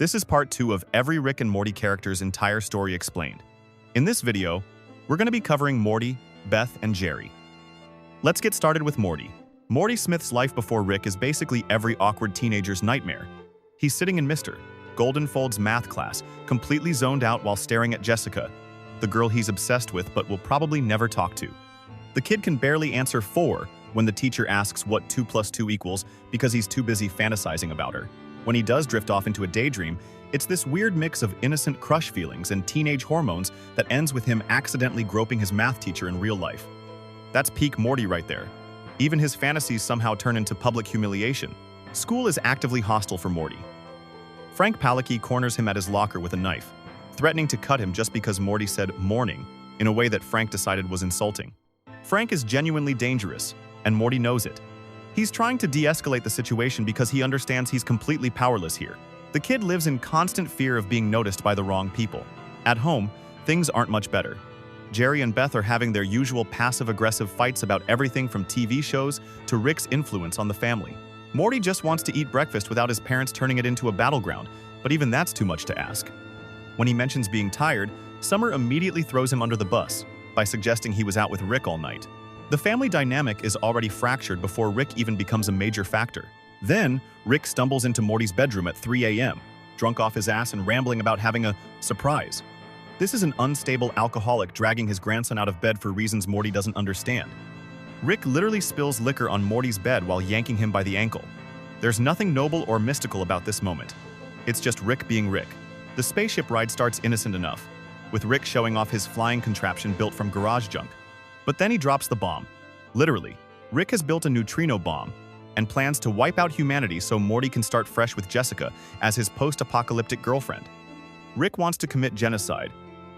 This is part 2 of every Rick and Morty character's entire story explained. In this video, we're going to be covering Morty, Beth, and Jerry. Let's get started with Morty. Morty Smith's life before Rick is basically every awkward teenager's nightmare. He's sitting in Mr. Goldenfold's math class, completely zoned out while staring at Jessica, the girl he's obsessed with but will probably never talk to. The kid can barely answer 4 when the teacher asks what 2 plus 2 equals because he's too busy fantasizing about her. When he does drift off into a daydream, it's this weird mix of innocent crush feelings and teenage hormones that ends with him accidentally groping his math teacher in real life. That's peak Morty right there. Even his fantasies somehow turn into public humiliation. School is actively hostile for Morty. Frank Palicky corners him at his locker with a knife, threatening to cut him just because Morty said morning in a way that Frank decided was insulting. Frank is genuinely dangerous, and Morty knows it. He's trying to de-escalate the situation because he understands he's completely powerless here. The kid lives in constant fear of being noticed by the wrong people. At home, things aren't much better. Jerry and Beth are having their usual passive-aggressive fights about everything from TV shows to Rick's influence on the family. Morty just wants to eat breakfast without his parents turning it into a battleground, but even that's too much to ask. When he mentions being tired, Summer immediately throws him under the bus by suggesting he was out with Rick all night. The family dynamic is already fractured before Rick even becomes a major factor. Then, Rick stumbles into Morty's bedroom at 3 a.m., drunk off his ass and rambling about having a surprise. This is an unstable alcoholic dragging his grandson out of bed for reasons Morty doesn't understand. Rick literally spills liquor on Morty's bed while yanking him by the ankle. There's nothing noble or mystical about this moment. It's just Rick being Rick. The spaceship ride starts innocent enough, with Rick showing off his flying contraption built from garage junk. But then he drops the bomb. Literally, Rick has built a neutrino bomb and plans to wipe out humanity so Morty can start fresh with Jessica as his post-apocalyptic girlfriend. Rick wants to commit genocide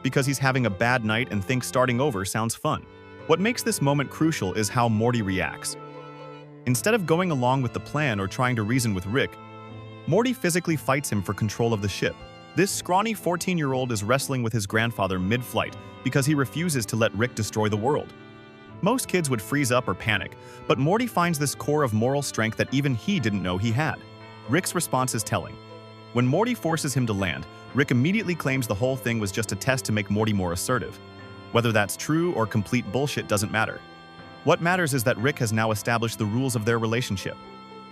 because he's having a bad night and thinks starting over sounds fun. What makes this moment crucial is how Morty reacts. Instead of going along with the plan or trying to reason with Rick, Morty physically fights him for control of the ship. This scrawny 14-year-old is wrestling with his grandfather mid-flight because he refuses to let Rick destroy the world. Most kids would freeze up or panic, but Morty finds this core of moral strength that even he didn't know he had. Rick's response is telling. When Morty forces him to land, Rick immediately claims the whole thing was just a test to make Morty more assertive. Whether that's true or complete bullshit doesn't matter. What matters is that Rick has now established the rules of their relationship.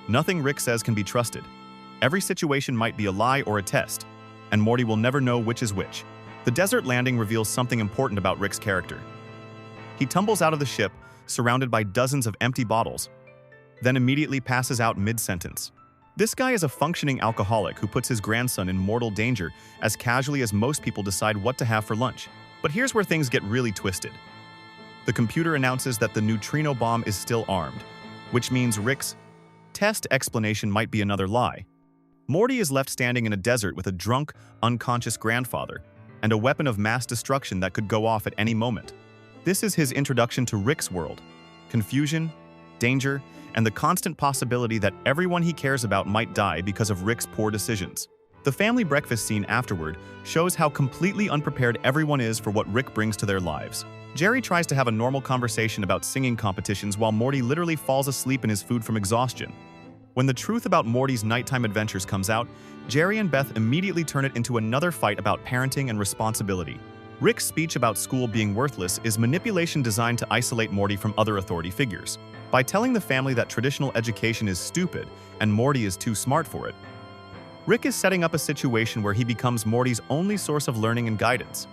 Nothing Rick says can be trusted. Every situation might be a lie or a test, and Morty will never know which is which. The desert landing reveals something important about Rick's character. He tumbles out of the ship, surrounded by dozens of empty bottles, then immediately passes out mid-sentence. This guy is a functioning alcoholic who puts his grandson in mortal danger as casually as most people decide what to have for lunch. But here's where things get really twisted. The computer announces that the neutrino bomb is still armed, which means Rick's test explanation might be another lie. Morty is left standing in a desert with a drunk, unconscious grandfather and a weapon of mass destruction that could go off at any moment. This is his introduction to Rick's world: confusion, danger, and the constant possibility that everyone he cares about might die because of Rick's poor decisions. The family breakfast scene afterward shows how completely unprepared everyone is for what Rick brings to their lives. Jerry tries to have a normal conversation about singing competitions while Morty literally falls asleep in his food from exhaustion. When the truth about Morty's nighttime adventures comes out, Jerry and Beth immediately turn it into another fight about parenting and responsibility. Rick's speech about school being worthless is manipulation designed to isolate Morty from other authority figures. By telling the family that traditional education is stupid and Morty is too smart for it, Rick is setting up a situation where he becomes Morty's only source of learning and guidance.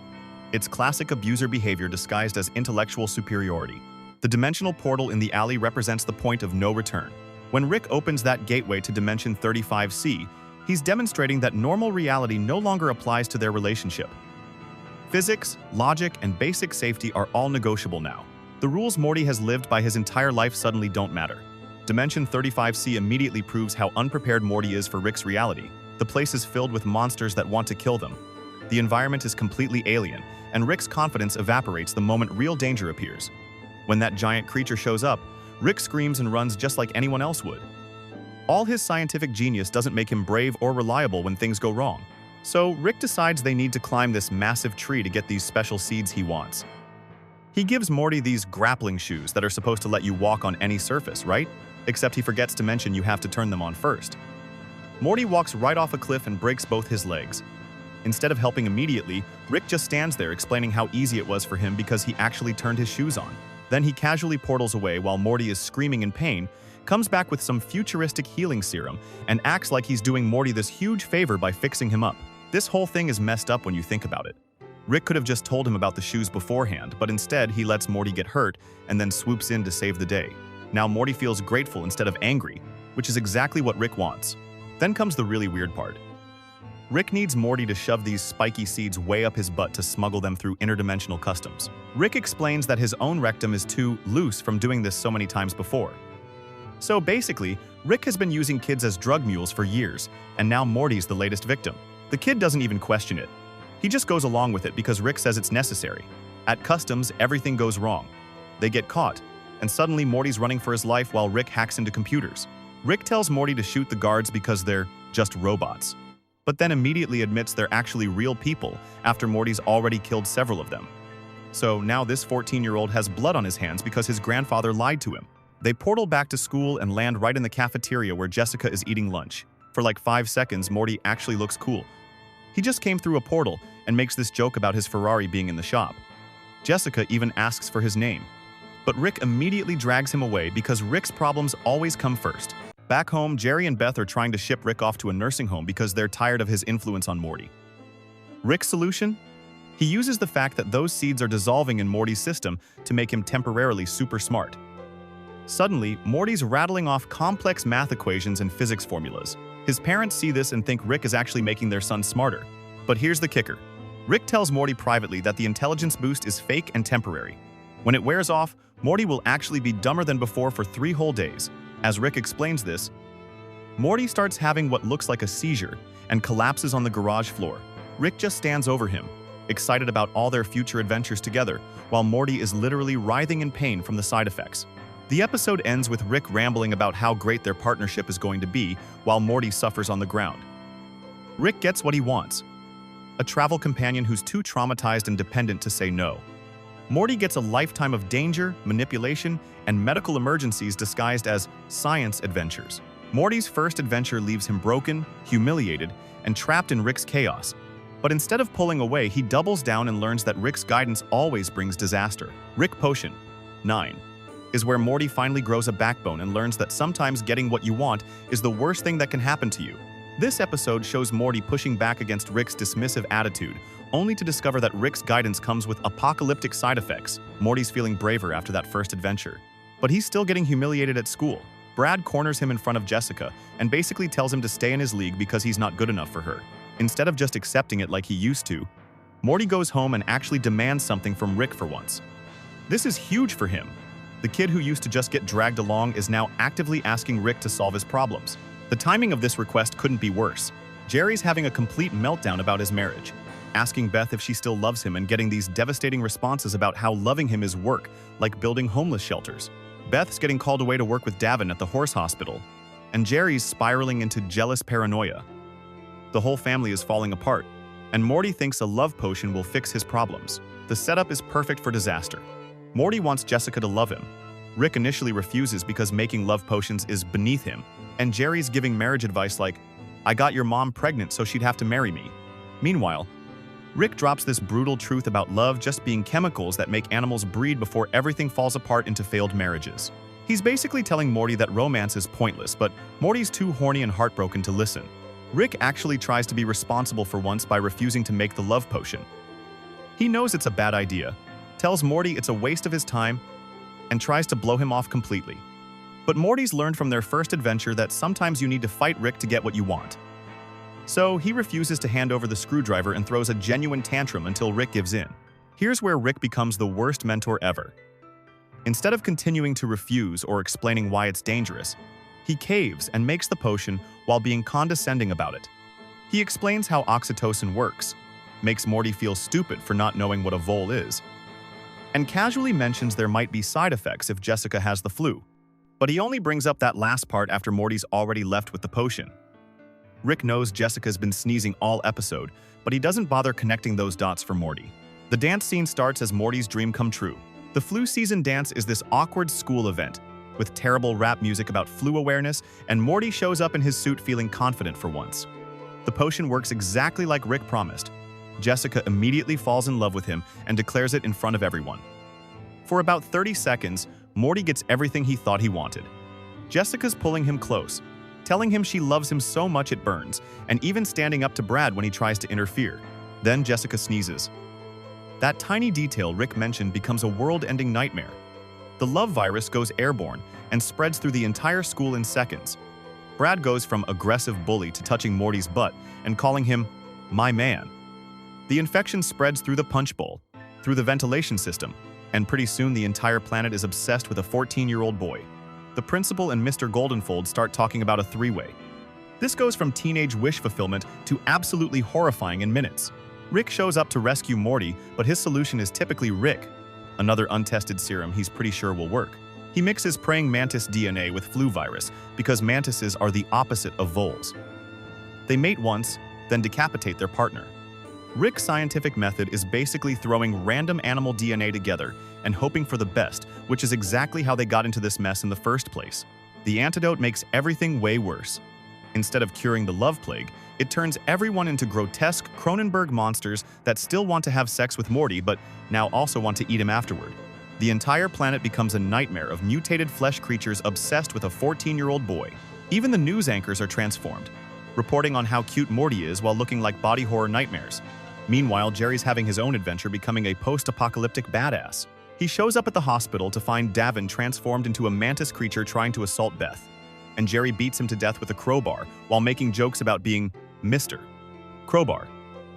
It's classic abuser behavior disguised as intellectual superiority. The dimensional portal in the alley represents the point of no return. When Rick opens that gateway to Dimension 35C, he's demonstrating that normal reality no longer applies to their relationship. Physics, logic, and basic safety are all negotiable now. The rules Morty has lived by his entire life suddenly don't matter. Dimension 35C immediately proves how unprepared Morty is for Rick's reality. The place is filled with monsters that want to kill them. The environment is completely alien, and Rick's confidence evaporates the moment real danger appears. When that giant creature shows up, Rick screams and runs just like anyone else would. All his scientific genius doesn't make him brave or reliable when things go wrong. So Rick decides they need to climb this massive tree to get these special seeds he wants. He gives Morty these grappling shoes that are supposed to let you walk on any surface, right? Except he forgets to mention you have to turn them on first. Morty walks right off a cliff and breaks both his legs. Instead of helping immediately, Rick just stands there explaining how easy it was for him because he actually turned his shoes on. Then he casually portals away while Morty is screaming in pain, comes back with some futuristic healing serum, and acts like he's doing Morty this huge favor by fixing him up. This whole thing is messed up when you think about it. Rick could have just told him about the shoes beforehand, but instead he lets Morty get hurt and then swoops in to save the day. Now Morty feels grateful instead of angry, which is exactly what Rick wants. Then comes the really weird part. Rick needs Morty to shove these spiky seeds way up his butt to smuggle them through interdimensional customs. Rick explains that his own rectum is too loose from doing this so many times before. So basically, Rick has been using kids as drug mules for years, and now Morty's the latest victim. The kid doesn't even question it. He just goes along with it because Rick says it's necessary. At customs, everything goes wrong. They get caught, and suddenly Morty's running for his life while Rick hacks into computers. Rick tells Morty to shoot the guards because they're just robots, but then immediately admits they're actually real people after Morty's already killed several of them. So now this 14-year-old has blood on his hands because his grandfather lied to him. They portal back to school and land right in the cafeteria where Jessica is eating lunch. For like 5 seconds, Morty actually looks cool. He just came through a portal and makes this joke about his Ferrari being in the shop. Jessica even asks for his name. But Rick immediately drags him away because Rick's problems always come first. Back home, Jerry and Beth are trying to ship Rick off to a nursing home because they're tired of his influence on Morty. Rick's solution? He uses the fact that those seeds are dissolving in Morty's system to make him temporarily super smart. Suddenly, Morty's rattling off complex math equations and physics formulas. His parents see this and think Rick is actually making their son smarter. But here's the kicker. Rick tells Morty privately that the intelligence boost is fake and temporary. When it wears off, Morty will actually be dumber than before for 3 whole days. As Rick explains this, Morty starts having what looks like a seizure and collapses on the garage floor. Rick just stands over him, excited about all their future adventures together, while Morty is literally writhing in pain from the side effects. The episode ends with Rick rambling about how great their partnership is going to be while Morty suffers on the ground. Rick gets what he wants, a travel companion who's too traumatized and dependent to say no. Morty gets a lifetime of danger, manipulation, and medical emergencies disguised as science adventures. Morty's first adventure leaves him broken, humiliated, and trapped in Rick's chaos. But instead of pulling away, he doubles down and learns that Rick's guidance always brings disaster. Rick Potion 9 is where Morty finally grows a backbone and learns that sometimes getting what you want is the worst thing that can happen to you. This episode shows Morty pushing back against Rick's dismissive attitude, only to discover that Rick's guidance comes with apocalyptic side effects. Morty's feeling braver after that first adventure. But he's still getting humiliated at school. Brad corners him in front of Jessica and basically tells him to stay in his league because he's not good enough for her. Instead of just accepting it like he used to, Morty goes home and actually demands something from Rick for once. This is huge for him. The kid who used to just get dragged along is now actively asking Rick to solve his problems. The timing of this request couldn't be worse. Jerry's having a complete meltdown about his marriage, asking Beth if she still loves him and getting these devastating responses about how loving him is work, like building homeless shelters. Beth's getting called away to work with Davin at the horse hospital, and Jerry's spiraling into jealous paranoia. The whole family is falling apart, and Morty thinks a love potion will fix his problems. The setup is perfect for disaster. Morty wants Jessica to love him. Rick initially refuses because making love potions is beneath him, and Jerry's giving marriage advice like, "I got your mom pregnant so she'd have to marry me." Meanwhile, Rick drops this brutal truth about love just being chemicals that make animals breed before everything falls apart into failed marriages. He's basically telling Morty that romance is pointless, but Morty's too horny and heartbroken to listen. Rick actually tries to be responsible for once by refusing to make the love potion. He knows it's a bad idea, tells Morty it's a waste of his time, and tries to blow him off completely. But Morty's learned from their first adventure that sometimes you need to fight Rick to get what you want. So he refuses to hand over the screwdriver and throws a genuine tantrum until Rick gives in. Here's where Rick becomes the worst mentor ever. Instead of continuing to refuse or explaining why it's dangerous, he caves and makes the potion while being condescending about it. He explains how oxytocin works, makes Morty feel stupid for not knowing what a vole is, and casually mentions there might be side effects if Jessica has the flu. But he only brings up that last part after Morty's already left with the potion. Rick knows Jessica's been sneezing all episode, but he doesn't bother connecting those dots for Morty. The dance scene starts as Morty's dream come true. The flu season dance is this awkward school event. with terrible rap music about flu awareness, and Morty shows up in his suit feeling confident for once. The potion works exactly like Rick promised. Jessica immediately falls in love with him and declares it in front of everyone. For about 30 seconds, Morty gets everything he thought he wanted. Jessica's pulling him close, telling him she loves him so much it burns, and even standing up to Brad when he tries to interfere. Then Jessica sneezes. That tiny detail Rick mentioned becomes a world-ending nightmare. The love virus goes airborne and spreads through the entire school in seconds. Brad goes from aggressive bully to touching Morty's butt and calling him, "my man." The infection spreads through the punch bowl, through the ventilation system, and pretty soon the entire planet is obsessed with a 14-year-old boy. The principal and Mr. Goldenfold start talking about a three-way. This goes from teenage wish fulfillment to absolutely horrifying in minutes. Rick shows up to rescue Morty, but his solution is typically Rick, another untested serum he's pretty sure will work. He mixes praying mantis DNA with flu virus because mantises are the opposite of voles. They mate once, then decapitate their partner. Rick's scientific method is basically throwing random animal DNA together and hoping for the best, which is exactly how they got into this mess in the first place. The antidote makes everything way worse. Instead of curing the love plague, it turns everyone into grotesque Cronenberg monsters that still want to have sex with Morty but now also want to eat him afterward. The entire planet becomes a nightmare of mutated flesh creatures obsessed with a 14-year-old boy. Even the news anchors are transformed, reporting on how cute Morty is while looking like body horror nightmares. Meanwhile, Jerry's having his own adventure becoming a post-apocalyptic badass. He shows up at the hospital to find Davin transformed into a mantis creature trying to assault Beth, and Jerry beats him to death with a crowbar while making jokes about being Mr. Crowbar.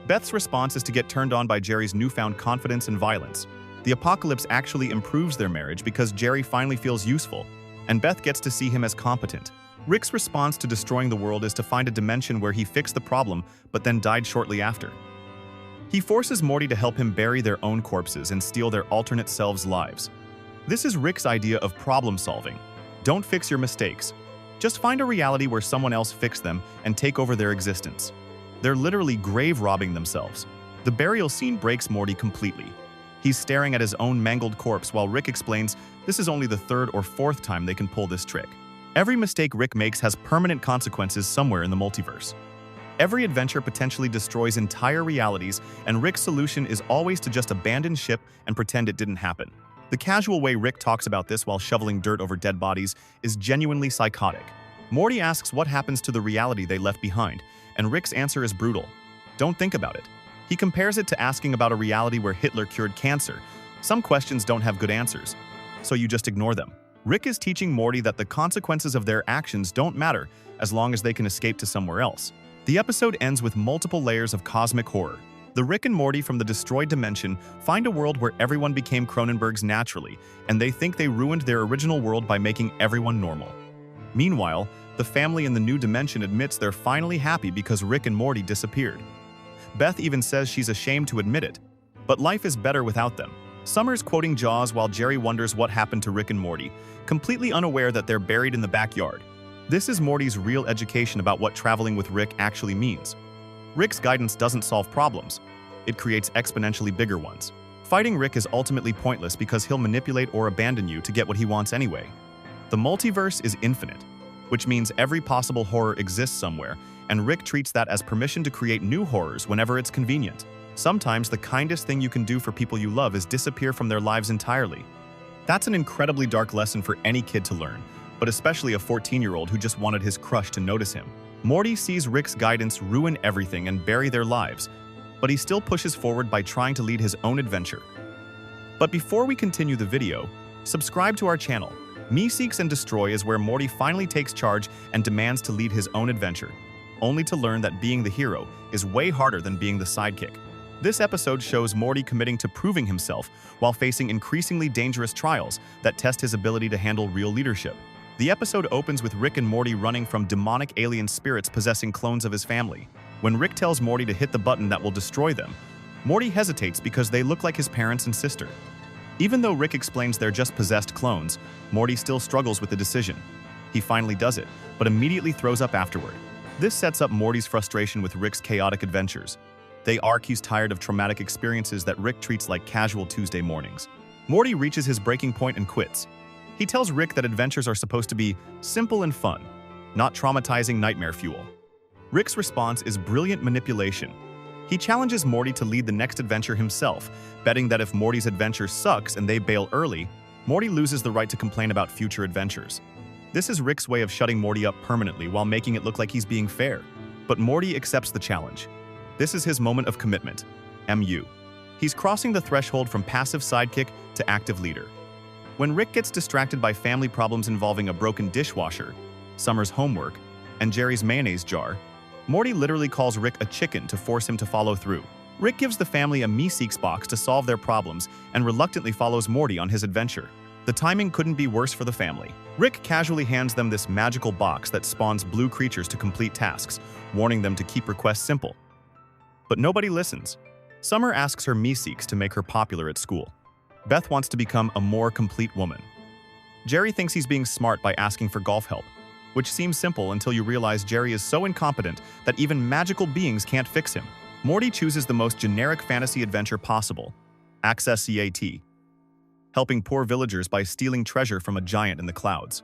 Beth's response is to get turned on by Jerry's newfound confidence and violence. The apocalypse actually improves their marriage because Jerry finally feels useful, and Beth gets to see him as competent. Rick's response to destroying the world is to find a dimension where he fixed the problem but then died shortly after. He forces Morty to help him bury their own corpses and steal their alternate selves' lives. This is Rick's idea of problem solving. Don't fix your mistakes. Just find a reality where someone else fixed them and take over their existence. They're literally grave robbing themselves. The burial scene breaks Morty completely. He's staring at his own mangled corpse while Rick explains this is only the third or fourth time they can pull this trick. Every mistake Rick makes has permanent consequences somewhere in the multiverse. Every adventure potentially destroys entire realities, and Rick's solution is always to just abandon ship and pretend it didn't happen. The casual way Rick talks about this while shoveling dirt over dead bodies is genuinely psychotic. Morty asks what happens to the reality they left behind, and Rick's answer is brutal. Don't think about it. He compares it to asking about a reality where Hitler cured cancer. Some questions don't have good answers, so you just ignore them. Rick is teaching Morty that the consequences of their actions don't matter as long as they can escape to somewhere else. The episode ends with multiple layers of cosmic horror. The Rick and Morty from the destroyed dimension find a world where everyone became Cronenbergs naturally, and they think they ruined their original world by making everyone normal. Meanwhile, the family in the new dimension admits they're finally happy because Rick and Morty disappeared. Beth even says she's ashamed to admit it, but life is better without them. Summer's quoting Jaws while Jerry wonders what happened to Rick and Morty, completely unaware that they're buried in the backyard. This is Morty's real education about what traveling with Rick actually means. Rick's guidance doesn't solve problems. It creates exponentially bigger ones. Fighting Rick is ultimately pointless because he'll manipulate or abandon you to get what he wants anyway. The multiverse is infinite, which means every possible horror exists somewhere, and Rick treats that as permission to create new horrors whenever it's convenient. Sometimes the kindest thing you can do for people you love is disappear from their lives entirely. That's an incredibly dark lesson for any kid to learn, but especially a 14-year-old who just wanted his crush to notice him. Morty sees Rick's guidance ruin everything and bury their lives, but he still pushes forward by trying to lead his own adventure. But before we continue the video, subscribe to our channel. Me Seeks and Destroy is where Morty finally takes charge and demands to lead his own adventure, only to learn that being the hero is way harder than being the sidekick. This episode shows Morty committing to proving himself while facing increasingly dangerous trials that test his ability to handle real leadership. The episode opens with Rick and Morty running from demonic alien spirits possessing clones of his family. When Rick tells Morty to hit the button that will destroy them, Morty hesitates because they look like his parents and sister. Even though Rick explains they're just possessed clones, Morty still struggles with the decision. He finally does it, but immediately throws up afterward. This sets up Morty's frustration with Rick's chaotic adventures. They argue he's tired of traumatic experiences that Rick treats like casual Tuesday mornings. Morty reaches his breaking point and quits. He tells Rick that adventures are supposed to be simple and fun, not traumatizing nightmare fuel. Rick's response is brilliant manipulation. He challenges Morty to lead the next adventure himself, betting that if Morty's adventure sucks and they bail early, Morty loses the right to complain about future adventures. This is Rick's way of shutting Morty up permanently while making it look like he's being fair. But Morty accepts the challenge. This is his moment of commitment. MU. He's crossing the threshold from passive sidekick to active leader. When Rick gets distracted by family problems involving a broken dishwasher, Summer's homework, and Jerry's mayonnaise jar, Morty literally calls Rick a chicken to force him to follow through. Rick gives the family a Me-Seeks box to solve their problems and reluctantly follows Morty on his adventure. The timing couldn't be worse for the family. Rick casually hands them this magical box that spawns blue creatures to complete tasks, warning them to keep requests simple. But nobody listens. Summer asks her Me-Seeks to make her popular at school. Beth wants to become a more complete woman. Jerry thinks he's being smart by asking for golf help, which seems simple until you realize Jerry is so incompetent that even magical beings can't fix him. Morty chooses the most generic fantasy adventure possible, Access CAT, helping poor villagers by stealing treasure from a giant in the clouds.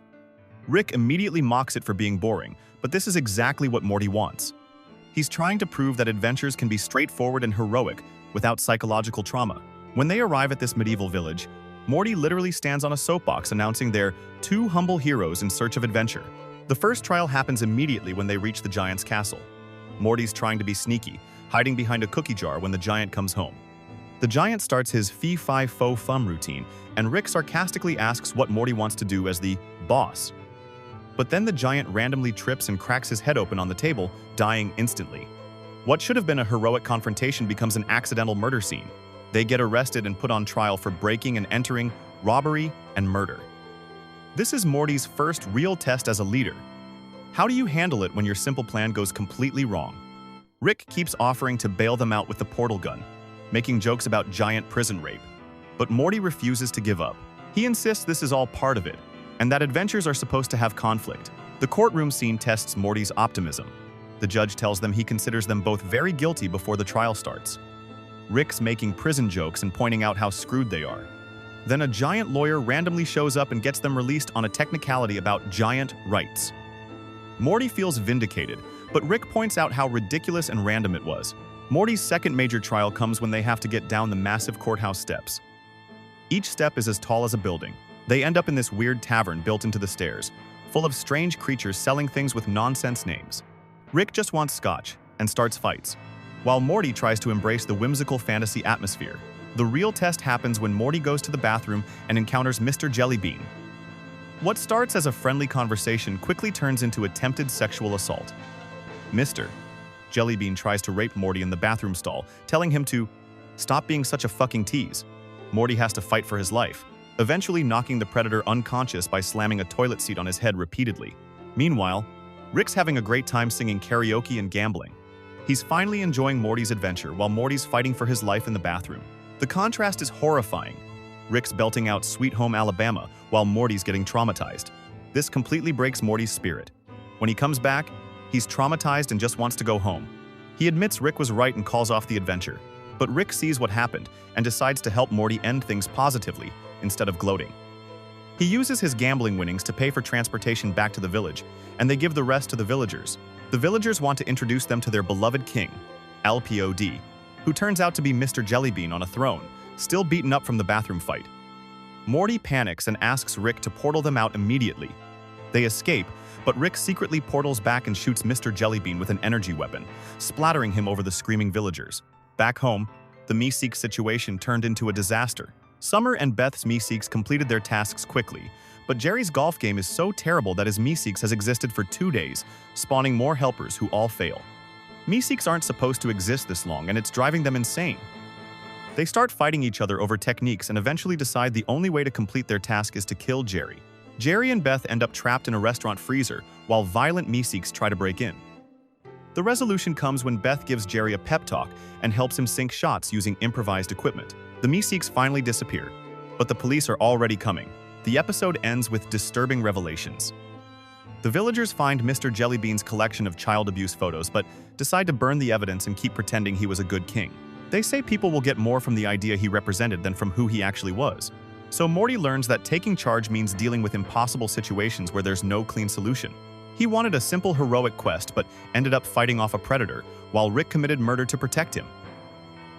Rick immediately mocks it for being boring, but this is exactly what Morty wants. He's trying to prove that adventures can be straightforward and heroic without psychological trauma. When they arrive at this medieval village, Morty literally stands on a soapbox announcing they're two humble heroes in search of adventure. The first trial happens immediately when they reach the giant's castle. Morty's trying to be sneaky, hiding behind a cookie jar when the giant comes home. The giant starts his fee-fi-fo-fum routine, and Rick sarcastically asks what Morty wants to do as the boss. But then the giant randomly trips and cracks his head open on the table, dying instantly. What should have been a heroic confrontation becomes an accidental murder scene. They get arrested and put on trial for breaking and entering, robbery, and murder. This is Morty's first real test as a leader. How do you handle it when your simple plan goes completely wrong? Rick keeps offering to bail them out with the portal gun, making jokes about giant prison rape. But Morty refuses to give up. He insists this is all part of it, and that adventures are supposed to have conflict. The courtroom scene tests Morty's optimism. The judge tells them he considers them both very guilty before the trial starts. Rick's making prison jokes and pointing out how screwed they are. Then a giant lawyer randomly shows up and gets them released on a technicality about giant rights. Morty feels vindicated, but Rick points out how ridiculous and random it was. Morty's second major trial comes when they have to get down the massive courthouse steps. Each step is as tall as a building. They end up in this weird tavern built into the stairs, full of strange creatures selling things with nonsense names. Rick just wants scotch and starts fights, while Morty tries to embrace the whimsical fantasy atmosphere. The real test happens when Morty goes to the bathroom and encounters Mr. Jellybean. What starts as a friendly conversation quickly turns into attempted sexual assault. Mr. Jellybean tries to rape Morty in the bathroom stall, telling him to stop being such a fucking tease. Morty has to fight for his life, eventually knocking the predator unconscious by slamming a toilet seat on his head repeatedly. Meanwhile, Rick's having a great time singing karaoke and gambling. He's finally enjoying Morty's adventure while Morty's fighting for his life in the bathroom. The contrast is horrifying. Rick's belting out Sweet Home Alabama while Morty's getting traumatized. This completely breaks Morty's spirit. When he comes back, he's traumatized and just wants to go home. He admits Rick was right and calls off the adventure. But Rick sees what happened and decides to help Morty end things positively instead of gloating. He uses his gambling winnings to pay for transportation back to the village, and they give the rest to the villagers. The villagers want to introduce them to their beloved king, LPOD, who turns out to be Mr. Jellybean on a throne, still beaten up from the bathroom fight. Morty panics and asks Rick to portal them out immediately. They escape, but Rick secretly portals back and shoots Mr. Jellybean with an energy weapon, splattering him over the screaming villagers. Back home, the Me-Seeks situation turned into a disaster. Summer and Beth's Me-Seeks completed their tasks quickly, but Jerry's golf game is so terrible that his Me-Seeks has existed for 2 days, spawning more helpers who all fail. Me-Seeks aren't supposed to exist this long, and it's driving them insane. They start fighting each other over techniques and eventually decide the only way to complete their task is to kill Jerry. Jerry and Beth end up trapped in a restaurant freezer while violent Me-Seeks try to break in. The resolution comes when Beth gives Jerry a pep talk and helps him sink shots using improvised equipment. The Me-Seeks finally disappear, but the police are already coming. The episode ends with disturbing revelations. The villagers find Mr. Jellybean's collection of child abuse photos but decide to burn the evidence and keep pretending he was a good king. They say people will get more from the idea he represented than from who he actually was. So Morty learns that taking charge means dealing with impossible situations where there's no clean solution. He wanted a simple heroic quest but ended up fighting off a predator, while Rick committed murder to protect him.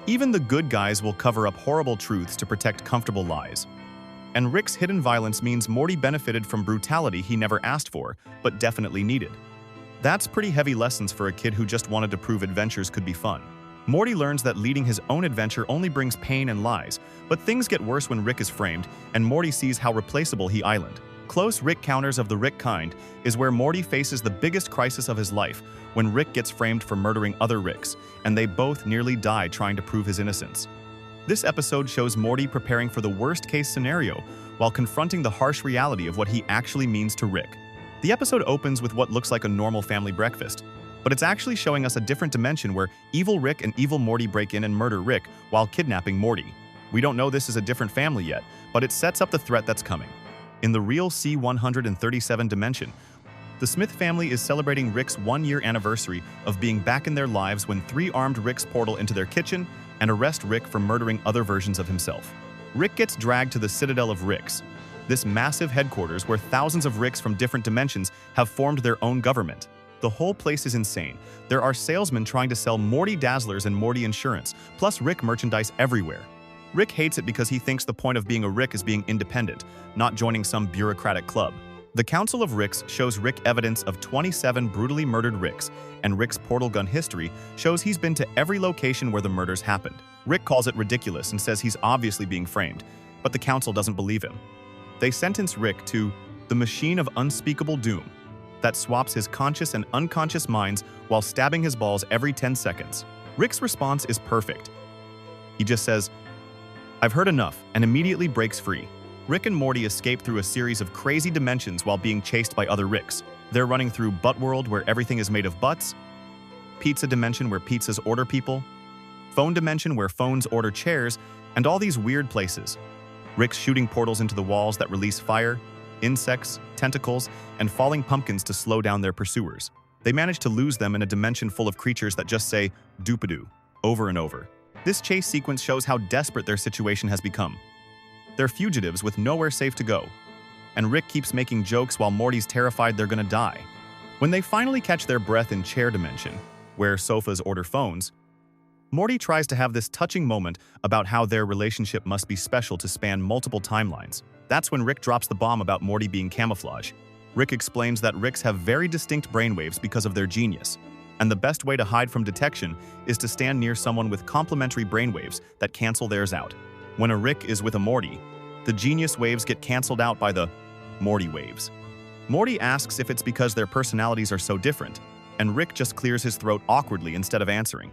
Even the good guys will cover up horrible truths to protect comfortable lies. And Rick's hidden violence means Morty benefited from brutality he never asked for, but definitely needed. That's pretty heavy lessons for a kid who just wanted to prove adventures could be fun. Morty learns that leading his own adventure only brings pain and lies, but things get worse when Rick is framed, and Morty sees how replaceable he island. Close Rick counters of the Rick kind is where Morty faces the biggest crisis of his life when Rick gets framed for murdering other Ricks, and they both nearly die trying to prove his innocence. This episode shows Morty preparing for the worst-case scenario while confronting the harsh reality of what he actually means to Rick. The episode opens with what looks like a normal family breakfast, but it's actually showing us a different dimension where Evil Rick and Evil Morty break in and murder Rick while kidnapping Morty. We don't know this is a different family yet, but it sets up the threat that's coming. In the real C-137 dimension, the Smith family is celebrating Rick's 1-year anniversary of being back in their lives when 3 armed Ricks portal into their kitchen and arrest Rick for murdering other versions of himself. Rick gets dragged to the Citadel of Ricks, this massive headquarters where thousands of Ricks from different dimensions have formed their own government. The whole place is insane. There are salesmen trying to sell Morty Dazzlers and Morty insurance, plus Rick merchandise everywhere. Rick hates it because he thinks the point of being a Rick is being independent, not joining some bureaucratic club. The Council of Ricks shows Rick evidence of 27 brutally murdered Ricks, and Rick's portal gun history shows he's been to every location where the murders happened. Rick calls it ridiculous and says he's obviously being framed, but the Council doesn't believe him. They sentence Rick to the machine of unspeakable doom that swaps his conscious and unconscious minds while stabbing his balls every 10 seconds. Rick's response is perfect. He just says, "I've heard enough," and immediately breaks free. Rick and Morty escape through a series of crazy dimensions while being chased by other Ricks. They're running through Butt World where everything is made of butts, Pizza Dimension where pizzas order people, Phone Dimension where phones order chairs, and all these weird places. Rick's shooting portals into the walls that release fire, insects, tentacles, and falling pumpkins to slow down their pursuers. They manage to lose them in a dimension full of creatures that just say "doopadoo" over and over. This chase sequence shows how desperate their situation has become. They're fugitives with nowhere safe to go, and Rick keeps making jokes while Morty's terrified they're gonna die. When they finally catch their breath in Chair Dimension, where sofas order phones, Morty tries to have this touching moment about how their relationship must be special to span multiple timelines. That's when Rick drops the bomb about Morty being camouflage. Rick explains that Ricks have very distinct brainwaves because of their genius, and the best way to hide from detection is to stand near someone with complementary brainwaves that cancel theirs out. When a Rick is with a Morty, the genius waves get canceled out by the Morty waves. Morty asks if it's because their personalities are so different, and Rick just clears his throat awkwardly instead of answering.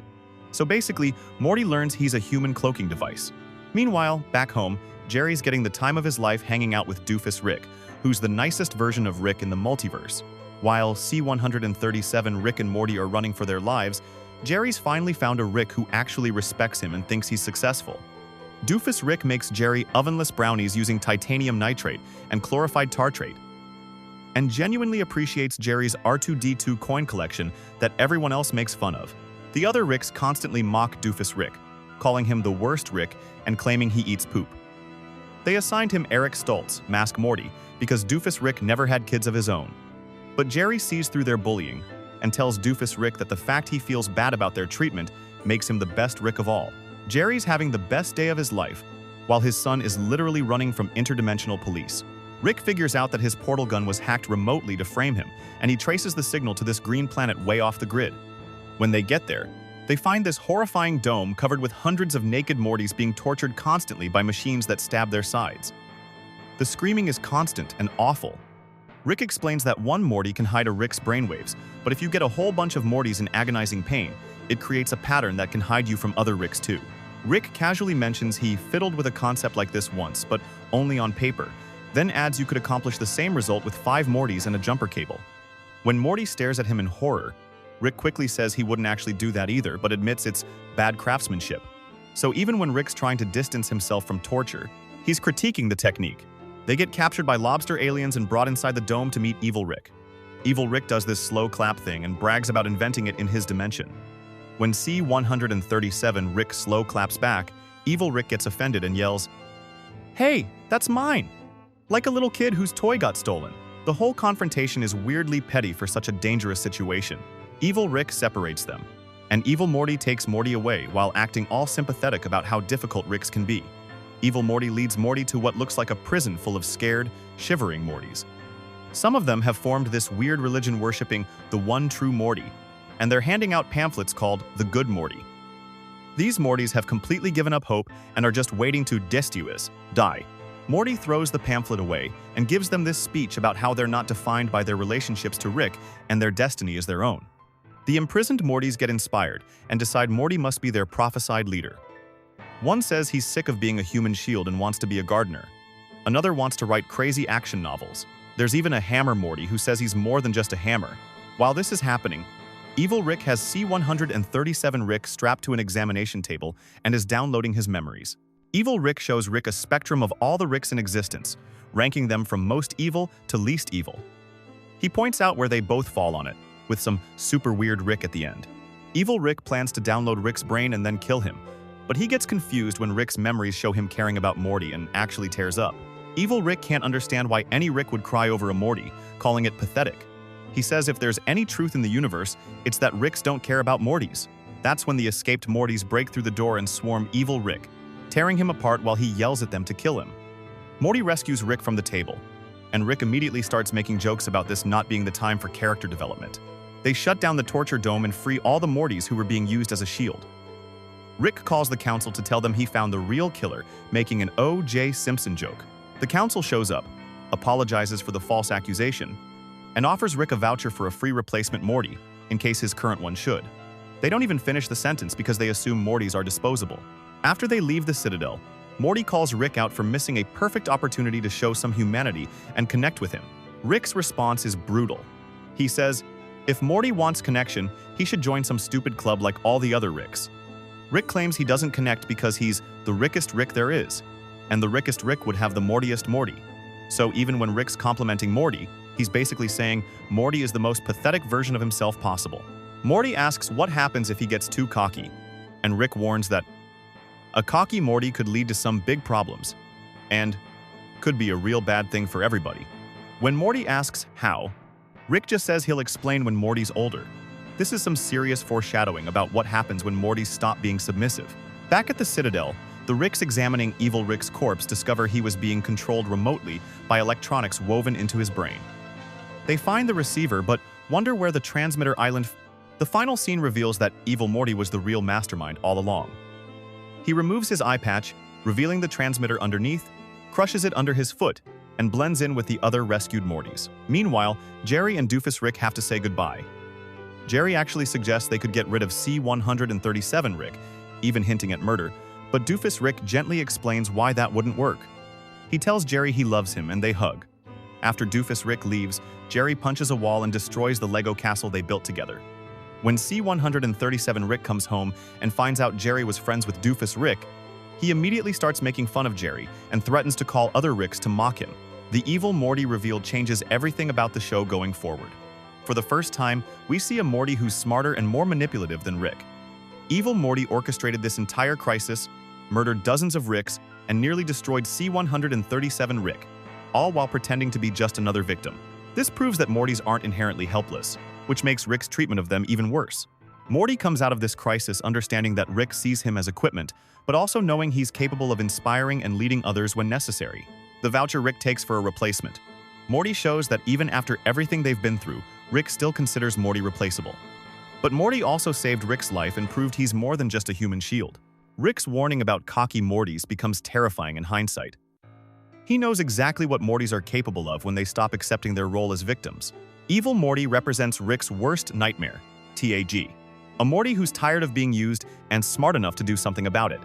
So basically, Morty learns he's a human cloaking device. Meanwhile, back home, Jerry's getting the time of his life hanging out with Doofus Rick, who's the nicest version of Rick in the multiverse. While C-137 Rick and Morty are running for their lives, Jerry's finally found a Rick who actually respects him and thinks he's successful. Doofus Rick makes Jerry ovenless brownies using titanium nitrate and chlorified tartrate, and genuinely appreciates Jerry's R2-D2 coin collection that everyone else makes fun of. The other Ricks constantly mock Doofus Rick, calling him the worst Rick and claiming he eats poop. They assigned him Eric Stoltz, Mask Morty, because Doofus Rick never had kids of his own. But Jerry sees through their bullying and tells Doofus Rick that the fact he feels bad about their treatment makes him the best Rick of all. Jerry's having the best day of his life, while his son is literally running from interdimensional police. Rick figures out that his portal gun was hacked remotely to frame him, and he traces the signal to this green planet way off the grid. When they get there, they find this horrifying dome covered with hundreds of naked Mortys being tortured constantly by machines that stab their sides. The screaming is constant and awful. Rick explains that one Morty can hide a Rick's brainwaves, but if you get a whole bunch of Mortys in agonizing pain, it creates a pattern that can hide you from other Ricks too. Rick casually mentions he fiddled with a concept like this once, but only on paper, then adds you could accomplish the same result with 5 Mortys and a jumper cable. When Morty stares at him in horror, Rick quickly says he wouldn't actually do that either, but admits it's bad craftsmanship. So even when Rick's trying to distance himself from torture, he's critiquing the technique. They get captured by lobster aliens and brought inside the dome to meet Evil Rick. Evil Rick does this slow clap thing and brags about inventing it in his dimension. When C-137 Rick slow claps back, Evil Rick gets offended and yells, "Hey, that's mine!" Like a little kid whose toy got stolen. The whole confrontation is weirdly petty for such a dangerous situation. Evil Rick separates them, and Evil Morty takes Morty away while acting all sympathetic about how difficult Ricks can be. Evil Morty leads Morty to what looks like a prison full of scared, shivering Mortys. Some of them have formed this weird religion worshipping the one true Morty, and they're handing out pamphlets called the Good Morty. These Mortys have completely given up hope and are just waiting to die. Morty throws the pamphlet away and gives them this speech about how they're not defined by their relationships to Rick and their destiny is their own. The imprisoned Mortys get inspired and decide Morty must be their prophesied leader. One says he's sick of being a human shield and wants to be a gardener. Another wants to write crazy action novels. There's even a hammer Morty who says he's more than just a hammer. While this is happening, Evil Rick has C-137 Rick strapped to an examination table and is downloading his memories. Evil Rick shows Rick a spectrum of all the Ricks in existence, ranking them from most evil to least evil. He points out where they both fall on it, with some super weird Rick at the end. Evil Rick plans to download Rick's brain and then kill him, but he gets confused when Rick's memories show him caring about Morty and actually tears up. Evil Rick can't understand why any Rick would cry over a Morty, calling it pathetic. He says if there's any truth in the universe, it's that Ricks don't care about Mortys. That's when the escaped Mortys break through the door and swarm Evil Rick, tearing him apart while he yells at them to kill him. Morty rescues Rick from the table, and Rick immediately starts making jokes about this not being the time for character development. They shut down the torture dome and free all the Mortys who were being used as a shield. Rick calls the council to tell them he found the real killer, making an O.J. Simpson joke. The council shows up, apologizes for the false accusation, and offers Rick a voucher for a free replacement Morty, in case his current one should. They don't even finish the sentence because they assume Mortys are disposable. After they leave the Citadel, Morty calls Rick out for missing a perfect opportunity to show some humanity and connect with him. Rick's response is brutal. He says, if Morty wants connection, he should join some stupid club like all the other Ricks. Rick claims he doesn't connect because he's the Rickest Rick there is, and the Rickest Rick would have the Mortiest Morty. So even when Rick's complimenting Morty, he's basically saying Morty is the most pathetic version of himself possible. Morty asks what happens if he gets too cocky, and Rick warns that a cocky Morty could lead to some big problems, and could be a real bad thing for everybody. When Morty asks how, Rick just says he'll explain when Morty's older. This is some serious foreshadowing about what happens when Mortys stop being submissive. Back at the Citadel, the Ricks examining Evil Rick's corpse discover he was being controlled remotely by electronics woven into his brain. They find the receiver but wonder where the transmitter island. The final scene reveals that Evil Morty was the real mastermind all along. He removes his eye patch, revealing the transmitter underneath, crushes it under his foot, and blends in with the other rescued Mortys. Meanwhile, Jerry and Doofus Rick have to say goodbye. Jerry actually suggests they could get rid of C-137 Rick, even hinting at murder, but Doofus Rick gently explains why that wouldn't work. He tells Jerry he loves him and they hug. After Doofus Rick leaves, Jerry punches a wall and destroys the Lego castle they built together. When C-137 Rick comes home and finds out Jerry was friends with Doofus Rick, he immediately starts making fun of Jerry and threatens to call other Ricks to mock him. The Evil Morty reveal changes everything about the show going forward. For the first time, we see a Morty who's smarter and more manipulative than Rick. Evil Morty orchestrated this entire crisis, murdered dozens of Ricks, and nearly destroyed C-137 Rick, all while pretending to be just another victim. This proves that Mortys aren't inherently helpless, which makes Rick's treatment of them even worse. Morty comes out of this crisis understanding that Rick sees him as equipment, but also knowing he's capable of inspiring and leading others when necessary. The voucher Rick takes for a replacement. Morty shows that even after everything they've been through, Rick still considers Morty replaceable. But Morty also saved Rick's life and proved he's more than just a human shield. Rick's warning about cocky Mortys becomes terrifying in hindsight. He knows exactly what Mortys are capable of when they stop accepting their role as victims. Evil Morty represents Rick's worst nightmare, TAG. A Morty who's tired of being used and smart enough to do something about it.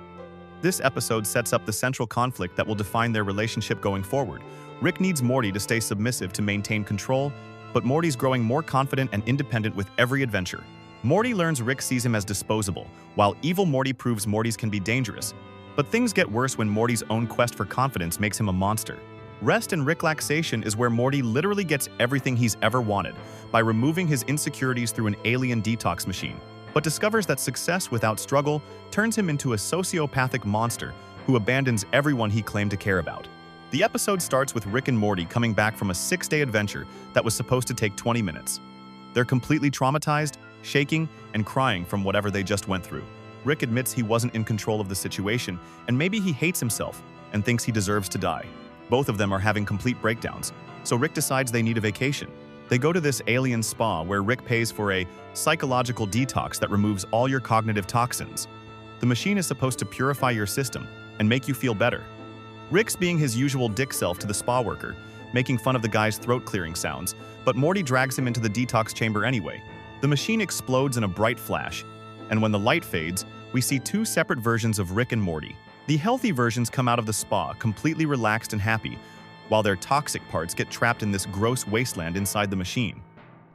This episode sets up the central conflict that will define their relationship going forward. Rick needs Morty to stay submissive to maintain control, but Morty's growing more confident and independent with every adventure. Morty learns Rick sees him as disposable, while Evil Morty proves Mortys can be dangerous. But things get worse when Morty's own quest for confidence makes him a monster. Rest and Ricklaxation is where Morty literally gets everything he's ever wanted by removing his insecurities through an alien detox machine, but discovers that success without struggle turns him into a sociopathic monster who abandons everyone he claimed to care about. The episode starts with Rick and Morty coming back from a 6-day adventure that was supposed to take 20 minutes. They're completely traumatized, shaking, and crying from whatever they just went through. Rick admits he wasn't in control of the situation, and maybe he hates himself and thinks he deserves to die. Both of them are having complete breakdowns, so Rick decides they need a vacation. They go to this alien spa where Rick pays for a psychological detox that removes all your cognitive toxins. The machine is supposed to purify your system and make you feel better. Rick's being his usual dick self to the spa worker, making fun of the guy's throat-clearing sounds, but Morty drags him into the detox chamber anyway. The machine explodes in a bright flash, and when the light fades, we see 2 separate versions of Rick and Morty. The healthy versions come out of the spa completely relaxed and happy, while their toxic parts get trapped in this gross wasteland inside the machine.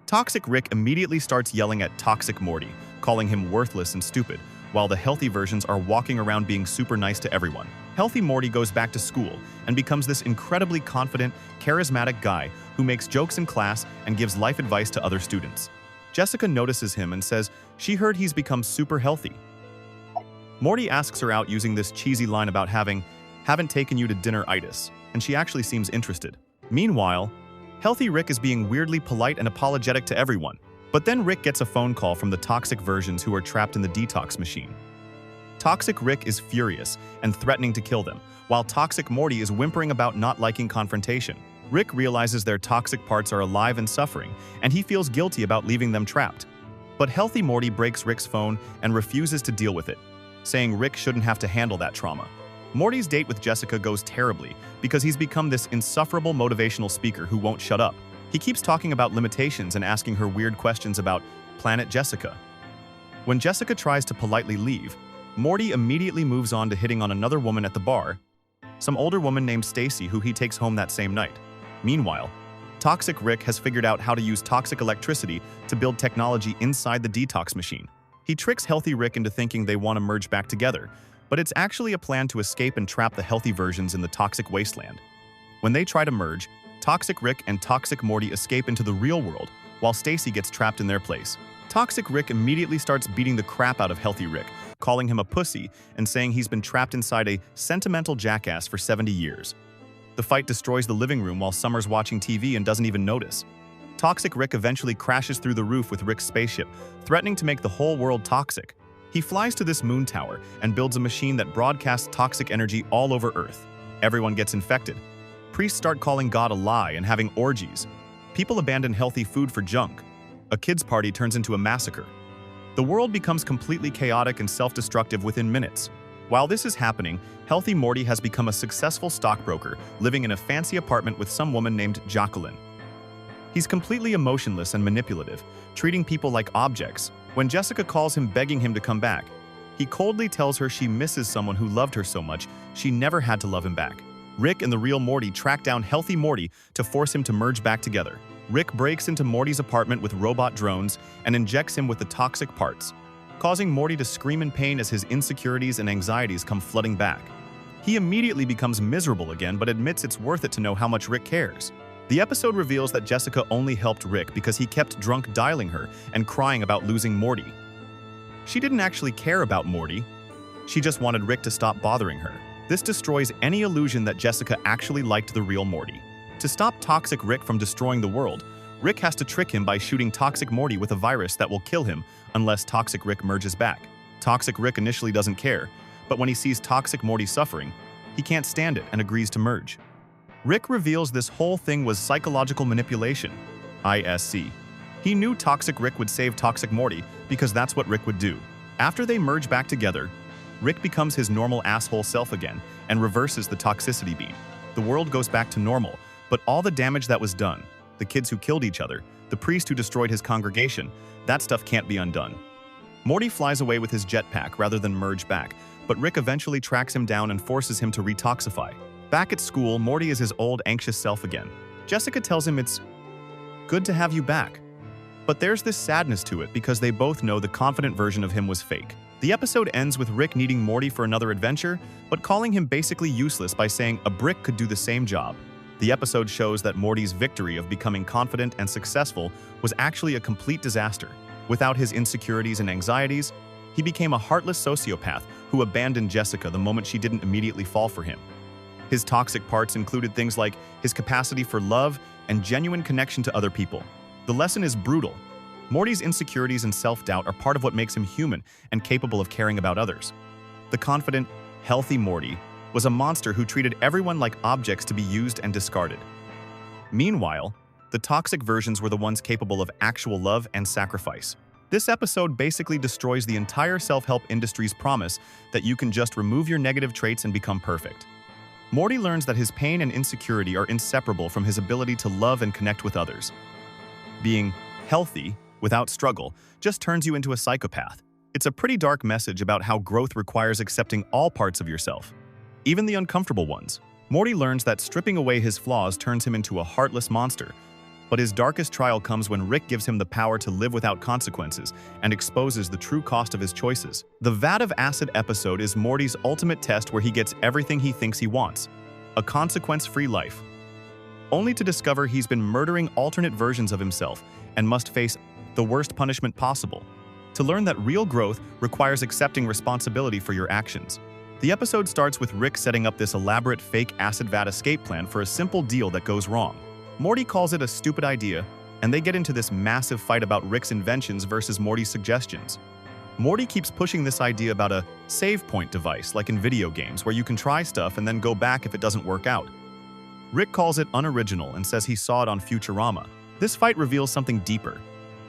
Toxic Rick immediately starts yelling at Toxic Morty, calling him worthless and stupid, while the healthy versions are walking around being super nice to everyone. Healthy Morty goes back to school and becomes this incredibly confident, charismatic guy who makes jokes in class and gives life advice to other students. Jessica notices him and says she heard he's become super healthy. Morty asks her out using this cheesy line about haven't taken you to dinner-itis, and she actually seems interested. Meanwhile, healthy Rick is being weirdly polite and apologetic to everyone. But then Rick gets a phone call from the toxic versions who are trapped in the detox machine. Toxic Rick is furious and threatening to kill them, while Toxic Morty is whimpering about not liking confrontation. Rick realizes their toxic parts are alive and suffering, and he feels guilty about leaving them trapped. But healthy Morty breaks Rick's phone and refuses to deal with it, saying Rick shouldn't have to handle that trauma. Morty's date with Jessica goes terribly because he's become this insufferable motivational speaker who won't shut up. He keeps talking about limitations and asking her weird questions about Planet Jessica. When Jessica tries to politely leave, Morty immediately moves on to hitting on another woman at the bar, some older woman named Stacy who he takes home that same night. Meanwhile, Toxic Rick has figured out how to use toxic electricity to build technology inside the detox machine. He tricks healthy Rick into thinking they want to merge back together, but it's actually a plan to escape and trap the healthy versions in the toxic wasteland. When they try to merge, Toxic Rick and Toxic Morty escape into the real world, while Stacy gets trapped in their place. Toxic Rick immediately starts beating the crap out of healthy Rick, calling him a pussy and saying he's been trapped inside a sentimental jackass for 70 years. The fight destroys the living room while Summer's watching TV and doesn't even notice. Toxic Rick eventually crashes through the roof with Rick's spaceship, threatening to make the whole world toxic. He flies to this moon tower and builds a machine that broadcasts toxic energy all over Earth. Everyone gets infected. Priests start calling God a lie and having orgies. People abandon healthy food for junk. A kids' party turns into a massacre. The world becomes completely chaotic and self-destructive within minutes. While this is happening, healthy Morty has become a successful stockbroker living in a fancy apartment with some woman named Jacqueline. He's completely emotionless and manipulative, treating people like objects. When Jessica calls him begging him to come back, he coldly tells her she misses someone who loved her so much she never had to love him back. Rick and the real Morty track down healthy Morty to force him to merge back together. Rick breaks into Morty's apartment with robot drones and injects him with the toxic parts, causing Morty to scream in pain as his insecurities and anxieties come flooding back. He immediately becomes miserable again but admits it's worth it to know how much Rick cares. The episode reveals that Jessica only helped Rick because he kept drunk dialing her and crying about losing Morty. She didn't actually care about Morty. She just wanted Rick to stop bothering her. This destroys any illusion that Jessica actually liked the real Morty. To stop Toxic Rick from destroying the world, Rick has to trick him by shooting Toxic Morty with a virus that will kill him unless Toxic Rick merges back. Toxic Rick initially doesn't care, but when he sees Toxic Morty suffering, he can't stand it and agrees to merge. Rick reveals this whole thing was psychological manipulation, ISC. He knew Toxic Rick would save Toxic Morty because that's what Rick would do. After they merge back together, Rick becomes his normal asshole self again and reverses the toxicity beam. The world goes back to normal, but all the damage that was done, the kids who killed each other, the priest who destroyed his congregation, that stuff can't be undone. Morty flies away with his jetpack rather than merge back, but Rick eventually tracks him down and forces him to retoxify. Back at school, Morty is his old anxious self again. Jessica tells him it's good to have you back. But there's this sadness to it because they both know the confident version of him was fake. The episode ends with Rick needing Morty for another adventure, but calling him basically useless by saying a brick could do the same job. The episode shows that Morty's victory of becoming confident and successful was actually a complete disaster. Without his insecurities and anxieties, he became a heartless sociopath who abandoned Jessica the moment she didn't immediately fall for him. His toxic parts included things like his capacity for love and genuine connection to other people. The lesson is brutal. Morty's insecurities and self-doubt are part of what makes him human and capable of caring about others. The confident, healthy Morty was a monster who treated everyone like objects to be used and discarded. Meanwhile, the toxic versions were the ones capable of actual love and sacrifice. This episode basically destroys the entire self-help industry's promise that you can just remove your negative traits and become perfect. Morty learns that his pain and insecurity are inseparable from his ability to love and connect with others. Being healthy, without struggle, just turns you into a psychopath. It's a pretty dark message about how growth requires accepting all parts of yourself, even the uncomfortable ones. Morty learns that stripping away his flaws turns him into a heartless monster. But his darkest trial comes when Rick gives him the power to live without consequences and exposes the true cost of his choices. The Vat of Acid episode is Morty's ultimate test where he gets everything he thinks he wants, a consequence-free life, only to discover he's been murdering alternate versions of himself and must face the worst punishment possible. To learn that real growth requires accepting responsibility for your actions. The episode starts with Rick setting up this elaborate fake acid vat escape plan for a simple deal that goes wrong. Morty calls it a stupid idea, and they get into this massive fight about Rick's inventions versus Morty's suggestions. Morty keeps pushing this idea about a save point device, like in video games, where you can try stuff and then go back if it doesn't work out. Rick calls it unoriginal and says he saw it on Futurama. This fight reveals something deeper.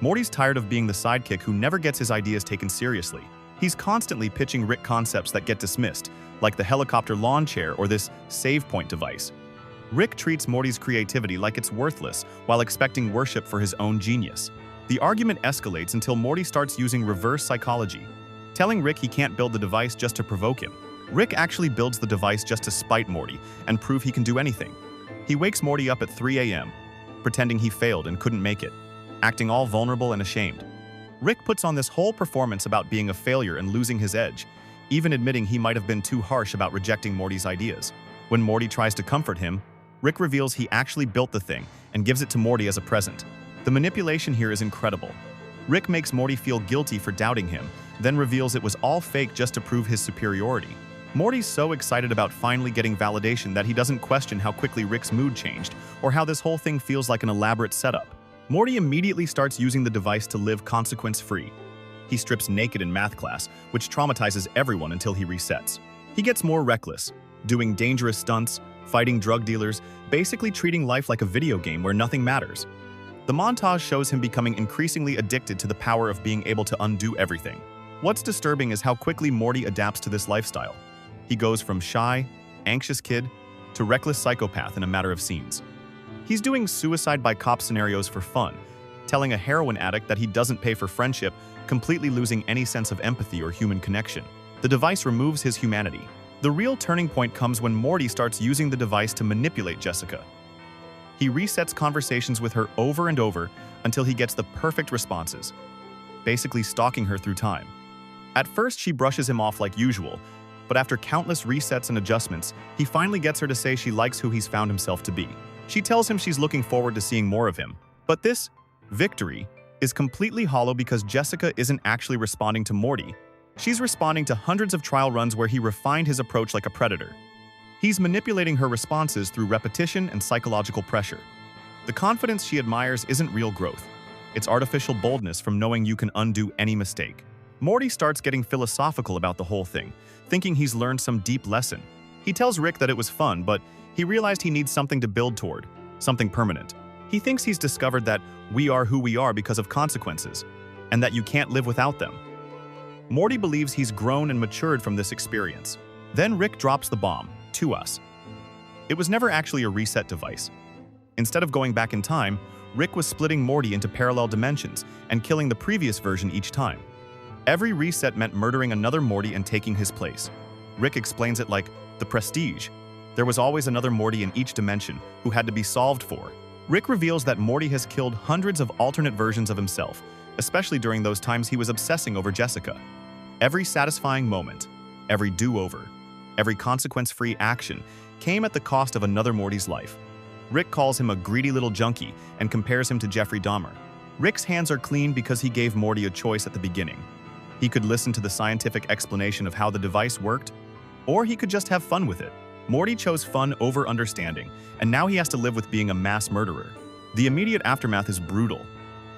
Morty's tired of being the sidekick who never gets his ideas taken seriously. He's constantly pitching Rick concepts that get dismissed, like the helicopter lawn chair or this save point device. Rick treats Morty's creativity like it's worthless while expecting worship for his own genius. The argument escalates until Morty starts using reverse psychology, telling Rick he can't build the device just to provoke him. Rick actually builds the device just to spite Morty and prove he can do anything. He wakes Morty up at 3 a.m., pretending he failed and couldn't make it, acting all vulnerable and ashamed. Rick puts on this whole performance about being a failure and losing his edge, even admitting he might have been too harsh about rejecting Morty's ideas. When Morty tries to comfort him, Rick reveals he actually built the thing and gives it to Morty as a present. The manipulation here is incredible. Rick makes Morty feel guilty for doubting him, then reveals it was all fake just to prove his superiority. Morty's so excited about finally getting validation that he doesn't question how quickly Rick's mood changed or how this whole thing feels like an elaborate setup. Morty immediately starts using the device to live consequence-free. He strips naked in math class, which traumatizes everyone until he resets. He gets more reckless, doing dangerous stunts, fighting drug dealers, basically treating life like a video game where nothing matters. The montage shows him becoming increasingly addicted to the power of being able to undo everything. What's disturbing is how quickly Morty adapts to this lifestyle. He goes from shy, anxious kid to reckless psychopath in a matter of scenes. He's doing suicide by cop scenarios for fun, telling a heroin addict that he doesn't pay for friendship, completely losing any sense of empathy or human connection. The device removes his humanity. The real turning point comes when Morty starts using the device to manipulate Jessica. He resets conversations with her over and over until he gets the perfect responses, basically stalking her through time. At first, she brushes him off like usual, but after countless resets and adjustments, he finally gets her to say she likes who he's found himself to be. She tells him she's looking forward to seeing more of him. But this victory is completely hollow because Jessica isn't actually responding to Morty. She's responding to hundreds of trial runs where he refined his approach like a predator. He's manipulating her responses through repetition and psychological pressure. The confidence she admires isn't real growth. It's artificial boldness from knowing you can undo any mistake. Morty starts getting philosophical about the whole thing, thinking he's learned some deep lesson. He tells Rick that it was fun, but he realized he needs something to build toward, something permanent. He thinks he's discovered that we are who we are because of consequences, and that you can't live without them. Morty believes he's grown and matured from this experience. Then Rick drops the bomb, to us. It was never actually a reset device. Instead of going back in time, Rick was splitting Morty into parallel dimensions and killing the previous version each time. Every reset meant murdering another Morty and taking his place. Rick explains it like the prestige. There was always another Morty in each dimension who had to be solved for. Rick reveals that Morty has killed hundreds of alternate versions of himself, especially during those times he was obsessing over Jessica. Every satisfying moment, every do-over, every consequence-free action came at the cost of another Morty's life. Rick calls him a greedy little junkie and compares him to Jeffrey Dahmer. Rick's hands are clean because he gave Morty a choice at the beginning. He could listen to the scientific explanation of how the device worked, or he could just have fun with it. Morty chose fun over understanding, and now he has to live with being a mass murderer. The immediate aftermath is brutal.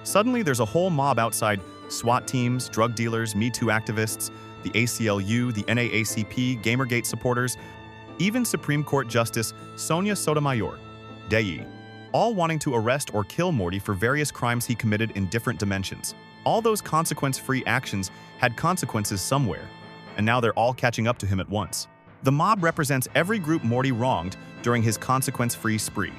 Suddenly, there's a whole mob outside: SWAT teams, drug dealers, Me Too activists, the ACLU, the NAACP, Gamergate supporters, even Supreme Court Justice Sonia Sotomayor, Dei, all wanting to arrest or kill Morty for various crimes he committed in different dimensions. All those consequence-free actions had consequences somewhere, and now they're all catching up to him at once. The mob represents every group Morty wronged during his consequence-free spree.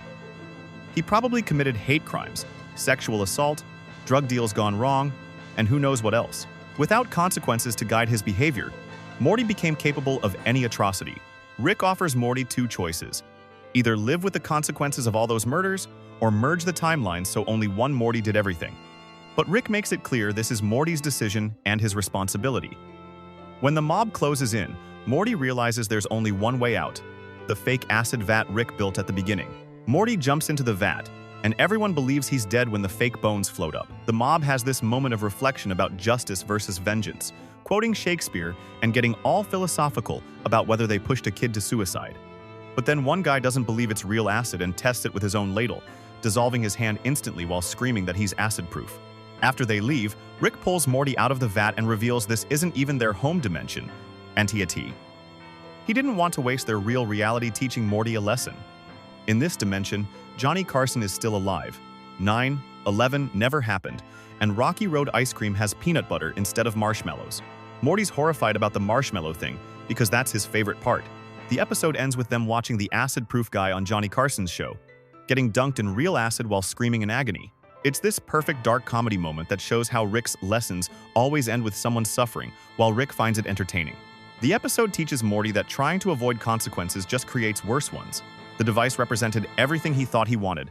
He probably committed hate crimes, sexual assault, drug deals gone wrong, and who knows what else. Without consequences to guide his behavior, Morty became capable of any atrocity. Rick offers Morty two choices: either live with the consequences of all those murders, or merge the timelines so only one Morty did everything. But Rick makes it clear this is Morty's decision and his responsibility. When the mob closes in, Morty realizes there's only one way out: the fake acid vat Rick built at the beginning. Morty jumps into the vat, and everyone believes he's dead when the fake bones float up. The mob has this moment of reflection about justice versus vengeance, quoting Shakespeare and getting all philosophical about whether they pushed a kid to suicide. But then one guy doesn't believe it's real acid and tests it with his own ladle, dissolving his hand instantly while screaming that he's acid-proof. After they leave, Rick pulls Morty out of the vat and reveals this isn't even their home dimension, Anti-AT. He didn't want to waste their real reality teaching Morty a lesson. In this dimension, Johnny Carson is still alive. 9/11 never happened, and Rocky Road ice cream has peanut butter instead of marshmallows. Morty's horrified about the marshmallow thing because that's his favorite part. The episode ends with them watching the acid-proof guy on Johnny Carson's show, getting dunked in real acid while screaming in agony. It's this perfect dark comedy moment that shows how Rick's lessons always end with someone suffering, while Rick finds it entertaining. The episode teaches Morty that trying to avoid consequences just creates worse ones. The device represented everything he thought he wanted: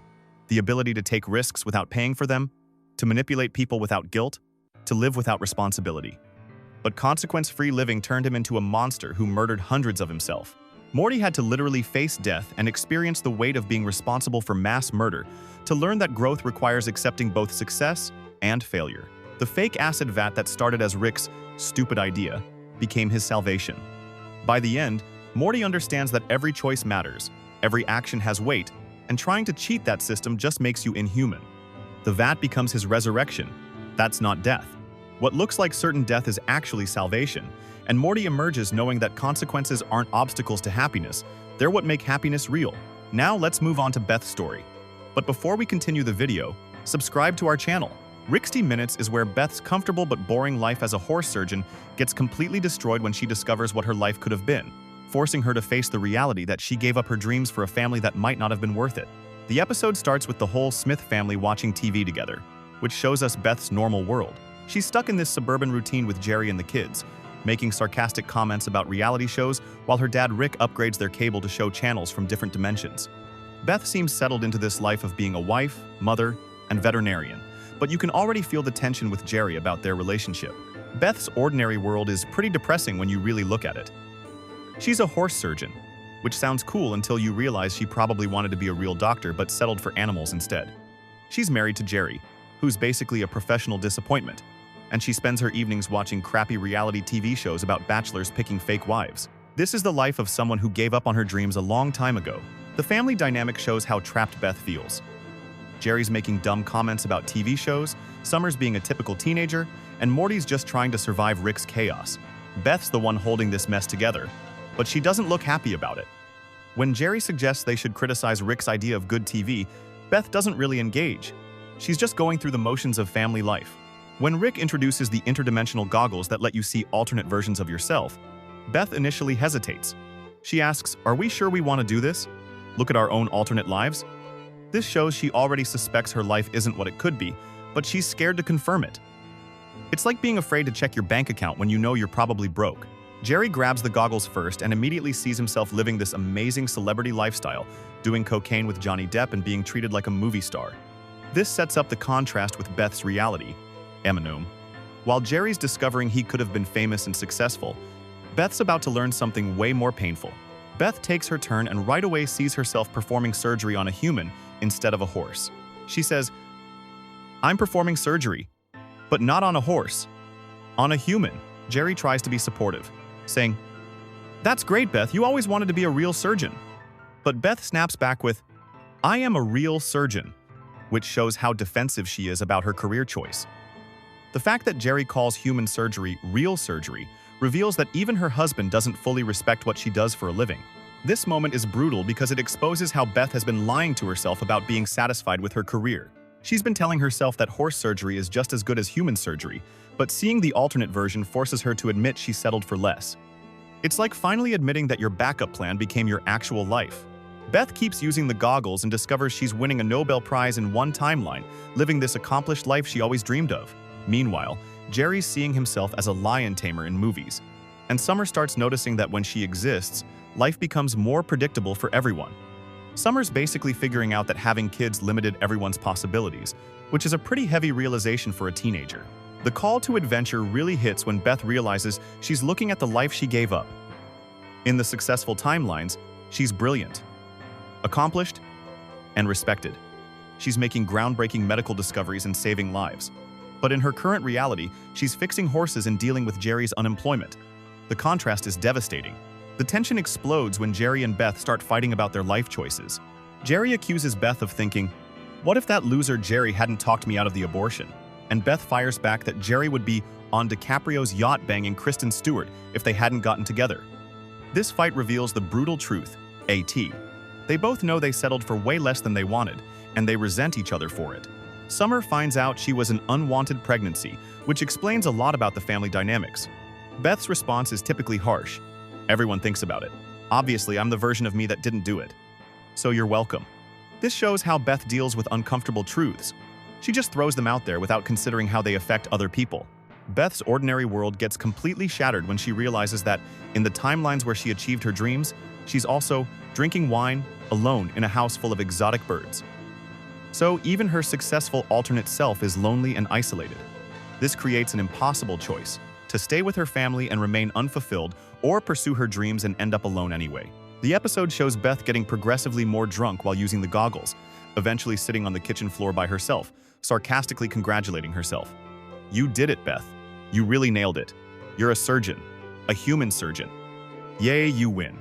the ability to take risks without paying for them, to manipulate people without guilt, to live without responsibility. But consequence-free living turned him into a monster who murdered hundreds of himself. Morty had to literally face death and experience the weight of being responsible for mass murder to learn that growth requires accepting both success and failure. The fake acid vat that started as Rick's stupid idea became his salvation. By the end, Morty understands that every choice matters, every action has weight, and trying to cheat that system just makes you inhuman. The vat becomes his resurrection. That's not death. What looks like certain death is actually salvation, and Morty emerges knowing that consequences aren't obstacles to happiness, they're what make happiness real. Now let's move on to Beth's story. But before we continue the video, subscribe to our channel. Ricksty Minutes is where Beth's comfortable but boring life as a horse surgeon gets completely destroyed when she discovers what her life could have been, forcing her to face the reality that she gave up her dreams for a family that might not have been worth it. The episode starts with the whole Smith family watching TV together, which shows us Beth's normal world. She's stuck in this suburban routine with Jerry and the kids, making sarcastic comments about reality shows while her dad Rick upgrades their cable to show channels from different dimensions. Beth seems settled into this life of being a wife, mother, and veterinarian, but you can already feel the tension with Jerry about their relationship. Beth's ordinary world is pretty depressing when you really look at it. She's a horse surgeon, which sounds cool until you realize she probably wanted to be a real doctor but settled for animals instead. She's married to Jerry, who's basically a professional disappointment, and she spends her evenings watching crappy reality TV shows about bachelors picking fake wives. This is the life of someone who gave up on her dreams a long time ago. The family dynamic shows how trapped Beth feels. Jerry's making dumb comments about TV shows, Summer's being a typical teenager, and Morty's just trying to survive Rick's chaos. Beth's the one holding this mess together, but she doesn't look happy about it. When Jerry suggests they should criticize Rick's idea of good TV, Beth doesn't really engage. She's just going through the motions of family life. When Rick introduces the interdimensional goggles that let you see alternate versions of yourself, Beth initially hesitates. She asks, "Are we sure we want to do this? Look at our own alternate lives?" This shows she already suspects her life isn't what it could be, but she's scared to confirm it. It's like being afraid to check your bank account when you know you're probably broke. Jerry grabs the goggles first and immediately sees himself living this amazing celebrity lifestyle, doing cocaine with Johnny Depp and being treated like a movie star. This sets up the contrast with Beth's reality. While Jerry's discovering he could have been famous and successful, Beth's about to learn something way more painful. Beth takes her turn and right away sees herself performing surgery on a human instead of a horse. She says, "I'm performing surgery, but not on a horse." On a human, Jerry tries to be supportive, saying, "That's great, Beth, you always wanted to be a real surgeon." But Beth snaps back with, "I am a real surgeon," which shows how defensive she is about her career choice. The fact that Jerry calls human surgery real surgery reveals that even her husband doesn't fully respect what she does for a living. This moment is brutal because it exposes how Beth has been lying to herself about being satisfied with her career. She's been telling herself that horse surgery is just as good as human surgery, but seeing the alternate version forces her to admit she settled for less. It's like finally admitting that your backup plan became your actual life. Beth keeps using the goggles and discovers she's winning a Nobel Prize in one timeline, living this accomplished life she always dreamed of. Meanwhile, Jerry's seeing himself as a lion tamer in movies. And Summer starts noticing that when she exists, life becomes more predictable for everyone. Summer's basically figuring out that having kids limited everyone's possibilities, which is a pretty heavy realization for a teenager. The call to adventure really hits when Beth realizes she's looking at the life she gave up. In the successful timelines, she's brilliant, accomplished, and respected. She's making groundbreaking medical discoveries and saving lives. But in her current reality, she's fixing horses and dealing with Jerry's unemployment. The contrast is devastating. The tension explodes when Jerry and Beth start fighting about their life choices. Jerry accuses Beth of thinking, "What if that loser Jerry hadn't talked me out of the abortion?" And Beth fires back that Jerry would be on DiCaprio's yacht banging Kristen Stewart if they hadn't gotten together. This fight reveals the brutal truth, AT. They both know they settled for way less than they wanted, and they resent each other for it. Summer finds out she was an unwanted pregnancy, which explains a lot about the family dynamics. Beth's response is typically harsh. "Everyone thinks about it. Obviously, I'm the version of me that didn't do it. So you're welcome." This shows how Beth deals with uncomfortable truths. She just throws them out there without considering how they affect other people. Beth's ordinary world gets completely shattered when she realizes that, in the timelines where she achieved her dreams, she's also drinking wine alone in a house full of exotic birds. So even her successful alternate self is lonely and isolated. This creates an impossible choice: to stay with her family and remain unfulfilled, or pursue her dreams and end up alone anyway. The episode shows Beth getting progressively more drunk while using the goggles, eventually sitting on the kitchen floor by herself, sarcastically congratulating herself. "You did it, Beth. You really nailed it. You're a surgeon. A human surgeon. Yay, you win."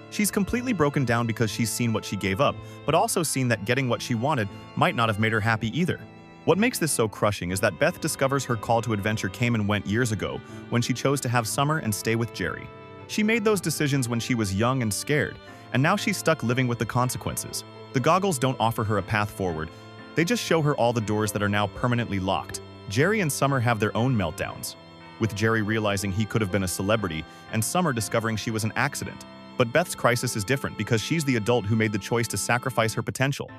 She's completely broken down because she's seen what she gave up, but also seen that getting what she wanted might not have made her happy either. What makes this so crushing is that Beth discovers her call to adventure came and went years ago when she chose to have Summer and stay with Jerry. She made those decisions when she was young and scared, and now she's stuck living with the consequences. The goggles don't offer her a path forward. They just show her all the doors that are now permanently locked. Jerry and Summer have their own meltdowns, with Jerry realizing he could have been a celebrity and Summer discovering she was an accident. But Beth's crisis is different because she's the adult who made the choice to sacrifice her potential.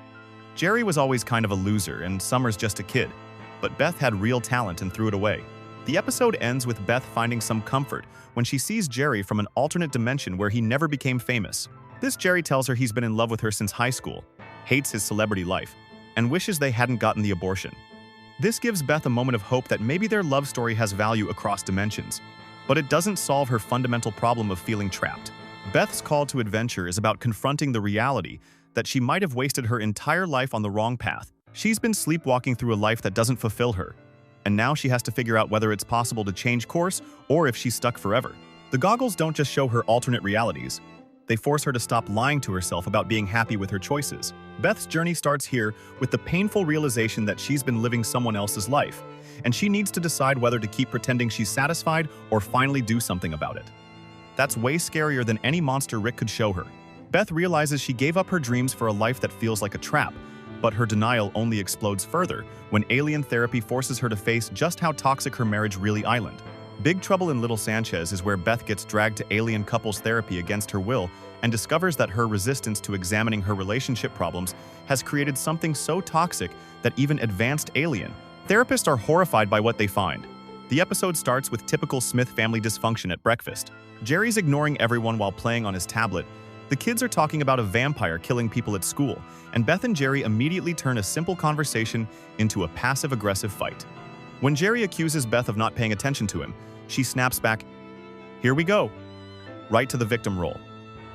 Jerry was always kind of a loser and Summer's just a kid, but Beth had real talent and threw it away. The episode ends with Beth finding some comfort when she sees Jerry from an alternate dimension where he never became famous. This Jerry tells her he's been in love with her since high school, hates his celebrity life, and wishes they hadn't gotten the abortion. This gives Beth a moment of hope that maybe their love story has value across dimensions, but it doesn't solve her fundamental problem of feeling trapped. Beth's call to adventure is about confronting the reality that she might have wasted her entire life on the wrong path. She's been sleepwalking through a life that doesn't fulfill her, and now she has to figure out whether it's possible to change course or if she's stuck forever. The goggles don't just show her alternate realities, they force her to stop lying to herself about being happy with her choices. Beth's journey starts here with the painful realization that she's been living someone else's life, and she needs to decide whether to keep pretending she's satisfied or finally do something about it. That's way scarier than any monster Rick could show her. Beth realizes she gave up her dreams for a life that feels like a trap, but her denial only explodes further when alien therapy forces her to face just how toxic her marriage really is. Big Trouble in Little Sanchez is where Beth gets dragged to alien couples therapy against her will and discovers that her resistance to examining her relationship problems has created something so toxic that even advanced alien therapists are horrified by what they find. The episode starts with typical Smith family dysfunction at breakfast. Jerry's ignoring everyone while playing on his tablet. The kids are talking about a vampire killing people at school, and Beth and Jerry immediately turn a simple conversation into a passive-aggressive fight. When Jerry accuses Beth of not paying attention to him, she snaps back, "Here we go," right to the victim role.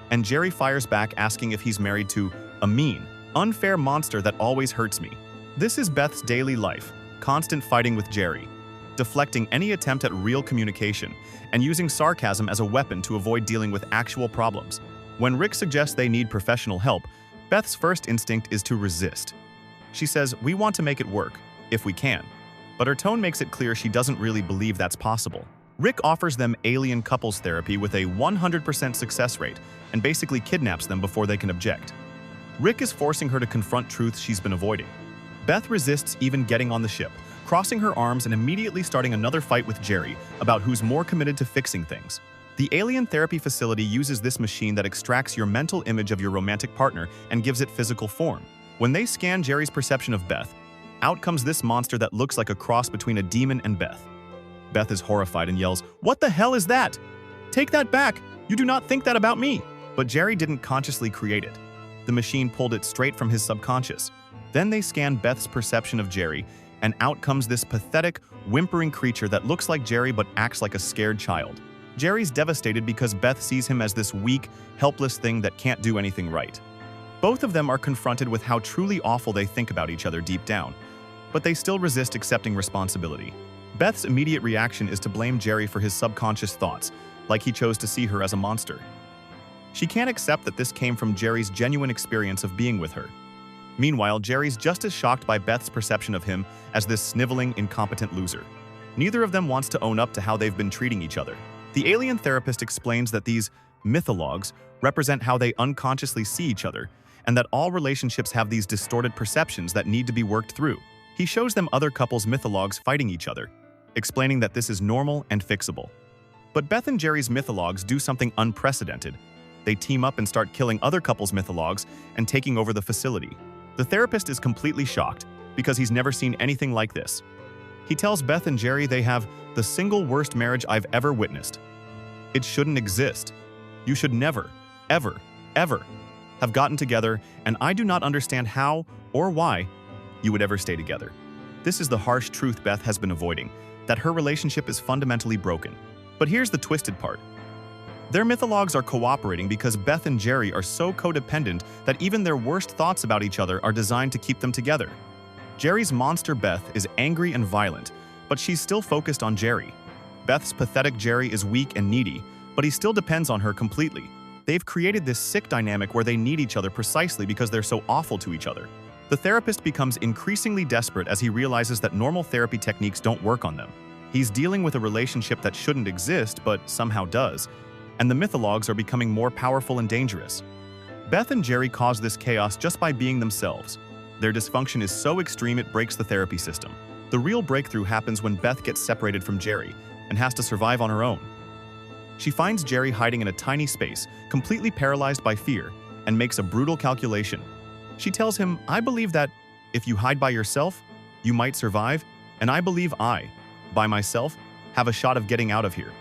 And Jerry fires back asking if he's married to a mean, unfair monster that always hurts me. This is Beth's daily life, constant fighting with Jerry. deflecting any attempt at real communication, and using sarcasm as a weapon to avoid dealing with actual problems. When Rick suggests they need professional help, Beth's first instinct is to resist. She says, "We want to make it work, if we can," but her tone makes it clear she doesn't really believe that's possible. Rick offers them alien couples therapy with a 100% success rate and basically kidnaps them before they can object. Rick is forcing her to confront truths she's been avoiding. Beth resists even getting on the ship, crossing her arms and immediately starting another fight with Jerry about who's more committed to fixing things. The alien therapy facility uses this machine that extracts your mental image of your romantic partner and gives it physical form. When they scan Jerry's perception of Beth, out comes this monster that looks like a cross between a demon and Beth. Beth is horrified and yells, "What the hell is that? Take that back! You do not think that about me!" But Jerry didn't consciously create it. The machine pulled it straight from his subconscious. Then they scan Beth's perception of Jerry, and out comes this pathetic, whimpering creature that looks like Jerry but acts like a scared child. Jerry's devastated because Beth sees him as this weak, helpless thing that can't do anything right. Both of them are confronted with how truly awful they think about each other deep down, but they still resist accepting responsibility. Beth's immediate reaction is to blame Jerry for his subconscious thoughts, like he chose to see her as a monster. She can't accept that this came from Jerry's genuine experience of being with her. Meanwhile, Jerry's just as shocked by Beth's perception of him as this sniveling, incompetent loser. Neither of them wants to own up to how they've been treating each other. The alien therapist explains that these mythologues represent how they unconsciously see each other, and that all relationships have these distorted perceptions that need to be worked through. He shows them other couples' mythologues fighting each other, explaining that this is normal and fixable. But Beth and Jerry's mythologues do something unprecedented. They team up and start killing other couples' mythologues and taking over the facility. The therapist is completely shocked because he's never seen anything like this. He tells Beth and Jerry they have the single worst marriage I've ever witnessed. It shouldn't exist. You should never, ever, ever have gotten together, and I do not understand how or why you would ever stay together. This is the harsh truth Beth has been avoiding, that her relationship is fundamentally broken. But here's the twisted part. Their mythologues are cooperating because Beth and Jerry are so codependent that even their worst thoughts about each other are designed to keep them together. Jerry's monster Beth is angry and violent, but she's still focused on Jerry. Beth's pathetic Jerry is weak and needy, but he still depends on her completely. They've created this sick dynamic where they need each other precisely because they're so awful to each other. The therapist becomes increasingly desperate as he realizes that normal therapy techniques don't work on them. He's dealing with a relationship that shouldn't exist but somehow does, and the mythologues are becoming more powerful and dangerous. Beth and Jerry cause this chaos just by being themselves. Their dysfunction is so extreme it breaks the therapy system. The real breakthrough happens when Beth gets separated from Jerry and has to survive on her own. She finds Jerry hiding in a tiny space, completely paralyzed by fear, and makes a brutal calculation. She tells him, "I believe that if you hide by yourself, you might survive, and I believe I, by myself, have a shot of getting out of here.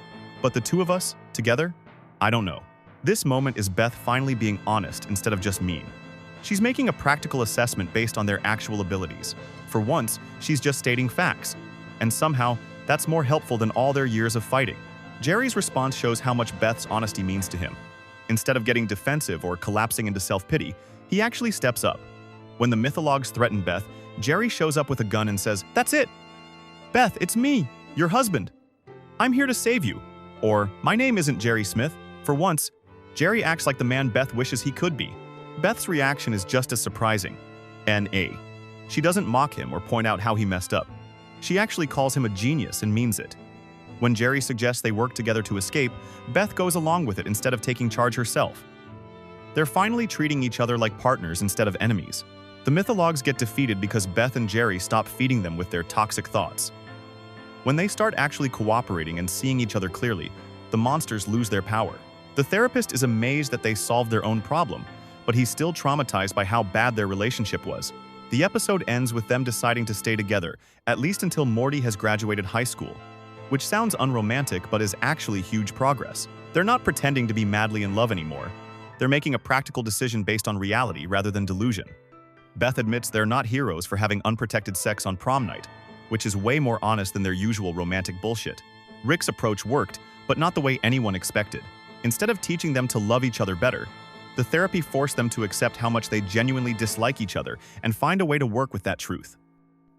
But the two of us, together, I don't know." This moment is Beth finally being honest instead of just mean. She's making a practical assessment based on their actual abilities. For once, she's just stating facts, and somehow, that's more helpful than all their years of fighting. Jerry's response shows how much Beth's honesty means to him. Instead of getting defensive or collapsing into self-pity, he actually steps up. When the mythologues threaten Beth, Jerry shows up with a gun and says, "That's it! Beth, it's me, your husband. I'm here to save you." Or, "My name isn't Jerry Smith." For once, Jerry acts like the man Beth wishes he could be. Beth's reaction is just as surprising. N.A. She doesn't mock him or point out how he messed up. She actually calls him a genius and means it. When Jerry suggests they work together to escape, Beth goes along with it instead of taking charge herself. They're finally treating each other like partners instead of enemies. The mythologues get defeated because Beth and Jerry stop feeding them with their toxic thoughts. When they start actually cooperating and seeing each other clearly, the monsters lose their power. The therapist is amazed that they solved their own problem, but he's still traumatized by how bad their relationship was. The episode ends with them deciding to stay together, at least until Morty has graduated high school, which sounds unromantic but is actually huge progress. They're not pretending to be madly in love anymore. They're making a practical decision based on reality rather than delusion. Beth admits they're not heroes for having unprotected sex on prom night, which is way more honest than their usual romantic bullshit. Rick's approach worked, but not the way anyone expected. Instead of teaching them to love each other better, the therapy forced them to accept how much they genuinely dislike each other and find a way to work with that truth.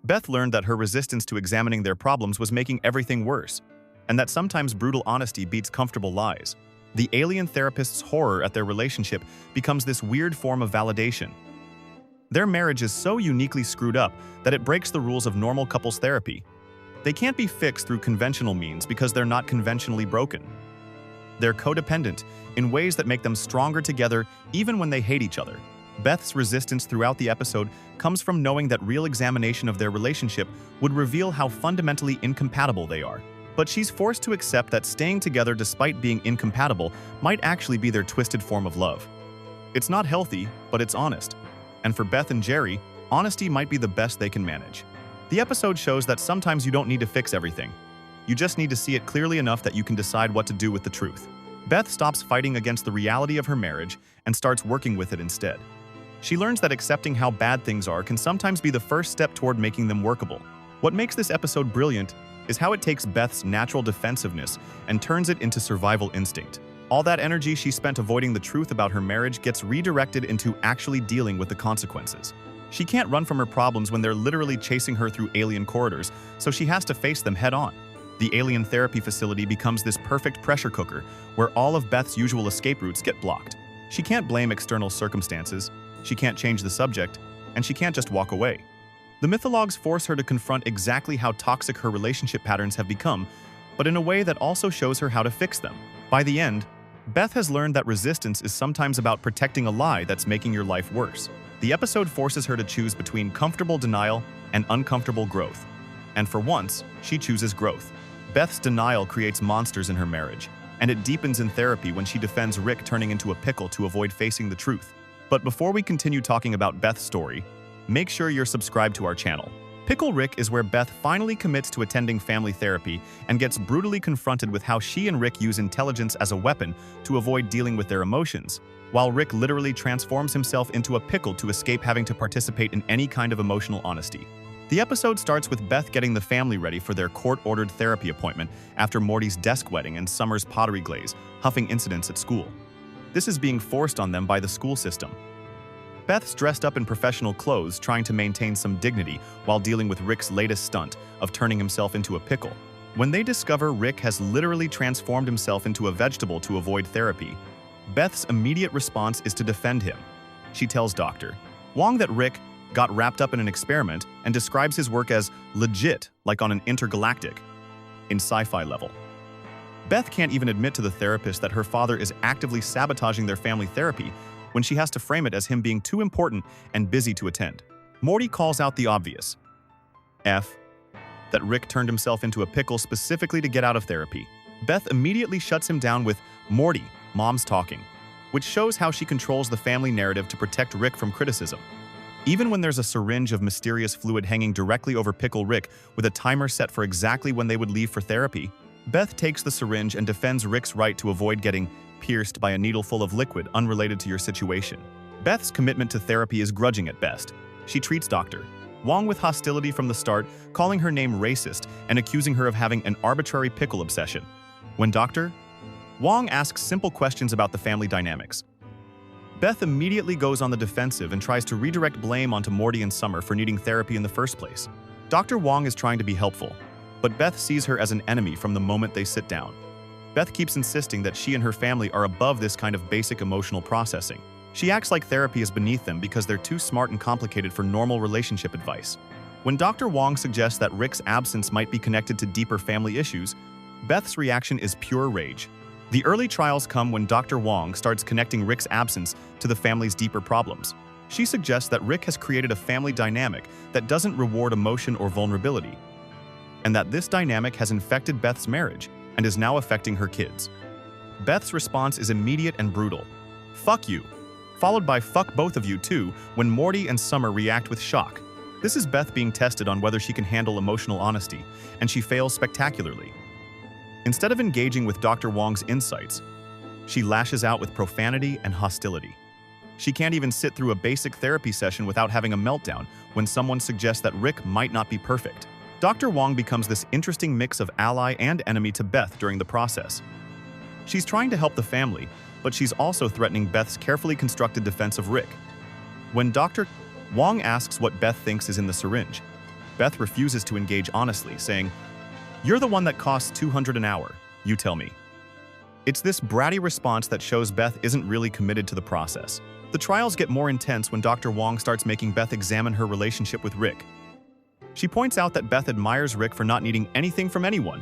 Beth learned that her resistance to examining their problems was making everything worse, and that sometimes brutal honesty beats comfortable lies. The alien therapist's horror at their relationship becomes this weird form of validation. Their marriage is so uniquely screwed up that it breaks the rules of normal couples therapy. They can't be fixed through conventional means because they're not conventionally broken. They're codependent in ways that make them stronger together even when they hate each other. Beth's resistance throughout the episode comes from knowing that real examination of their relationship would reveal how fundamentally incompatible they are. But she's forced to accept that staying together despite being incompatible might actually be their twisted form of love. It's not healthy, but it's honest. And for Beth and Jerry, honesty might be the best they can manage. The episode shows that sometimes you don't need to fix everything. You just need to see it clearly enough that you can decide what to do with the truth. Beth stops fighting against the reality of her marriage and starts working with it instead. She learns that accepting how bad things are can sometimes be the first step toward making them workable. What makes this episode brilliant is how it takes Beth's natural defensiveness and turns it into survival instinct. All that energy she spent avoiding the truth about her marriage gets redirected into actually dealing with the consequences. She can't run from her problems when they're literally chasing her through alien corridors, so she has to face them head on. The alien therapy facility becomes this perfect pressure cooker where all of Beth's usual escape routes get blocked. She can't blame external circumstances, she can't change the subject, and she can't just walk away. The mythologues force her to confront exactly how toxic her relationship patterns have become, but in a way that also shows her how to fix them. By the end, Beth has learned that resistance is sometimes about protecting a lie that's making your life worse. The episode forces her to choose between comfortable denial and uncomfortable growth. And for once, she chooses growth. Beth's denial creates monsters in her marriage, and it deepens in therapy when she defends Rick turning into a pickle to avoid facing the truth. But before we continue talking about Beth's story, make sure you're subscribed to our channel. Pickle Rick is where Beth finally commits to attending family therapy and gets brutally confronted with how she and Rick use intelligence as a weapon to avoid dealing with their emotions, while Rick literally transforms himself into a pickle to escape having to participate in any kind of emotional honesty. The episode starts with Beth getting the family ready for their court-ordered therapy appointment after Morty's desk wedding and Summer's pottery glaze, huffing incidents at school. This is being forced on them by the school system. Beth's dressed up in professional clothes, trying to maintain some dignity while dealing with Rick's latest stunt of turning himself into a pickle. When they discover Rick has literally transformed himself into a vegetable to avoid therapy, Beth's immediate response is to defend him. She tells Dr. Wong that Rick got wrapped up in an experiment and describes his work as legit, like on an intergalactic, in sci-fi level. Beth can't even admit to the therapist that her father is actively sabotaging their family therapy when she has to frame it as him being too important and busy to attend. Morty calls out the obvious. That Rick turned himself into a pickle specifically to get out of therapy. Beth immediately shuts him down with, "Morty, mom's talking," which shows how she controls the family narrative to protect Rick from criticism. Even when there's a syringe of mysterious fluid hanging directly over Pickle Rick with a timer set for exactly when they would leave for therapy, Beth takes the syringe and defends Rick's right to avoid getting pierced by a needle full of liquid unrelated to your situation. Beth's commitment to therapy is grudging at best. She treats Dr. Wong with hostility from the start, calling her name racist and accusing her of having an arbitrary pickle obsession. When Dr. Wong asks simple questions about the family dynamics, Beth immediately goes on the defensive and tries to redirect blame onto Morty and Summer for needing therapy in the first place. Dr. Wong is trying to be helpful, but Beth sees her as an enemy from the moment they sit down. Beth keeps insisting that she and her family are above this kind of basic emotional processing. She acts like therapy is beneath them because they're too smart and complicated for normal relationship advice. When Dr. Wong suggests that Rick's absence might be connected to deeper family issues, Beth's reaction is pure rage. The early trials come when Dr. Wong starts connecting Rick's absence to the family's deeper problems. She suggests that Rick has created a family dynamic that doesn't reward emotion or vulnerability, and that this dynamic has infected Beth's marriage and is now affecting her kids. Beth's response is immediate and brutal. "Fuck you," followed by "fuck both of you too" when Morty and Summer react with shock. This is Beth being tested on whether she can handle emotional honesty, and she fails spectacularly. Instead of engaging with Dr. Wong's insights, she lashes out with profanity and hostility. She can't even sit through a basic therapy session without having a meltdown when someone suggests that Rick might not be perfect. Dr. Wong becomes this interesting mix of ally and enemy to Beth during the process. She's trying to help the family, but she's also threatening Beth's carefully constructed defense of Rick. When Dr. Wong asks what Beth thinks is in the syringe, Beth refuses to engage honestly, saying, "You're the one that costs $200 an hour, you tell me." It's this bratty response that shows Beth isn't really committed to the process. The trials get more intense when Dr. Wong starts making Beth examine her relationship with Rick. She points out that Beth admires Rick for not needing anything from anyone,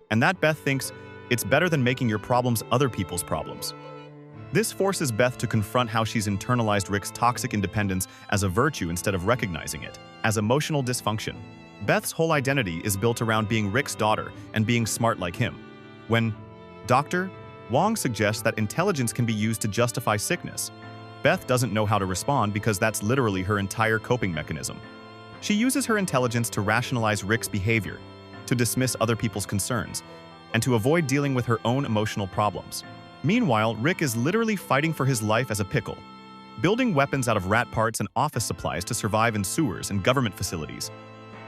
and that Beth thinks it's better than making your problems other people's problems. This forces Beth to confront how she's internalized Rick's toxic independence as a virtue instead of recognizing it as emotional dysfunction. Beth's whole identity is built around being Rick's daughter and being smart like him. When Dr. Wong suggests that intelligence can be used to justify sickness, Beth doesn't know how to respond because that's literally her entire coping mechanism. She uses her intelligence to rationalize Rick's behavior, to dismiss other people's concerns, and to avoid dealing with her own emotional problems. Meanwhile, Rick is literally fighting for his life as a pickle, building weapons out of rat parts and office supplies to survive in sewers and government facilities.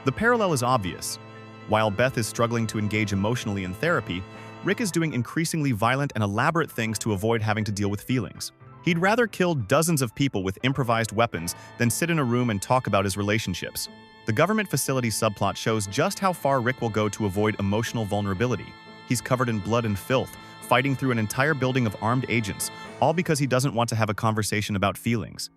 The parallel is obvious. While Beth is struggling to engage emotionally in therapy, Rick is doing increasingly violent and elaborate things to avoid having to deal with feelings. He'd rather kill dozens of people with improvised weapons than sit in a room and talk about his relationships. The government facility subplot shows just how far Rick will go to avoid emotional vulnerability. He's covered in blood and filth, fighting through an entire building of armed agents, all because he doesn't want to have a conversation about feelings.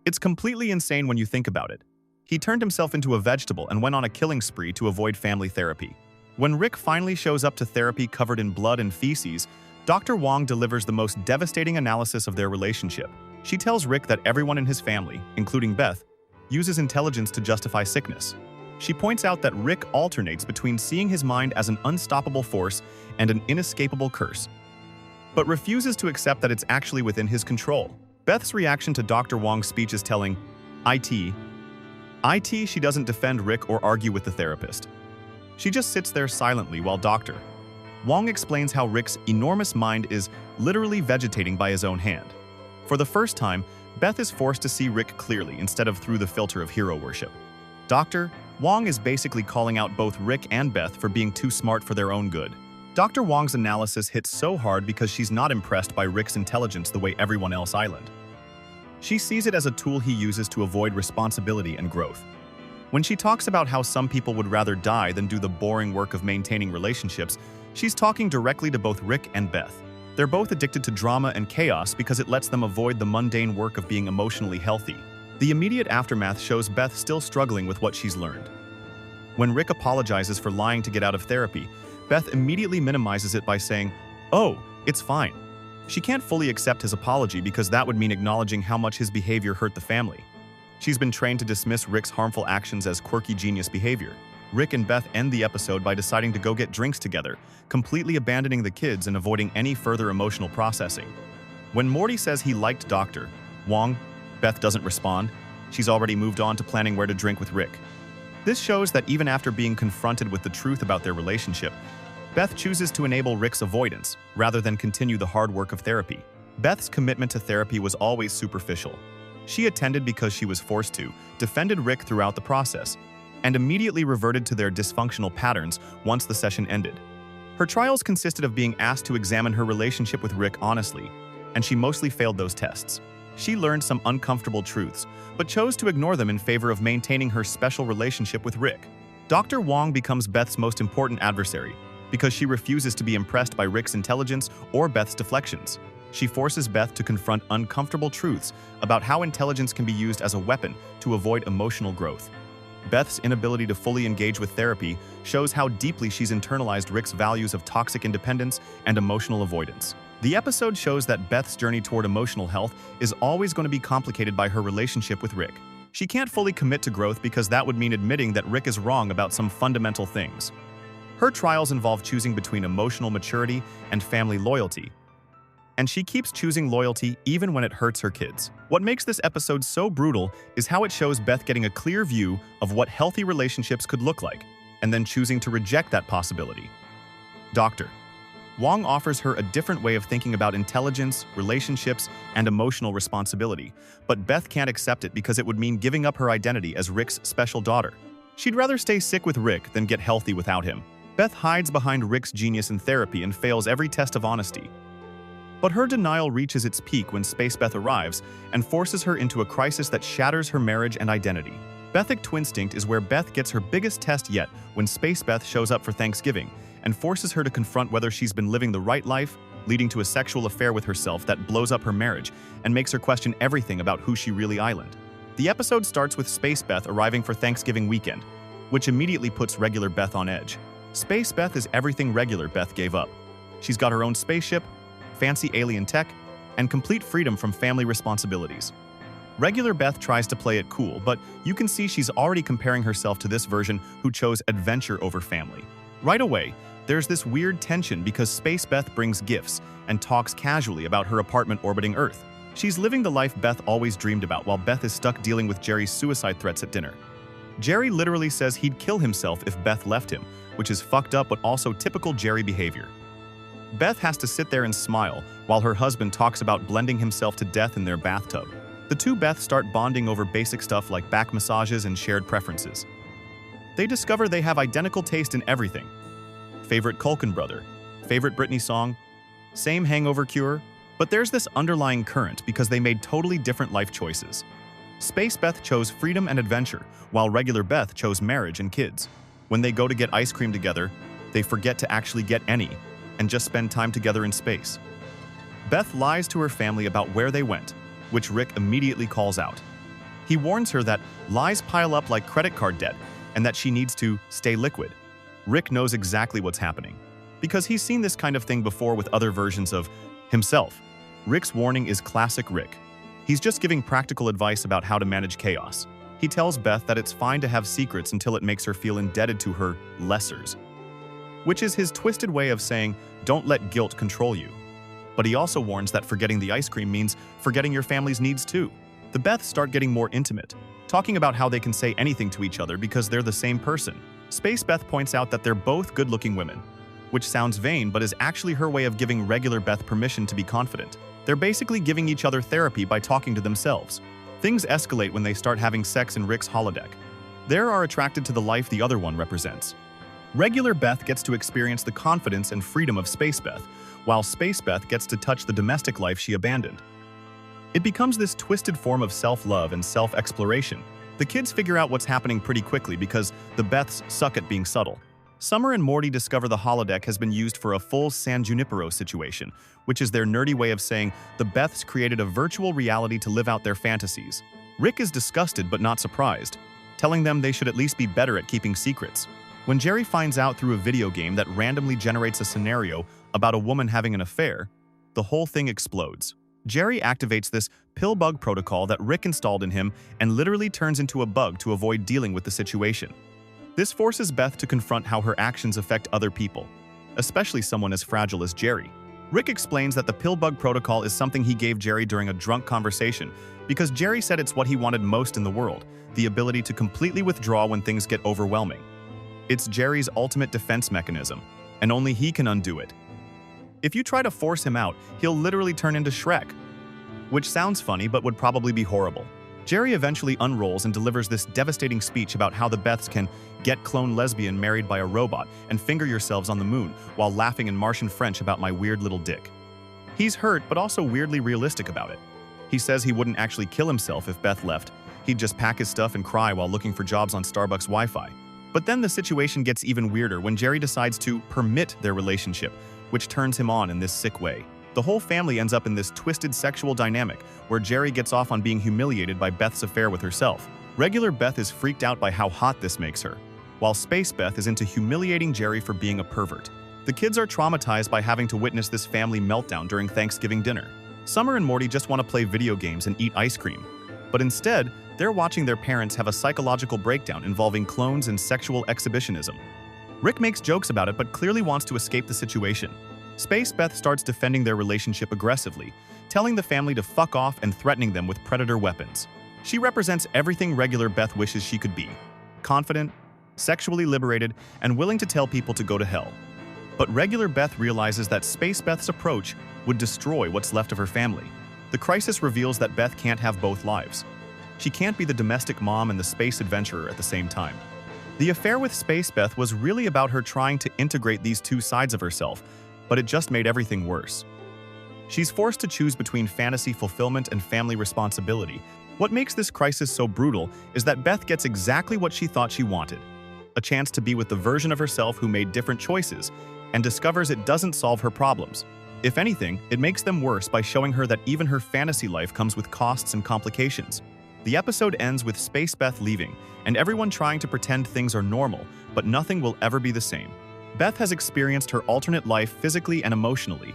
It's completely insane when you think about it. He turned himself into a vegetable and went on a killing spree to avoid family therapy. When Rick finally shows up to therapy covered in blood and feces, Dr. Wong delivers the most devastating analysis of their relationship. She tells Rick that everyone in his family, including Beth, uses intelligence to justify sickness. She points out that Rick alternates between seeing his mind as an unstoppable force and an inescapable curse, but refuses to accept that it's actually within his control. Beth's reaction to Dr. Wong's speech is telling. She doesn't defend Rick or argue with the therapist. She just sits there silently while Dr. Wong explains how Rick's enormous mind is literally vegetating by his own hand. For the first time, Beth is forced to see Rick clearly instead of through the filter of hero worship. Dr. Wong is basically calling out both Rick and Beth for being too smart for their own good. Dr. Wong's analysis hits so hard because she's not impressed by Rick's intelligence the way everyone else island. She sees it as a tool he uses to avoid responsibility and growth. When she talks about how some people would rather die than do the boring work of maintaining relationships, she's talking directly to both Rick and Beth. They're both addicted to drama and chaos because it lets them avoid the mundane work of being emotionally healthy. The immediate aftermath shows Beth still struggling with what she's learned. When Rick apologizes for lying to get out of therapy, Beth immediately minimizes it by saying, "Oh, it's fine." She can't fully accept his apology because that would mean acknowledging how much his behavior hurt the family. She's been trained to dismiss Rick's harmful actions as quirky genius behavior. Rick and Beth end the episode by deciding to go get drinks together, completely abandoning the kids and avoiding any further emotional processing. When Morty says he liked Dr. Wong, Beth doesn't respond. She's already moved on to planning where to drink with Rick. This shows that even after being confronted with the truth about their relationship, Beth chooses to enable Rick's avoidance rather than continue the hard work of therapy. Beth's commitment to therapy was always superficial. She attended because she was forced to, defended Rick throughout the process, and immediately reverted to their dysfunctional patterns once the session ended. Her trials consisted of being asked to examine her relationship with Rick honestly, and she mostly failed those tests. She learned some uncomfortable truths, but chose to ignore them in favor of maintaining her special relationship with Rick. Dr. Wong becomes Beth's most important adversary because she refuses to be impressed by Rick's intelligence or Beth's deflections. She forces Beth to confront uncomfortable truths about how intelligence can be used as a weapon to avoid emotional growth. Beth's inability to fully engage with therapy shows how deeply she's internalized Rick's values of toxic independence and emotional avoidance. The episode shows that Beth's journey toward emotional health is always going to be complicated by her relationship with Rick. She can't fully commit to growth because that would mean admitting that Rick is wrong about some fundamental things. Her trials involve choosing between emotional maturity and family loyalty, and she keeps choosing loyalty even when it hurts her kids. What makes this episode so brutal is how it shows Beth getting a clear view of what healthy relationships could look like, and then choosing to reject that possibility. Dr. Wong offers her a different way of thinking about intelligence, relationships, and emotional responsibility, but Beth can't accept it because it would mean giving up her identity as Rick's special daughter. She'd rather stay sick with Rick than get healthy without him. Beth hides behind Rick's genius in therapy and fails every test of honesty. But her denial reaches its peak when Space Beth arrives and forces her into a crisis that shatters her marriage and identity. Bethic Twinstinct is where Beth gets her biggest test yet when Space Beth shows up for Thanksgiving and forces her to confront whether she's been living the right life, leading to a sexual affair with herself that blows up her marriage and makes her question everything about who she really island. The episode starts with Space Beth arriving for Thanksgiving weekend, which immediately puts regular Beth on edge. Space Beth is everything regular Beth gave up. She's got her own spaceship, fancy alien tech, and complete freedom from family responsibilities. Regular Beth tries to play it cool, but you can see she's already comparing herself to this version who chose adventure over family. Right away, there's this weird tension because Space Beth brings gifts and talks casually about her apartment orbiting Earth. She's living the life Beth always dreamed about while Beth is stuck dealing with Jerry's suicide threats at dinner. Jerry literally says he'd kill himself if Beth left him, which is fucked up but also typical Jerry behavior. Beth has to sit there and smile while her husband talks about blending himself to death in their bathtub. The two Beths start bonding over basic stuff like back massages and shared preferences. They discover they have identical taste in everything. Favorite Culkin brother, favorite Britney song, same hangover cure, but there's this underlying current because they made totally different life choices. Space Beth chose freedom and adventure, while regular Beth chose marriage and kids. When they go to get ice cream together, they forget to actually get any and just spend time together in space. Beth lies to her family about where they went, which Rick immediately calls out. He warns her that lies pile up like credit card debt and that she needs to stay liquid. Rick knows exactly what's happening, because he's seen this kind of thing before with other versions of himself. Rick's warning is classic Rick. He's just giving practical advice about how to manage chaos. He tells Beth that it's fine to have secrets until it makes her feel indebted to her lessers, which is his twisted way of saying, don't let guilt control you. But he also warns that forgetting the ice cream means forgetting your family's needs too. The Beths start getting more intimate, talking about how they can say anything to each other because they're the same person. Space Beth points out that they're both good-looking women, which sounds vain but is actually her way of giving regular Beth permission to be confident. They're basically giving each other therapy by talking to themselves. Things escalate when they start having sex in Rick's holodeck. They are attracted to the life the other one represents. Regular Beth gets to experience the confidence and freedom of Space Beth, while Space Beth gets to touch the domestic life she abandoned. It becomes this twisted form of self-love and self-exploration. The kids figure out what's happening pretty quickly because the Beths suck at being subtle. Summer and Morty discover the holodeck has been used for a full San Junipero situation, which is their nerdy way of saying the Beths created a virtual reality to live out their fantasies. Rick is disgusted but not surprised, telling them they should at least be better at keeping secrets. When Jerry finds out through a video game that randomly generates a scenario about a woman having an affair, the whole thing explodes. Jerry activates this pill bug protocol that Rick installed in him and literally turns into a bug to avoid dealing with the situation. This forces Beth to confront how her actions affect other people, especially someone as fragile as Jerry. Rick explains that the pill bug protocol is something he gave Jerry during a drunk conversation because Jerry said it's what he wanted most in the world, the ability to completely withdraw when things get overwhelming. It's Jerry's ultimate defense mechanism, and only he can undo it. If you try to force him out, he'll literally turn into Shrek, which sounds funny but would probably be horrible. Jerry eventually unrolls and delivers this devastating speech about how the Beths can get clone lesbian married by a robot and finger yourselves on the moon while laughing in Martian French about my weird little dick. He's hurt but also weirdly realistic about it. He says he wouldn't actually kill himself if Beth left. He'd just pack his stuff and cry while looking for jobs on Starbucks Wi-Fi. But then the situation gets even weirder when Jerry decides to permit their relationship, which turns him on in this sick way. The whole family ends up in this twisted sexual dynamic where Jerry gets off on being humiliated by Beth's affair with herself. Regular Beth is freaked out by how hot this makes her, while Space Beth is into humiliating Jerry for being a pervert. The kids are traumatized by having to witness this family meltdown during Thanksgiving dinner. Summer and Morty just want to play video games and eat ice cream, but instead, they're watching their parents have a psychological breakdown involving clones and sexual exhibitionism. Rick makes jokes about it but clearly wants to escape the situation. Space Beth starts defending their relationship aggressively, telling the family to fuck off and threatening them with predator weapons. She represents everything regular Beth wishes she could be: confident, sexually liberated, and willing to tell people to go to hell. But regular Beth realizes that Space Beth's approach would destroy what's left of her family. The crisis reveals that Beth can't have both lives. She can't be the domestic mom and the space adventurer at the same time. The affair with Space Beth was really about her trying to integrate these two sides of herself, but it just made everything worse. She's forced to choose between fantasy fulfillment and family responsibility, What makes this crisis so brutal is that Beth gets exactly what she thought she wanted, a chance to be with the version of herself who made different choices, and discovers it doesn't solve her problems. If anything, it makes them worse by showing her that even her fantasy life comes with costs and complications. The episode ends with Space Beth leaving, and everyone trying to pretend things are normal, but nothing will ever be the same. Beth has experienced her alternate life physically and emotionally,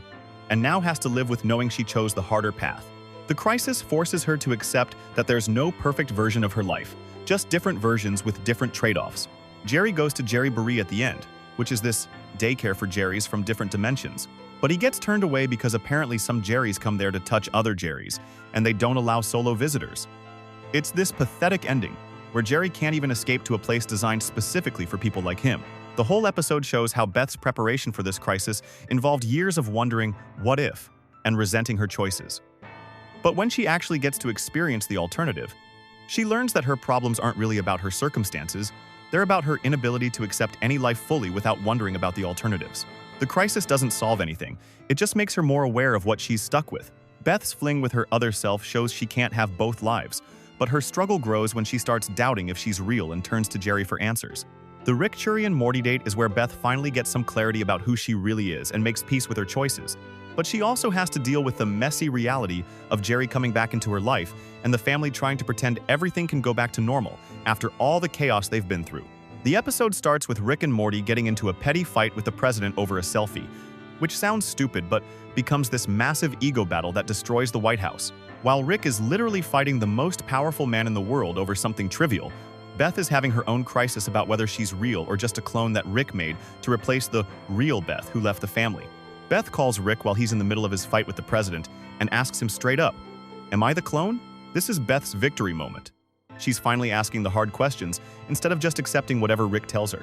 and now has to live with knowing she chose the harder path. The crisis forces her to accept that there's no perfect version of her life, just different versions with different trade-offs. Jerry goes to Jellybean at the end, which is this daycare for Jerrys from different dimensions. But he gets turned away because apparently some Jerrys come there to touch other Jerrys, and they don't allow solo visitors. It's this pathetic ending, where Jerry can't even escape to a place designed specifically for people like him. The whole episode shows how Beth's preparation for this crisis involved years of wondering, what if, and resenting her choices. But when she actually gets to experience the alternative, she learns that her problems aren't really about her circumstances, they're about her inability to accept any life fully without wondering about the alternatives. The crisis doesn't solve anything, it just makes her more aware of what she's stuck with. Beth's fling with her other self shows she can't have both lives, but her struggle grows when she starts doubting if she's real and turns to Jerry for answers. The Rick and Morty date is where Beth finally gets some clarity about who she really is and makes peace with her choices. But she also has to deal with the messy reality of Jerry coming back into her life and the family trying to pretend everything can go back to normal after all the chaos they've been through. The episode starts with Rick and Morty getting into a petty fight with the president over a selfie, which sounds stupid but becomes this massive ego battle that destroys the White House. While Rick is literally fighting the most powerful man in the world over something trivial, Beth is having her own crisis about whether she's real or just a clone that Rick made to replace the real Beth who left the family. Beth calls Rick while he's in the middle of his fight with the president and asks him straight up, "Am I the clone?" This is Beth's victory moment. She's finally asking the hard questions instead of just accepting whatever Rick tells her.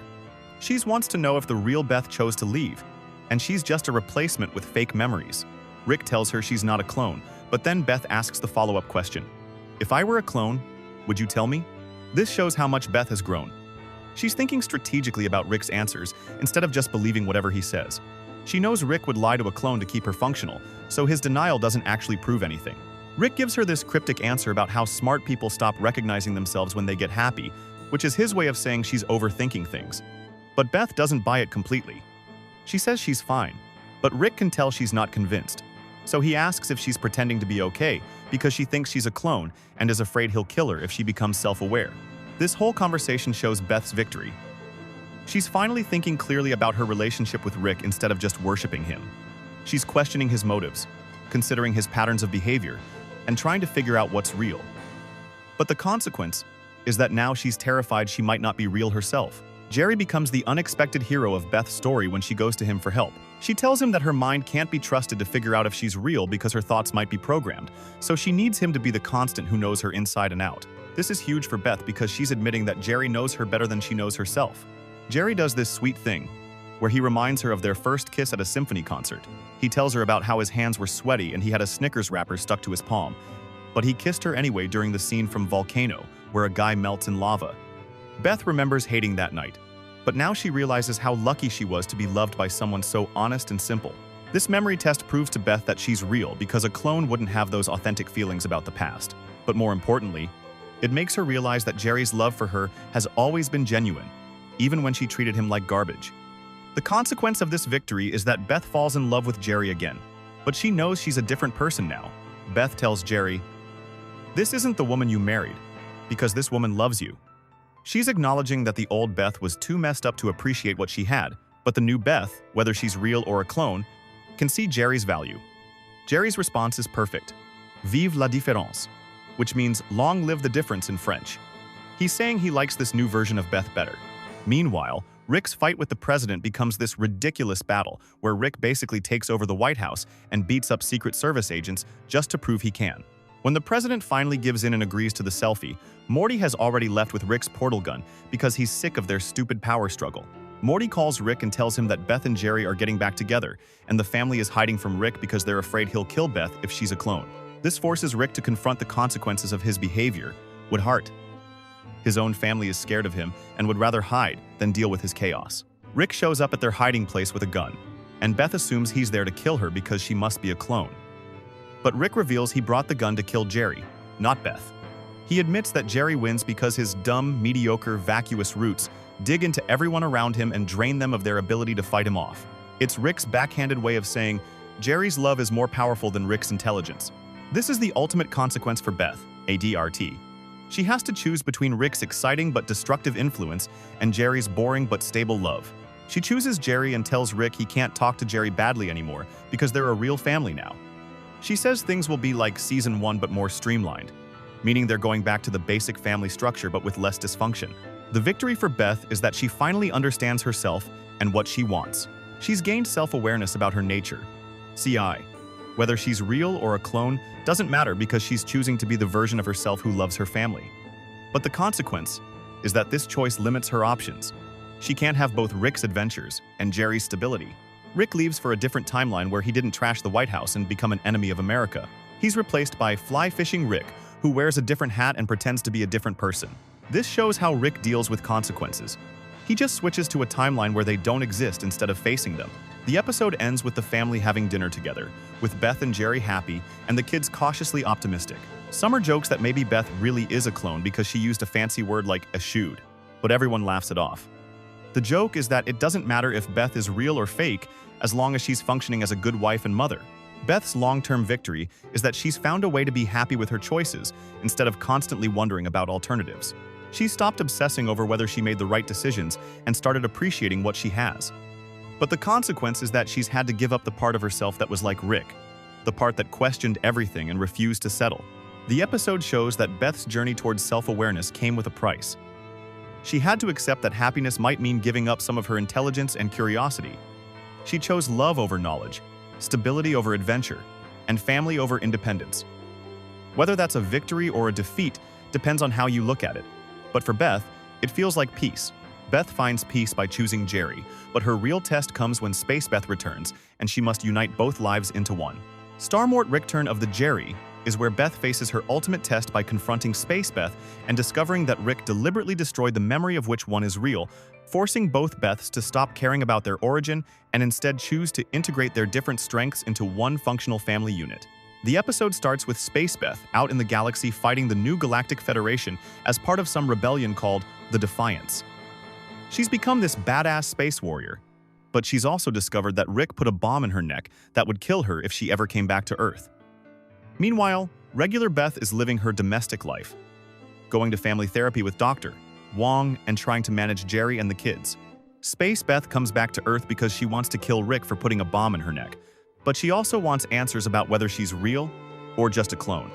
She wants to know if the real Beth chose to leave, and she's just a replacement with fake memories. Rick tells her she's not a clone, but then Beth asks the follow-up question, "If I were a clone, would you tell me?" This shows how much Beth has grown. She's thinking strategically about Rick's answers instead of just believing whatever he says. She knows Rick would lie to a clone to keep her functional, so his denial doesn't actually prove anything. Rick gives her this cryptic answer about how smart people stop recognizing themselves when they get happy, which is his way of saying she's overthinking things. But Beth doesn't buy it completely. She says she's fine, but Rick can tell she's not convinced. So he asks if she's pretending to be okay because she thinks she's a clone and is afraid he'll kill her if she becomes self-aware. This whole conversation shows Beth's victory. She's finally thinking clearly about her relationship with Rick instead of just worshiping him. She's questioning his motives, considering his patterns of behavior, and trying to figure out what's real. But the consequence is that now she's terrified she might not be real herself. Jerry becomes the unexpected hero of Beth's story when she goes to him for help. She tells him that her mind can't be trusted to figure out if she's real because her thoughts might be programmed, so she needs him to be the constant who knows her inside and out. This is huge for Beth because she's admitting that Jerry knows her better than she knows herself. Jerry does this sweet thing, where he reminds her of their first kiss at a symphony concert. He tells her about how his hands were sweaty and he had a Snickers wrapper stuck to his palm. But he kissed her anyway during the scene from Volcano, where a guy melts in lava. Beth remembers hating that night, but now she realizes how lucky she was to be loved by someone so honest and simple. This memory test proves to Beth that she's real because a clone wouldn't have those authentic feelings about the past. But more importantly, it makes her realize that Jerry's love for her has always been genuine, even when she treated him like garbage. The consequence of this victory is that Beth falls in love with Jerry again, but she knows she's a different person now. Beth tells Jerry, "This isn't the woman you married, because this woman loves you." She's acknowledging that the old Beth was too messed up to appreciate what she had, but the new Beth, whether she's real or a clone, can see Jerry's value. Jerry's response is perfect. "Vive la différence," which means long live the difference in French. He's saying he likes this new version of Beth better. Meanwhile, Rick's fight with the president becomes this ridiculous battle where Rick basically takes over the White House and beats up Secret Service agents just to prove he can. When the president finally gives in and agrees to the selfie, Morty has already left with Rick's portal gun because he's sick of their stupid power struggle. Morty calls Rick and tells him that Beth and Jerry are getting back together, and the family is hiding from Rick because they're afraid he'll kill Beth if she's a clone. This forces Rick to confront the consequences of his behavior with heart. His own family is scared of him and would rather hide than deal with his chaos. Rick shows up at their hiding place with a gun, and Beth assumes he's there to kill her because she must be a clone. But Rick reveals he brought the gun to kill Jerry, not Beth. He admits that Jerry wins because his dumb, mediocre, vacuous roots dig into everyone around him and drain them of their ability to fight him off. It's Rick's backhanded way of saying, Jerry's love is more powerful than Rick's intelligence. This is the ultimate consequence for Beth, ADRT. She has to choose between Rick's exciting but destructive influence and Jerry's boring but stable love. She chooses Jerry and tells Rick he can't talk to Jerry badly anymore because they're a real family now. She says things will be like season 1 but more streamlined, meaning they're going back to the basic family structure but with less dysfunction. The victory for Beth is that she finally understands herself and what she wants. She's gained self-awareness about her nature. CI. Whether she's real or a clone doesn't matter because she's choosing to be the version of herself who loves her family. But the consequence is that this choice limits her options. She can't have both Rick's adventures and Jerry's stability. Rick leaves for a different timeline where he didn't trash the White House and become an enemy of America. He's replaced by fly-fishing Rick, who wears a different hat and pretends to be a different person. This shows how Rick deals with consequences. He just switches to a timeline where they don't exist instead of facing them. The episode ends with the family having dinner together, with Beth and Jerry happy and the kids cautiously optimistic. Some are jokes that maybe Beth really is a clone because she used a fancy word like eschewed, but everyone laughs it off. The joke is that it doesn't matter if Beth is real or fake as long as she's functioning as a good wife and mother. Beth's long-term victory is that she's found a way to be happy with her choices instead of constantly wondering about alternatives. She stopped obsessing over whether she made the right decisions and started appreciating what she has. But the consequence is that she's had to give up the part of herself that was like Rick, the part that questioned everything and refused to settle. The episode shows that Beth's journey towards self-awareness came with a price. She had to accept that happiness might mean giving up some of her intelligence and curiosity. She chose love over knowledge, stability over adventure, and family over independence. Whether that's a victory or a defeat depends on how you look at it. But for Beth, it feels like peace. Beth finds peace by choosing Jerry, but her real test comes when Space Beth returns, and she must unite both lives into one. Starmort Return of the Jerry is where Beth faces her ultimate test by confronting Space Beth and discovering that Rick deliberately destroyed the memory of which one is real, forcing both Beths to stop caring about their origin and instead choose to integrate their different strengths into one functional family unit. The episode starts with Space Beth out in the galaxy fighting the new Galactic Federation as part of some rebellion called the Defiance. She's become this badass space warrior, but she's also discovered that Rick put a bomb in her neck that would kill her if she ever came back to Earth. Meanwhile, regular Beth is living her domestic life, going to family therapy with Dr. Wong and trying to manage Jerry and the kids. Space Beth comes back to Earth because she wants to kill Rick for putting a bomb in her neck, but she also wants answers about whether she's real or just a clone.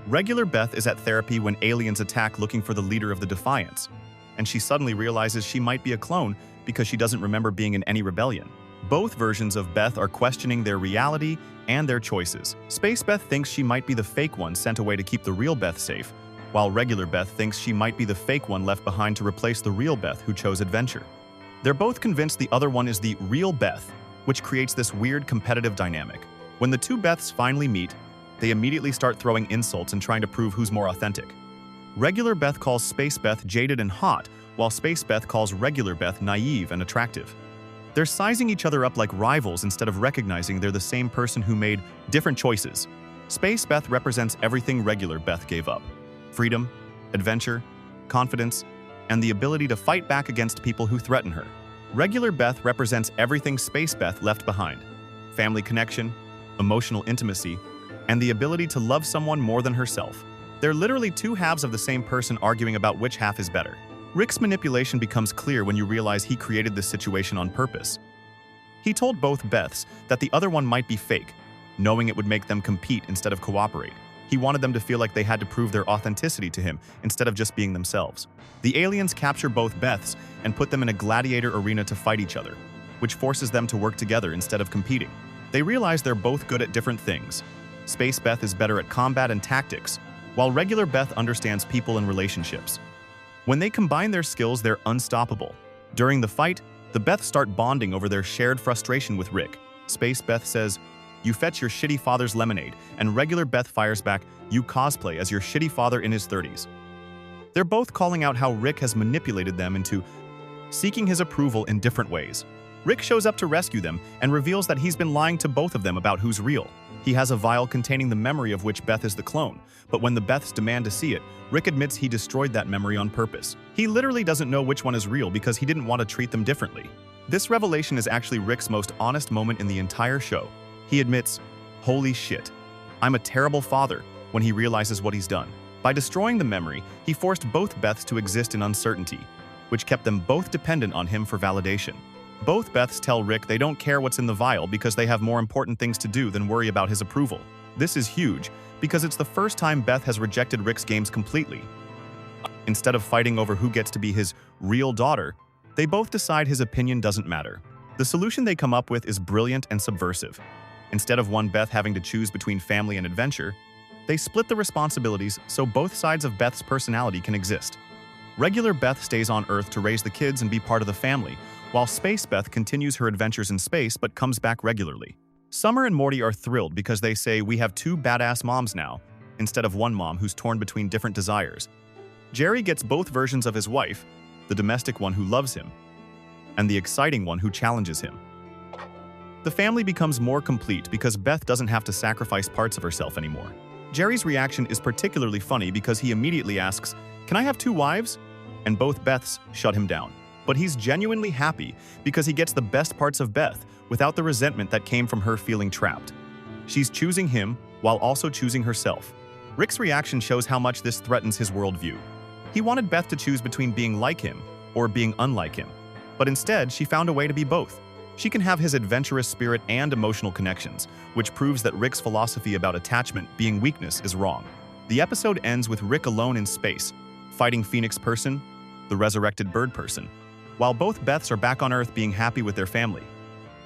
Regular Beth is at therapy when aliens attack looking for the leader of the Defiance, and she suddenly realizes she might be a clone because she doesn't remember being in any rebellion. Both versions of Beth are questioning their reality and their choices. Space Beth thinks she might be the fake one sent away to keep the real Beth safe, while regular Beth thinks she might be the fake one left behind to replace the real Beth who chose adventure. They're both convinced the other one is the real Beth, which creates this weird competitive dynamic. When the two Beths finally meet, they immediately start throwing insults and trying to prove who's more authentic. Regular Beth calls Space Beth jaded and hot, while Space Beth calls regular Beth naive and attractive. They're sizing each other up like rivals instead of recognizing they're the same person who made different choices. Space Beth represents everything regular Beth gave up: freedom, adventure, confidence, and the ability to fight back against people who threaten her. Regular Beth represents everything Space Beth left behind: family connection, emotional intimacy, and the ability to love someone more than herself. They're literally two halves of the same person arguing about which half is better. Rick's manipulation becomes clear when you realize he created this situation on purpose. He told both Beths that the other one might be fake, knowing it would make them compete instead of cooperate. He wanted them to feel like they had to prove their authenticity to him instead of just being themselves. The aliens capture both Beths and put them in a gladiator arena to fight each other, which forces them to work together instead of competing. They realize they're both good at different things. Space Beth is better at combat and tactics, while regular Beth understands people and relationships. When they combine their skills, they're unstoppable. During the fight, the Beths start bonding over their shared frustration with Rick. Space Beth says, "You fetch your shitty father's lemonade," and regular Beth fires back, "You cosplay as your shitty father in his 30s. They're both calling out how Rick has manipulated them into seeking his approval in different ways. Rick shows up to rescue them and reveals that he's been lying to both of them about who's real. He has a vial containing the memory of which Beth is the clone, but when the Beths demand to see it, Rick admits he destroyed that memory on purpose. He literally doesn't know which one is real because he didn't want to treat them differently. This revelation is actually Rick's most honest moment in the entire show. He admits, "Holy shit, I'm a terrible father," when he realizes what he's done. By destroying the memory, he forced both Beths to exist in uncertainty, which kept them both dependent on him for validation. Both Beths tell Rick they don't care what's in the vial because they have more important things to do than worry about his approval. This is huge because it's the first time Beth has rejected Rick's games completely. Instead of fighting over who gets to be his real daughter, they both decide his opinion doesn't matter. The solution they come up with is brilliant and subversive. Instead of one Beth having to choose between family and adventure, they split the responsibilities so both sides of Beth's personality can exist. Regular Beth stays on Earth to raise the kids and be part of the family, while Space Beth continues her adventures in space but comes back regularly. Summer and Morty are thrilled because they say we have two badass moms now, instead of one mom who's torn between different desires. Jerry gets both versions of his wife, the domestic one who loves him, and the exciting one who challenges him. The family becomes more complete because Beth doesn't have to sacrifice parts of herself anymore. Jerry's reaction is particularly funny because he immediately asks, "Can I have two wives?" And both Beths shut him down. But he's genuinely happy because he gets the best parts of Beth without the resentment that came from her feeling trapped. She's choosing him while also choosing herself. Rick's reaction shows how much this threatens his worldview. He wanted Beth to choose between being like him or being unlike him, but instead she found a way to be both. She can have his adventurous spirit and emotional connections, which proves that Rick's philosophy about attachment being weakness is wrong. The episode ends with Rick alone in space, fighting Phoenix Person, the resurrected bird person, while both Beths are back on Earth being happy with their family.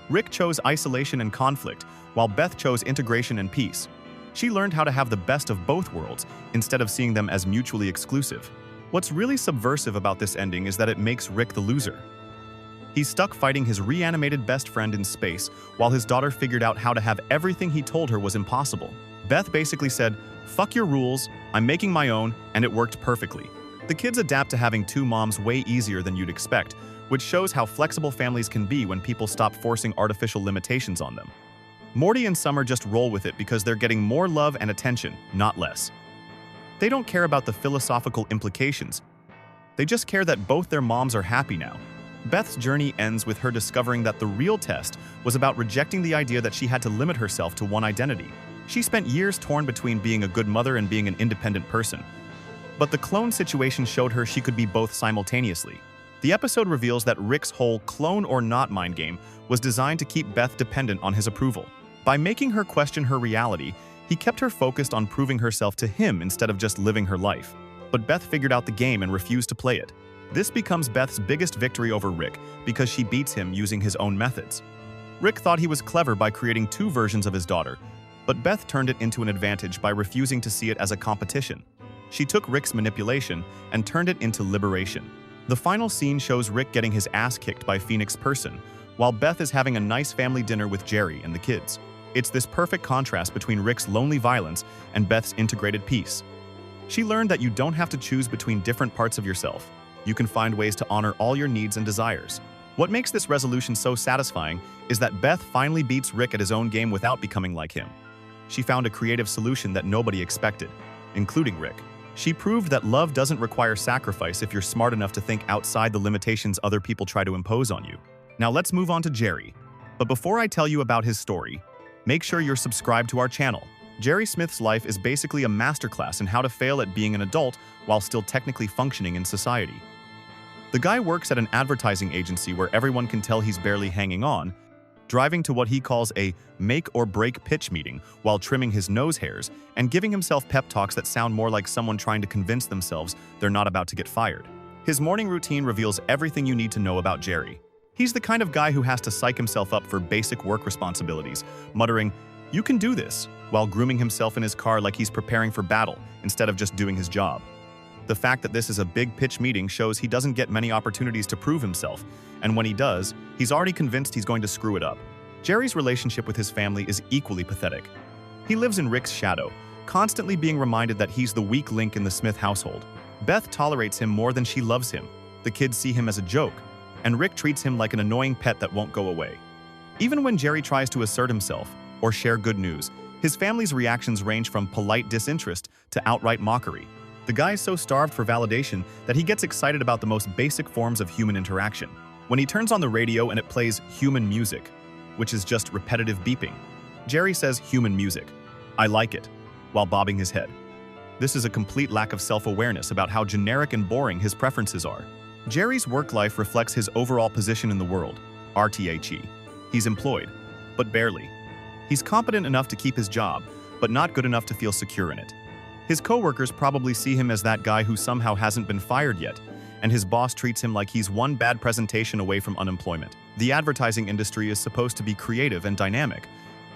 Rick chose isolation and conflict, while Beth chose integration and peace. She learned how to have the best of both worlds instead of seeing them as mutually exclusive. What's really subversive about this ending is that it makes Rick the loser. He's stuck fighting his reanimated best friend in space while his daughter figured out how to have everything he told her was impossible. Beth basically said, "Fuck your rules, I'm making my own," and it worked perfectly. The kids adapt to having two moms way easier than you'd expect, which shows how flexible families can be when people stop forcing artificial limitations on them. Morty and Summer just roll with it because they're getting more love and attention, not less. They don't care about the philosophical implications. They just care that both their moms are happy now. Beth's journey ends with her discovering that the real test was about rejecting the idea that she had to limit herself to one identity. She spent years torn between being a good mother and being an independent person. But the clone situation showed her she could be both simultaneously. The episode reveals that Rick's whole clone or not mind game was designed to keep Beth dependent on his approval. By making her question her reality, he kept her focused on proving herself to him instead of just living her life. But Beth figured out the game and refused to play it. This becomes Beth's biggest victory over Rick because she beats him using his own methods. Rick thought he was clever by creating two versions of his daughter, but Beth turned it into an advantage by refusing to see it as a competition. She took Rick's manipulation and turned it into liberation. The final scene shows Rick getting his ass kicked by Phoenix Person, while Beth is having a nice family dinner with Jerry and the kids. It's this perfect contrast between Rick's lonely violence and Beth's integrated peace. She learned that you don't have to choose between different parts of yourself. You can find ways to honor all your needs and desires. What makes this resolution so satisfying is that Beth finally beats Rick at his own game without becoming like him. She found a creative solution that nobody expected, including Rick. She proved that love doesn't require sacrifice if you're smart enough to think outside the limitations other people try to impose on you. Now let's move on to Jerry. But before I tell you about his story, make sure you're subscribed to our channel. Jerry Smith's life is basically a masterclass in how to fail at being an adult while still technically functioning in society. The guy works at an advertising agency where everyone can tell he's barely hanging on, driving to what he calls a make-or-break pitch meeting while trimming his nose hairs and giving himself pep talks that sound more like someone trying to convince themselves they're not about to get fired. His morning routine reveals everything you need to know about Jerry. He's the kind of guy who has to psych himself up for basic work responsibilities, muttering, "You can do this," while grooming himself in his car like he's preparing for battle instead of just doing his job. The fact that this is a big pitch meeting shows he doesn't get many opportunities to prove himself, and when he does, he's already convinced he's going to screw it up. Jerry's relationship with his family is equally pathetic. He lives in Rick's shadow, constantly being reminded that he's the weak link in the Smith household. Beth tolerates him more than she loves him. The kids see him as a joke, and Rick treats him like an annoying pet that won't go away. Even when Jerry tries to assert himself or share good news, His family's reactions range from polite disinterest to outright mockery. The guy is so starved for validation that he gets excited about the most basic forms of human interaction. When he turns on the radio and it plays human music, which is just repetitive beeping, Jerry says human music. I like it, while bobbing his head. This is a complete lack of self-awareness about how generic and boring his preferences are. Jerry's work life reflects his overall position in the world, RTHE. He's employed, but barely. He's competent enough to keep his job, but not good enough to feel secure in it. His coworkers probably see him as that guy who somehow hasn't been fired yet, and his boss treats him like he's one bad presentation away from unemployment. The advertising industry is supposed to be creative and dynamic,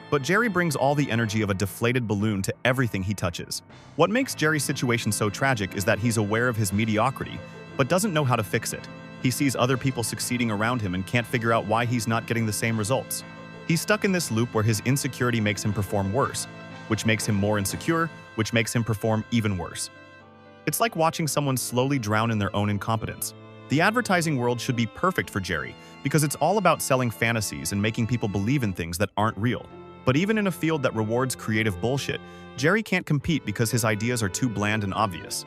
but Jerry brings all the energy of a deflated balloon to everything he touches. What makes Jerry's situation so tragic is that he's aware of his mediocrity, but doesn't know how to fix it. He sees other people succeeding around him and can't figure out why he's not getting the same results. He's stuck in this loop where his insecurity makes him perform worse, which makes him more insecure, which makes him perform even worse. It's like watching someone slowly drown in their own incompetence. The advertising world should be perfect for Jerry because it's all about selling fantasies and making people believe in things that aren't real. But even in a field that rewards creative bullshit, Jerry can't compete because his ideas are too bland and obvious.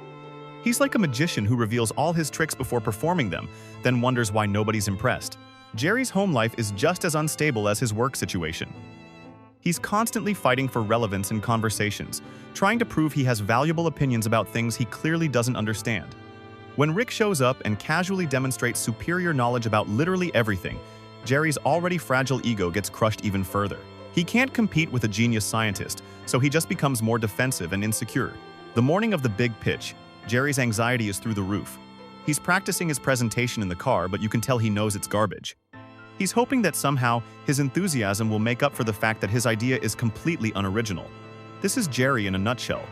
He's like a magician who reveals all his tricks before performing them, then wonders why nobody's impressed. Jerry's home life is just as unstable as his work situation. He's constantly fighting for relevance in conversations, trying to prove he has valuable opinions about things he clearly doesn't understand. When Rick shows up and casually demonstrates superior knowledge about literally everything, Jerry's already fragile ego gets crushed even further. He can't compete with a genius scientist, so he just becomes more defensive and insecure. The morning of the big pitch, Jerry's anxiety is through the roof. He's practicing his presentation in the car, but you can tell he knows it's garbage. He's hoping that somehow his enthusiasm will make up for the fact that his idea is completely unoriginal. This is Jerry in a nutshell,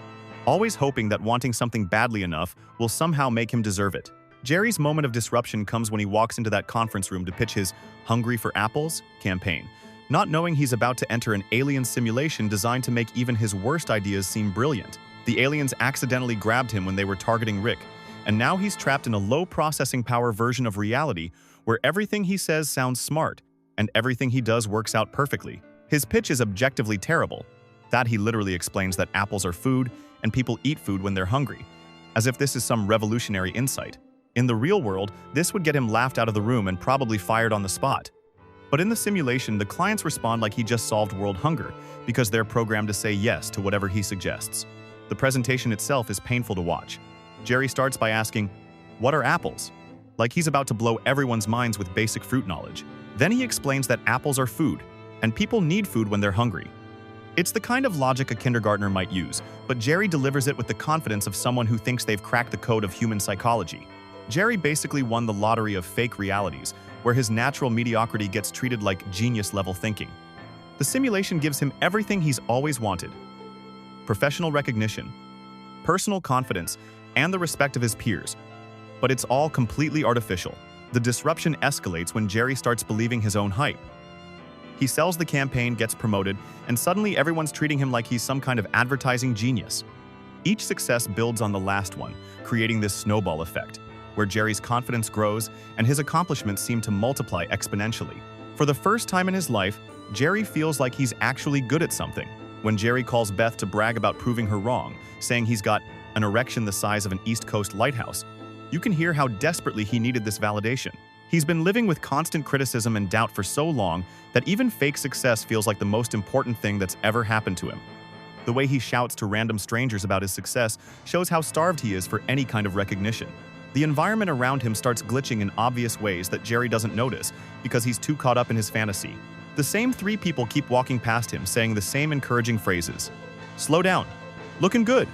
always hoping that wanting something badly enough will somehow make him deserve it. Jerry's moment of disruption comes when he walks into that conference room to pitch his "Hungry for Apples" campaign, not knowing he's about to enter an alien simulation designed to make even his worst ideas seem brilliant. The aliens accidentally grabbed him when they were targeting Rick, and now he's trapped in a low processing power version of reality where everything he says sounds smart, and everything he does works out perfectly. His pitch is objectively terrible. That he literally explains that apples are food, and people eat food when they're hungry, as if this is some revolutionary insight. In the real world, this would get him laughed out of the room and probably fired on the spot. But in the simulation, the clients respond like he just solved world hunger, because they're programmed to say yes to whatever he suggests. The presentation itself is painful to watch. Jerry starts by asking, "What are apples?" Like he's about to blow everyone's minds with basic fruit knowledge. Then he explains that apples are food, and people need food when they're hungry. It's the kind of logic a kindergartner might use, but Jerry delivers it with the confidence of someone who thinks they've cracked the code of human psychology. Jerry basically won the lottery of fake realities, where his natural mediocrity gets treated like genius-level thinking. The simulation gives him everything he's always wanted: professional recognition, personal confidence, and the respect of his peers. But it's all completely artificial. The disruption escalates when Jerry starts believing his own hype. He sells the campaign, gets promoted, and suddenly everyone's treating him like he's some kind of advertising genius. Each success builds on the last one, creating this snowball effect, where Jerry's confidence grows and his accomplishments seem to multiply exponentially. For the first time in his life, Jerry feels like he's actually good at something. When Jerry calls Beth to brag about proving her wrong, saying he's got an erection the size of an East Coast lighthouse, you can hear how desperately he needed this validation. He's been living with constant criticism and doubt for so long that even fake success feels like the most important thing that's ever happened to him. The way he shouts to random strangers about his success shows how starved he is for any kind of recognition. The environment around him starts glitching in obvious ways that Jerry doesn't notice because he's too caught up in his fantasy. The same three people keep walking past him, saying the same encouraging phrases. "Slow down. Looking good.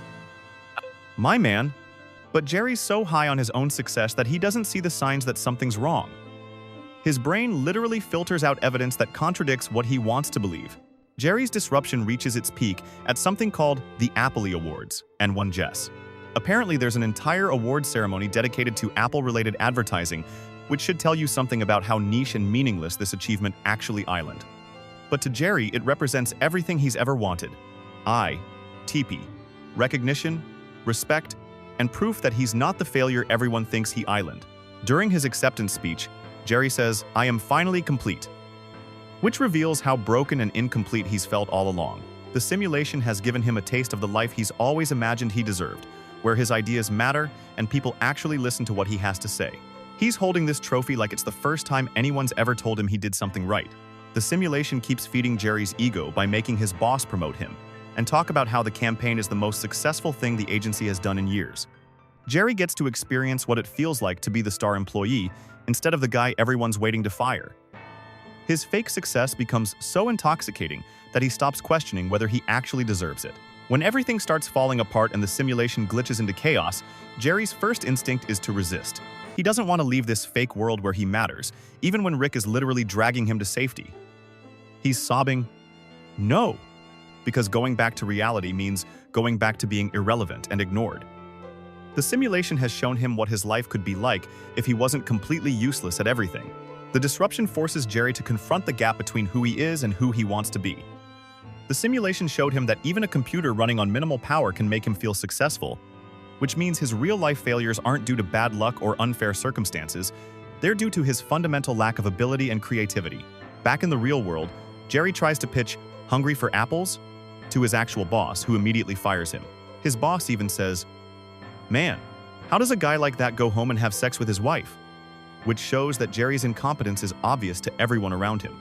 My man." But Jerry's so high on his own success that he doesn't see the signs that something's wrong. His brain literally filters out evidence that contradicts what he wants to believe. Jerry's disruption reaches its peak at something called the Appley Awards, and one Jess. Apparently, there's an entire award ceremony dedicated to Apple-related advertising, which should tell you something about how niche and meaningless this achievement actually island. But to Jerry, it represents everything he's ever wanted. TP, recognition, respect, and proof that he's not the failure everyone thinks he island. During his acceptance speech, Jerry says, "I am finally complete," which reveals how broken and incomplete he's felt all along. The simulation has given him a taste of the life he's always imagined he deserved, where his ideas matter and people actually listen to what he has to say. He's holding this trophy like it's the first time anyone's ever told him he did something right. The simulation keeps feeding Jerry's ego by making his boss promote him, and talk about how the campaign is the most successful thing the agency has done in years. Jerry gets to experience what it feels like to be the star employee instead of the guy everyone's waiting to fire. His fake success becomes so intoxicating that he stops questioning whether he actually deserves it. When everything starts falling apart and the simulation glitches into chaos, Jerry's first instinct is to resist. He doesn't want to leave this fake world where he matters, even when Rick is literally dragging him to safety. He's sobbing, "No," because going back to reality means going back to being irrelevant and ignored. The simulation has shown him what his life could be like if he wasn't completely useless at everything. The disruption forces Jerry to confront the gap between who he is and who he wants to be. The simulation showed him that even a computer running on minimal power can make him feel successful, which means his real-life failures aren't due to bad luck or unfair circumstances, they're due to his fundamental lack of ability and creativity. Back in the real world, Jerry tries to pitch "hungry for apples" to his actual boss, who immediately fires him. His boss even says, "Man, how does a guy like that go home and have sex with his wife?" Which shows that Jerry's incompetence is obvious to everyone around him.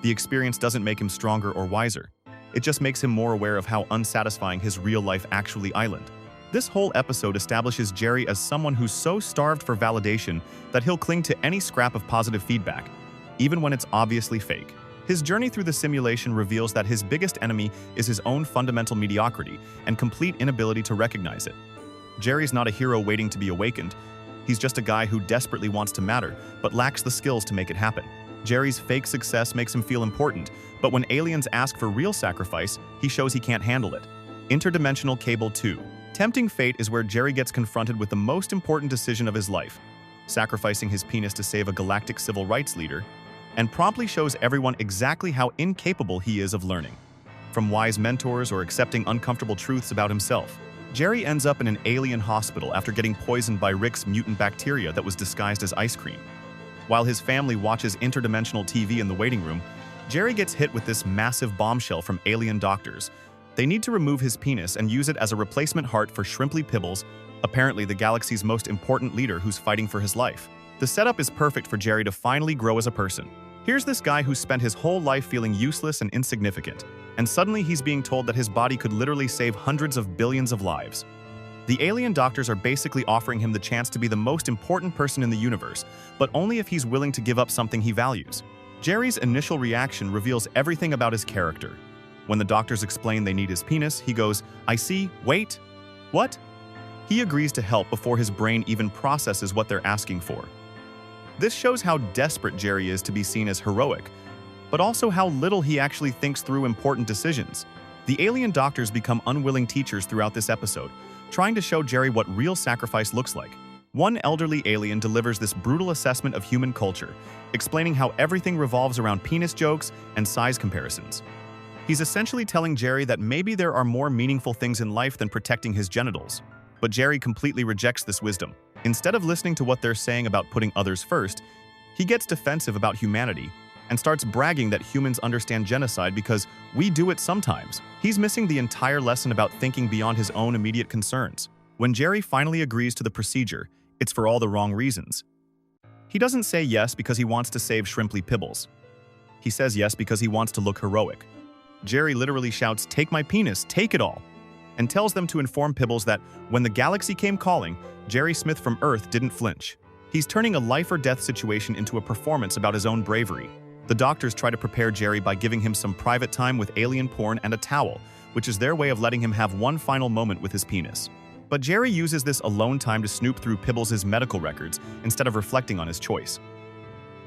The experience doesn't make him stronger or wiser. It just makes him more aware of how unsatisfying his real life actually island. This whole episode establishes Jerry as someone who's so starved for validation that he'll cling to any scrap of positive feedback, even when it's obviously fake. His journey through the simulation reveals that his biggest enemy is his own fundamental mediocrity and complete inability to recognize it. Jerry's not a hero waiting to be awakened. He's just a guy who desperately wants to matter, but lacks the skills to make it happen. Jerry's fake success makes him feel important, but when aliens ask for real sacrifice, he shows he can't handle it. Interdimensional Cable 2. Tempting fate is where Jerry gets confronted with the most important decision of his life, sacrificing his penis to save a galactic civil rights leader, and promptly shows everyone exactly how incapable he is of learning. From wise mentors or accepting uncomfortable truths about himself, Jerry ends up in an alien hospital after getting poisoned by Rick's mutant bacteria that was disguised as ice cream. While his family watches interdimensional TV in the waiting room, Jerry gets hit with this massive bombshell from alien doctors. They need to remove his penis and use it as a replacement heart for Shrimply Pibbles, apparently the galaxy's most important leader who's fighting for his life. The setup is perfect for Jerry to finally grow as a person. Here's this guy who spent his whole life feeling useless and insignificant, and suddenly he's being told that his body could literally save hundreds of billions of lives. The alien doctors are basically offering him the chance to be the most important person in the universe, but only if he's willing to give up something he values. Jerry's initial reaction reveals everything about his character. When the doctors explain they need his penis, he goes, "I see, wait, what?" He agrees to help before his brain even processes what they're asking for. This shows how desperate Jerry is to be seen as heroic, but also how little he actually thinks through important decisions. The alien doctors become unwilling teachers throughout this episode, trying to show Jerry what real sacrifice looks like. One elderly alien delivers this brutal assessment of human culture, explaining how everything revolves around penis jokes and size comparisons. He's essentially telling Jerry that maybe there are more meaningful things in life than protecting his genitals. But Jerry completely rejects this wisdom. Instead of listening to what they're saying about putting others first, he gets defensive about humanity and starts bragging that humans understand genocide because we do it sometimes. He's missing the entire lesson about thinking beyond his own immediate concerns. When Jerry finally agrees to the procedure, it's for all the wrong reasons. He doesn't say yes because he wants to save Shrimply Pibbles. He says yes because he wants to look heroic. Jerry literally shouts, "Take my penis, take it all," and tells them to inform Pibbles that when the galaxy came calling, Jerry Smith from Earth didn't flinch. He's turning a life-or-death situation into a performance about his own bravery. The doctors try to prepare Jerry by giving him some private time with alien porn and a towel, which is their way of letting him have one final moment with his penis. But Jerry uses this alone time to snoop through Pibbles' medical records instead of reflecting on his choice.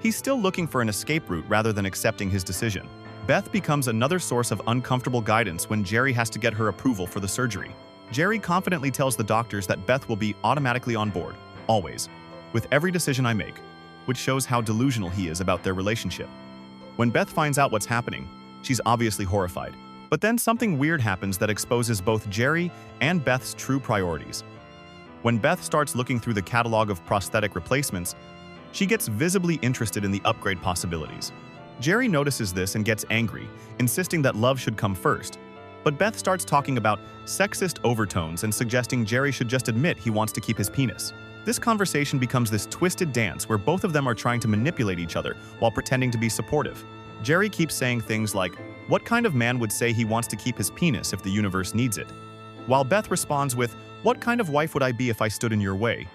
He's still looking for an escape route rather than accepting his decision. Beth becomes another source of uncomfortable guidance when Jerry has to get her approval for the surgery. Jerry confidently tells the doctors that Beth will be automatically on board, always, with every decision I make, which shows how delusional he is about their relationship. When Beth finds out what's happening, she's obviously horrified. But then something weird happens that exposes both Jerry and Beth's true priorities. When Beth starts looking through the catalog of prosthetic replacements, she gets visibly interested in the upgrade possibilities. Jerry notices this and gets angry, insisting that love should come first. But Beth starts talking about sexist overtones and suggesting Jerry should just admit he wants to keep his penis. This conversation becomes this twisted dance where both of them are trying to manipulate each other while pretending to be supportive. Jerry keeps saying things like, "What kind of man would say he wants to keep his penis if the universe needs it?" While Beth responds with, "What kind of wife would I be if I stood in your way?"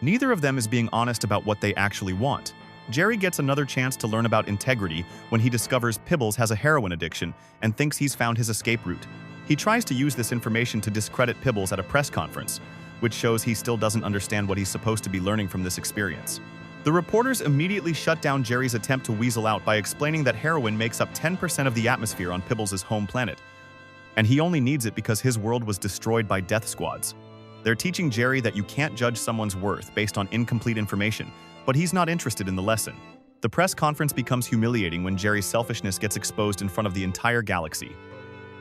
Neither of them is being honest about what they actually want. Jerry gets another chance to learn about integrity when he discovers Pibbles has a heroin addiction and thinks he's found his escape route. He tries to use this information to discredit Pibbles at a press conference, which shows he still doesn't understand what he's supposed to be learning from this experience. The reporters immediately shut down Jerry's attempt to weasel out by explaining that heroin makes up 10% of the atmosphere on Pibbles' home planet, and he only needs it because his world was destroyed by death squads. They're teaching Jerry that you can't judge someone's worth based on incomplete information, but he's not interested in the lesson. The press conference becomes humiliating when Jerry's selfishness gets exposed in front of the entire galaxy.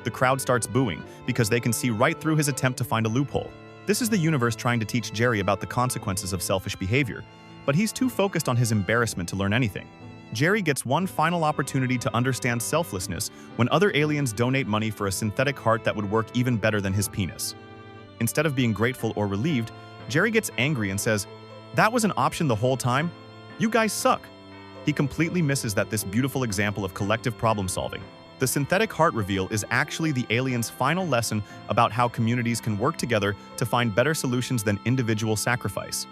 The crowd starts booing because they can see right through his attempt to find a loophole. This is the universe trying to teach Jerry about the consequences of selfish behavior, but he's too focused on his embarrassment to learn anything. Jerry gets one final opportunity to understand selflessness when other aliens donate money for a synthetic heart that would work even better than his penis. Instead of being grateful or relieved, Jerry gets angry and says, "That was an option the whole time? You guys suck." He completely misses that this beautiful example of collective problem solving. The synthetic heart reveal is actually the aliens' final lesson about how communities can work together to find better solutions than individual sacrifice.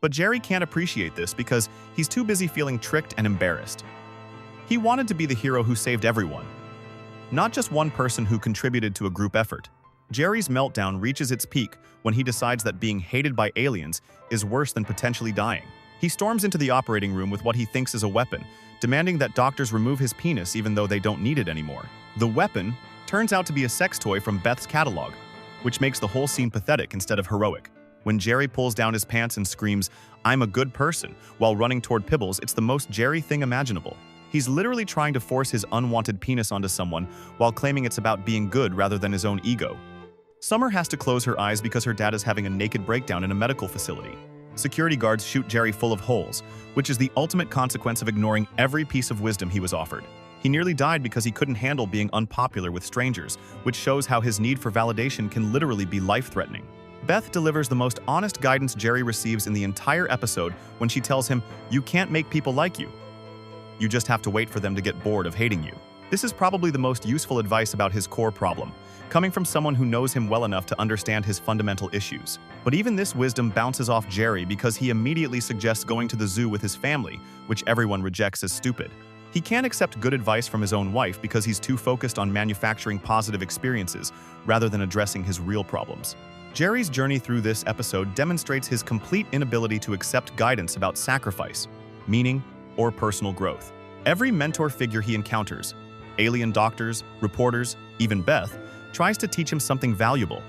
But Jerry can't appreciate this because he's too busy feeling tricked and embarrassed. He wanted to be the hero who saved everyone, not just one person who contributed to a group effort. Jerry's meltdown reaches its peak when he decides that being hated by aliens is worse than potentially dying. He storms into the operating room with what he thinks is a weapon, demanding that doctors remove his penis even though they don't need it anymore. The weapon turns out to be a sex toy from Beth's catalog, which makes the whole scene pathetic instead of heroic. When Jerry pulls down his pants and screams, "I'm a good person," while running toward Pibbles, it's the most Jerry thing imaginable. He's literally trying to force his unwanted penis onto someone while claiming it's about being good rather than his own ego. Summer has to close her eyes because her dad is having a naked breakdown in a medical facility. Security guards shoot Jerry full of holes, which is the ultimate consequence of ignoring every piece of wisdom he was offered. He nearly died because he couldn't handle being unpopular with strangers, which shows how his need for validation can literally be life-threatening. Beth delivers the most honest guidance Jerry receives in the entire episode when she tells him, "You can't make people like you. You just have to wait for them to get bored of hating you." This is probably the most useful advice about his core problem, coming from someone who knows him well enough to understand his fundamental issues. But even this wisdom bounces off Jerry because he immediately suggests going to the zoo with his family, which everyone rejects as stupid. He can't accept good advice from his own wife because he's too focused on manufacturing positive experiences rather than addressing his real problems. Jerry's journey through this episode demonstrates his complete inability to accept guidance about sacrifice, meaning, or personal growth. Every mentor figure he encounters, alien doctors, reporters, even Beth, tries to teach him something valuable.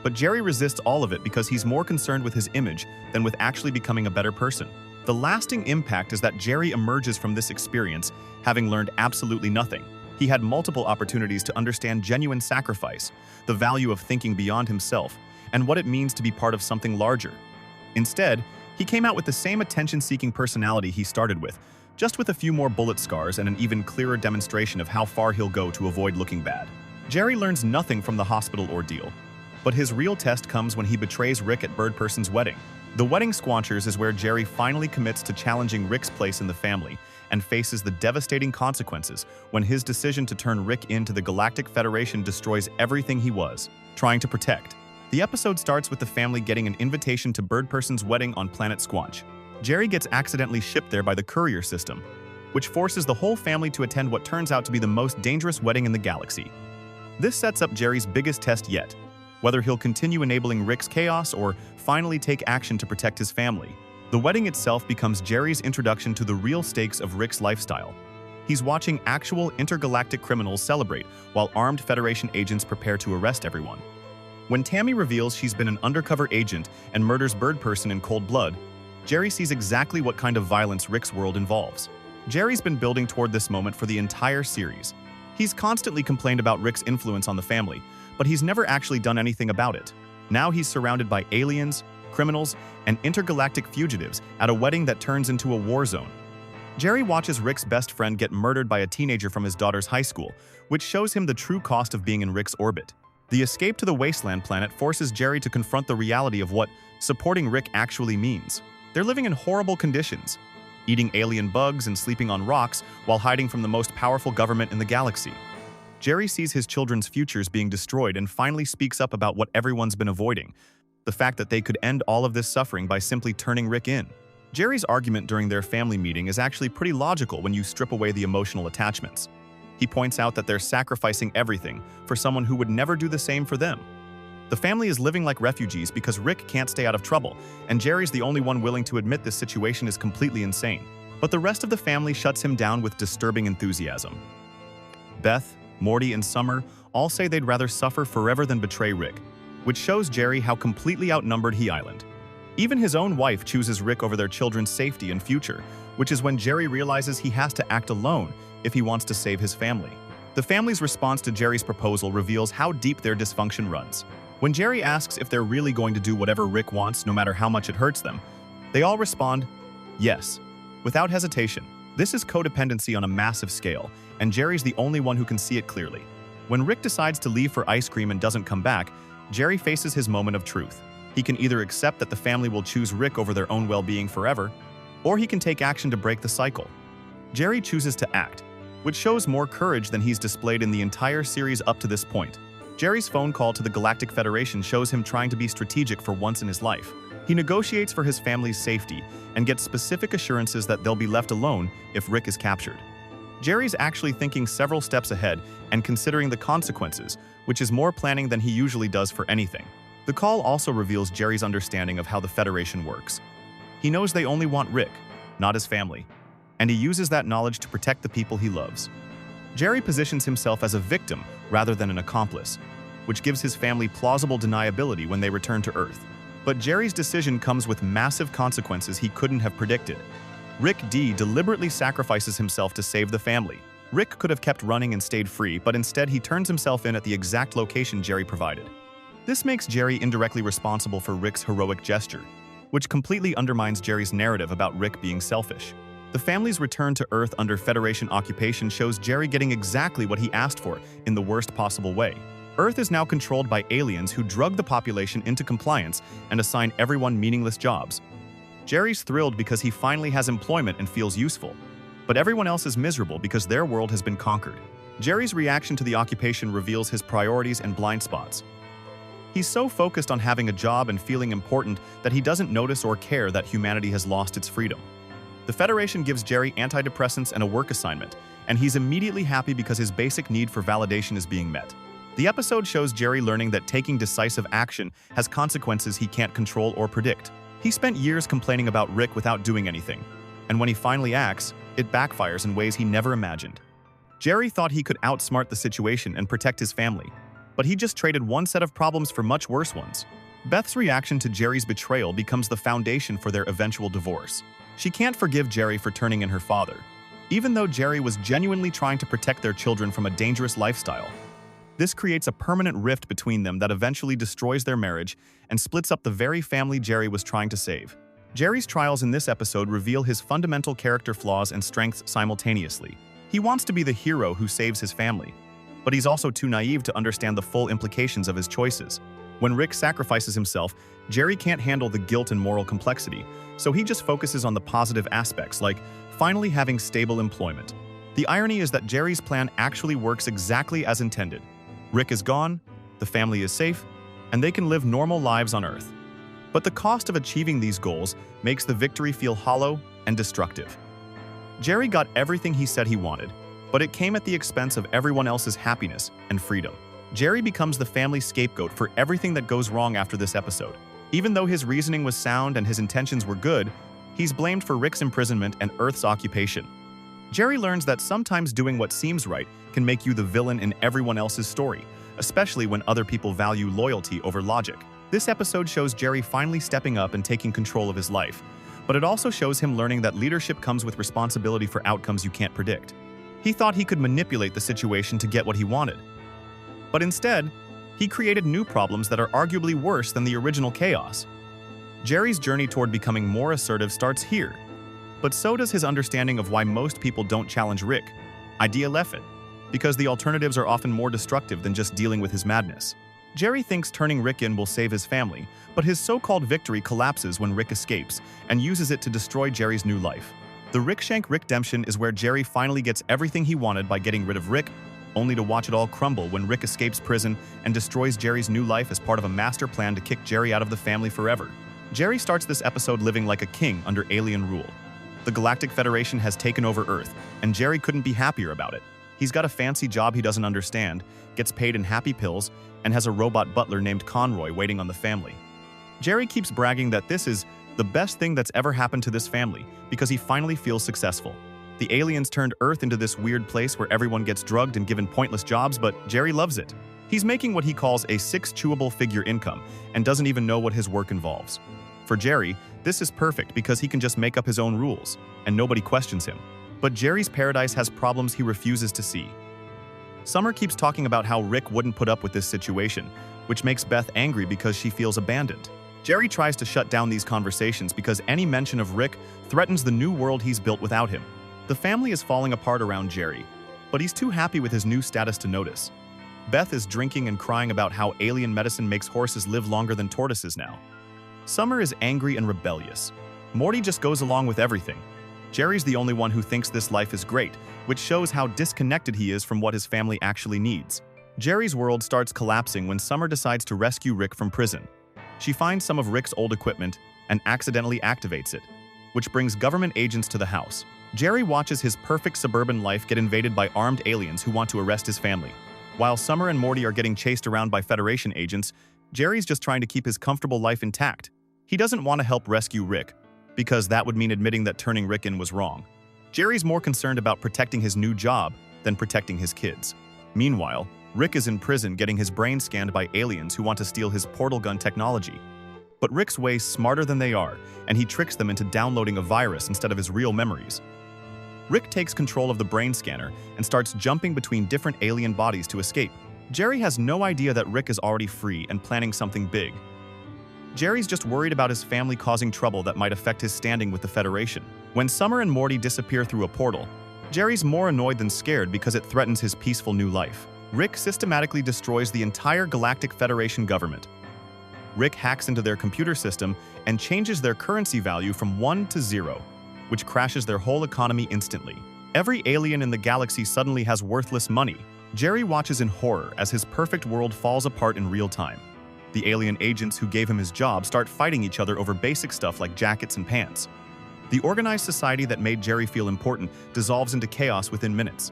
But Jerry resists all of it because he's more concerned with his image than with actually becoming a better person. The lasting impact is that Jerry emerges from this experience having learned absolutely nothing. He had multiple opportunities to understand genuine sacrifice, the value of thinking beyond himself, and what it means to be part of something larger. Instead, he came out with the same attention-seeking personality he started with, just with a few more bullet scars and an even clearer demonstration of how far he'll go to avoid looking bad. Jerry learns nothing from the hospital ordeal, but his real test comes when he betrays Rick at Birdperson's wedding. The wedding squanchers is where Jerry finally commits to challenging Rick's place in the family and faces the devastating consequences when his decision to turn Rick into the Galactic Federation destroys everything he was trying to protect. The episode starts with the family getting an invitation to Birdperson's wedding on planet Squanch. Jerry gets accidentally shipped there by the courier system, which forces the whole family to attend what turns out to be the most dangerous wedding in the galaxy. This sets up Jerry's biggest test yet, whether he'll continue enabling Rick's chaos or finally take action to protect his family. The wedding itself becomes Jerry's introduction to the real stakes of Rick's lifestyle. He's watching actual intergalactic criminals celebrate while armed Federation agents prepare to arrest everyone. When Tammy reveals she's been an undercover agent and murders Birdperson in cold blood, Jerry sees exactly what kind of violence Rick's world involves. Jerry's been building toward this moment for the entire series. He's constantly complained about Rick's influence on the family, but he's never actually done anything about it. Now he's surrounded by aliens, criminals, and intergalactic fugitives at a wedding that turns into a war zone. Jerry watches Rick's best friend get murdered by a teenager from his daughter's high school, which shows him the true cost of being in Rick's orbit. The escape to the wasteland planet forces Jerry to confront the reality of what supporting Rick actually means. They're living in horrible conditions, eating alien bugs and sleeping on rocks while hiding from the most powerful government in the galaxy. Jerry sees his children's futures being destroyed and finally speaks up about what everyone's been avoiding, the fact that they could end all of this suffering by simply turning Rick in. Jerry's argument during their family meeting is actually pretty logical when you strip away the emotional attachments. He points out that they're sacrificing everything for someone who would never do the same for them. The family is living like refugees because Rick can't stay out of trouble, and Jerry's the only one willing to admit this situation is completely insane. But the rest of the family shuts him down with disturbing enthusiasm. Beth, Morty, and Summer all say they'd rather suffer forever than betray Rick, which shows Jerry how completely outnumbered he island. Even his own wife chooses Rick over their children's safety and future, which is when Jerry realizes he has to act alone if he wants to save his family. The family's response to Jerry's proposal reveals how deep their dysfunction runs. When Jerry asks if they're really going to do whatever Rick wants, no matter how much it hurts them, they all respond, yes, without hesitation. This is codependency on a massive scale, and Jerry's the only one who can see it clearly. When Rick decides to leave for ice cream and doesn't come back, Jerry faces his moment of truth. He can either accept that the family will choose Rick over their own well-being forever, or he can take action to break the cycle. Jerry chooses to act, which shows more courage than he's displayed in the entire series up to this point. Jerry's phone call to the Galactic Federation shows him trying to be strategic for once in his life. He negotiates for his family's safety and gets specific assurances that they'll be left alone if Rick is captured. Jerry's actually thinking several steps ahead and considering the consequences, which is more planning than he usually does for anything. The call also reveals Jerry's understanding of how the Federation works. He knows they only want Rick, not his family, and he uses that knowledge to protect the people he loves. Jerry positions himself as a victim rather than an accomplice, which gives his family plausible deniability when they return to Earth. But Jerry's decision comes with massive consequences he couldn't have predicted. Rick D deliberately sacrifices himself to save the family. Rick could have kept running and stayed free, but instead he turns himself in at the exact location Jerry provided. This makes Jerry indirectly responsible for Rick's heroic gesture, which completely undermines Jerry's narrative about Rick being selfish. The family's return to Earth under Federation occupation shows Jerry getting exactly what he asked for in the worst possible way. Earth is now controlled by aliens who drug the population into compliance and assign everyone meaningless jobs. Jerry's thrilled because he finally has employment and feels useful, but everyone else is miserable because their world has been conquered. Jerry's reaction to the occupation reveals his priorities and blind spots. He's so focused on having a job and feeling important that he doesn't notice or care that humanity has lost its freedom. The Federation gives Jerry antidepressants and a work assignment, and he's immediately happy because his basic need for validation is being met. The episode shows Jerry learning that taking decisive action has consequences he can't control or predict. He spent years complaining about Rick without doing anything, and when he finally acts, it backfires in ways he never imagined. Jerry thought he could outsmart the situation and protect his family, but he just traded one set of problems for much worse ones. Beth's reaction to Jerry's betrayal becomes the foundation for their eventual divorce. She can't forgive Jerry for turning in her father, even though Jerry was genuinely trying to protect their children from a dangerous lifestyle. This creates a permanent rift between them that eventually destroys their marriage and splits up the very family Jerry was trying to save. Jerry's trials in this episode reveal his fundamental character flaws and strengths simultaneously. He wants to be the hero who saves his family, but he's also too naive to understand the full implications of his choices. When Rick sacrifices himself, Jerry can't handle the guilt and moral complexity, so he just focuses on the positive aspects, like finally having stable employment. The irony is that Jerry's plan actually works exactly as intended. Rick is gone, the family is safe, and they can live normal lives on Earth. But the cost of achieving these goals makes the victory feel hollow and destructive. Jerry got everything he said he wanted, but it came at the expense of everyone else's happiness and freedom. Jerry becomes the family scapegoat for everything that goes wrong after this episode. Even though his reasoning was sound and his intentions were good, he's blamed for Rick's imprisonment and Earth's occupation. Jerry learns that sometimes doing what seems right can make you the villain in everyone else's story, especially when other people value loyalty over logic. This episode shows Jerry finally stepping up and taking control of his life, but it also shows him learning that leadership comes with responsibility for outcomes you can't predict. He thought he could manipulate the situation to get what he wanted, but instead, he created new problems that are arguably worse than the original chaos. Jerry's journey toward becoming more assertive starts here. But so does his understanding of why most people don't challenge Rick. Idea left it, because the alternatives are often more destructive than just dealing with his madness. Jerry thinks turning Rick in will save his family, but his so-called victory collapses when Rick escapes and uses it to destroy Jerry's new life. The Rick Shank Rickdemption is where Jerry finally gets everything he wanted by getting rid of Rick, only to watch it all crumble when Rick escapes prison and destroys Jerry's new life as part of a master plan to kick Jerry out of the family forever. Jerry starts this episode living like a king under alien rule. The Galactic Federation has taken over Earth, and Jerry couldn't be happier about it. He's got a fancy job he doesn't understand, gets paid in happy pills, and has a robot butler named Conroy waiting on the family. Jerry keeps bragging that this is the best thing that's ever happened to this family because he finally feels successful. The aliens turned Earth into this weird place where everyone gets drugged and given pointless jobs, but Jerry loves it. He's making what he calls a six-chewable figure income and doesn't even know what his work involves. For Jerry, this is perfect because he can just make up his own rules, and nobody questions him. But Jerry's paradise has problems he refuses to see. Summer keeps talking about how Rick wouldn't put up with this situation, which makes Beth angry because she feels abandoned. Jerry tries to shut down these conversations because any mention of Rick threatens the new world he's built without him. The family is falling apart around Jerry, but he's too happy with his new status to notice. Beth is drinking and crying about how alien medicine makes horses live longer than tortoises now. Summer is angry and rebellious. Morty just goes along with everything. Jerry's the only one who thinks this life is great, which shows how disconnected he is from what his family actually needs. Jerry's world starts collapsing when Summer decides to rescue Rick from prison. She finds some of Rick's old equipment and accidentally activates it, which brings government agents to the house. Jerry watches his perfect suburban life get invaded by armed aliens who want to arrest his family. While Summer and Morty are getting chased around by Federation agents, Jerry's just trying to keep his comfortable life intact. He doesn't want to help rescue Rick, because that would mean admitting that turning Rick in was wrong. Jerry's more concerned about protecting his new job than protecting his kids. Meanwhile, Rick is in prison getting his brain scanned by aliens who want to steal his portal gun technology. But Rick's way smarter than they are, and he tricks them into downloading a virus instead of his real memories. Rick takes control of the brain scanner and starts jumping between different alien bodies to escape. Jerry has no idea that Rick is already free and planning something big. Jerry's just worried about his family causing trouble that might affect his standing with the Federation. When Summer and Morty disappear through a portal, Jerry's more annoyed than scared because it threatens his peaceful new life. Rick systematically destroys the entire Galactic Federation government. Rick hacks into their computer system and changes their currency value from 1 to 0, which crashes their whole economy instantly. Every alien in the galaxy suddenly has worthless money. Jerry watches in horror as his perfect world falls apart in real time. The alien agents who gave him his job start fighting each other over basic stuff like jackets and pants. The organized society that made Jerry feel important dissolves into chaos within minutes.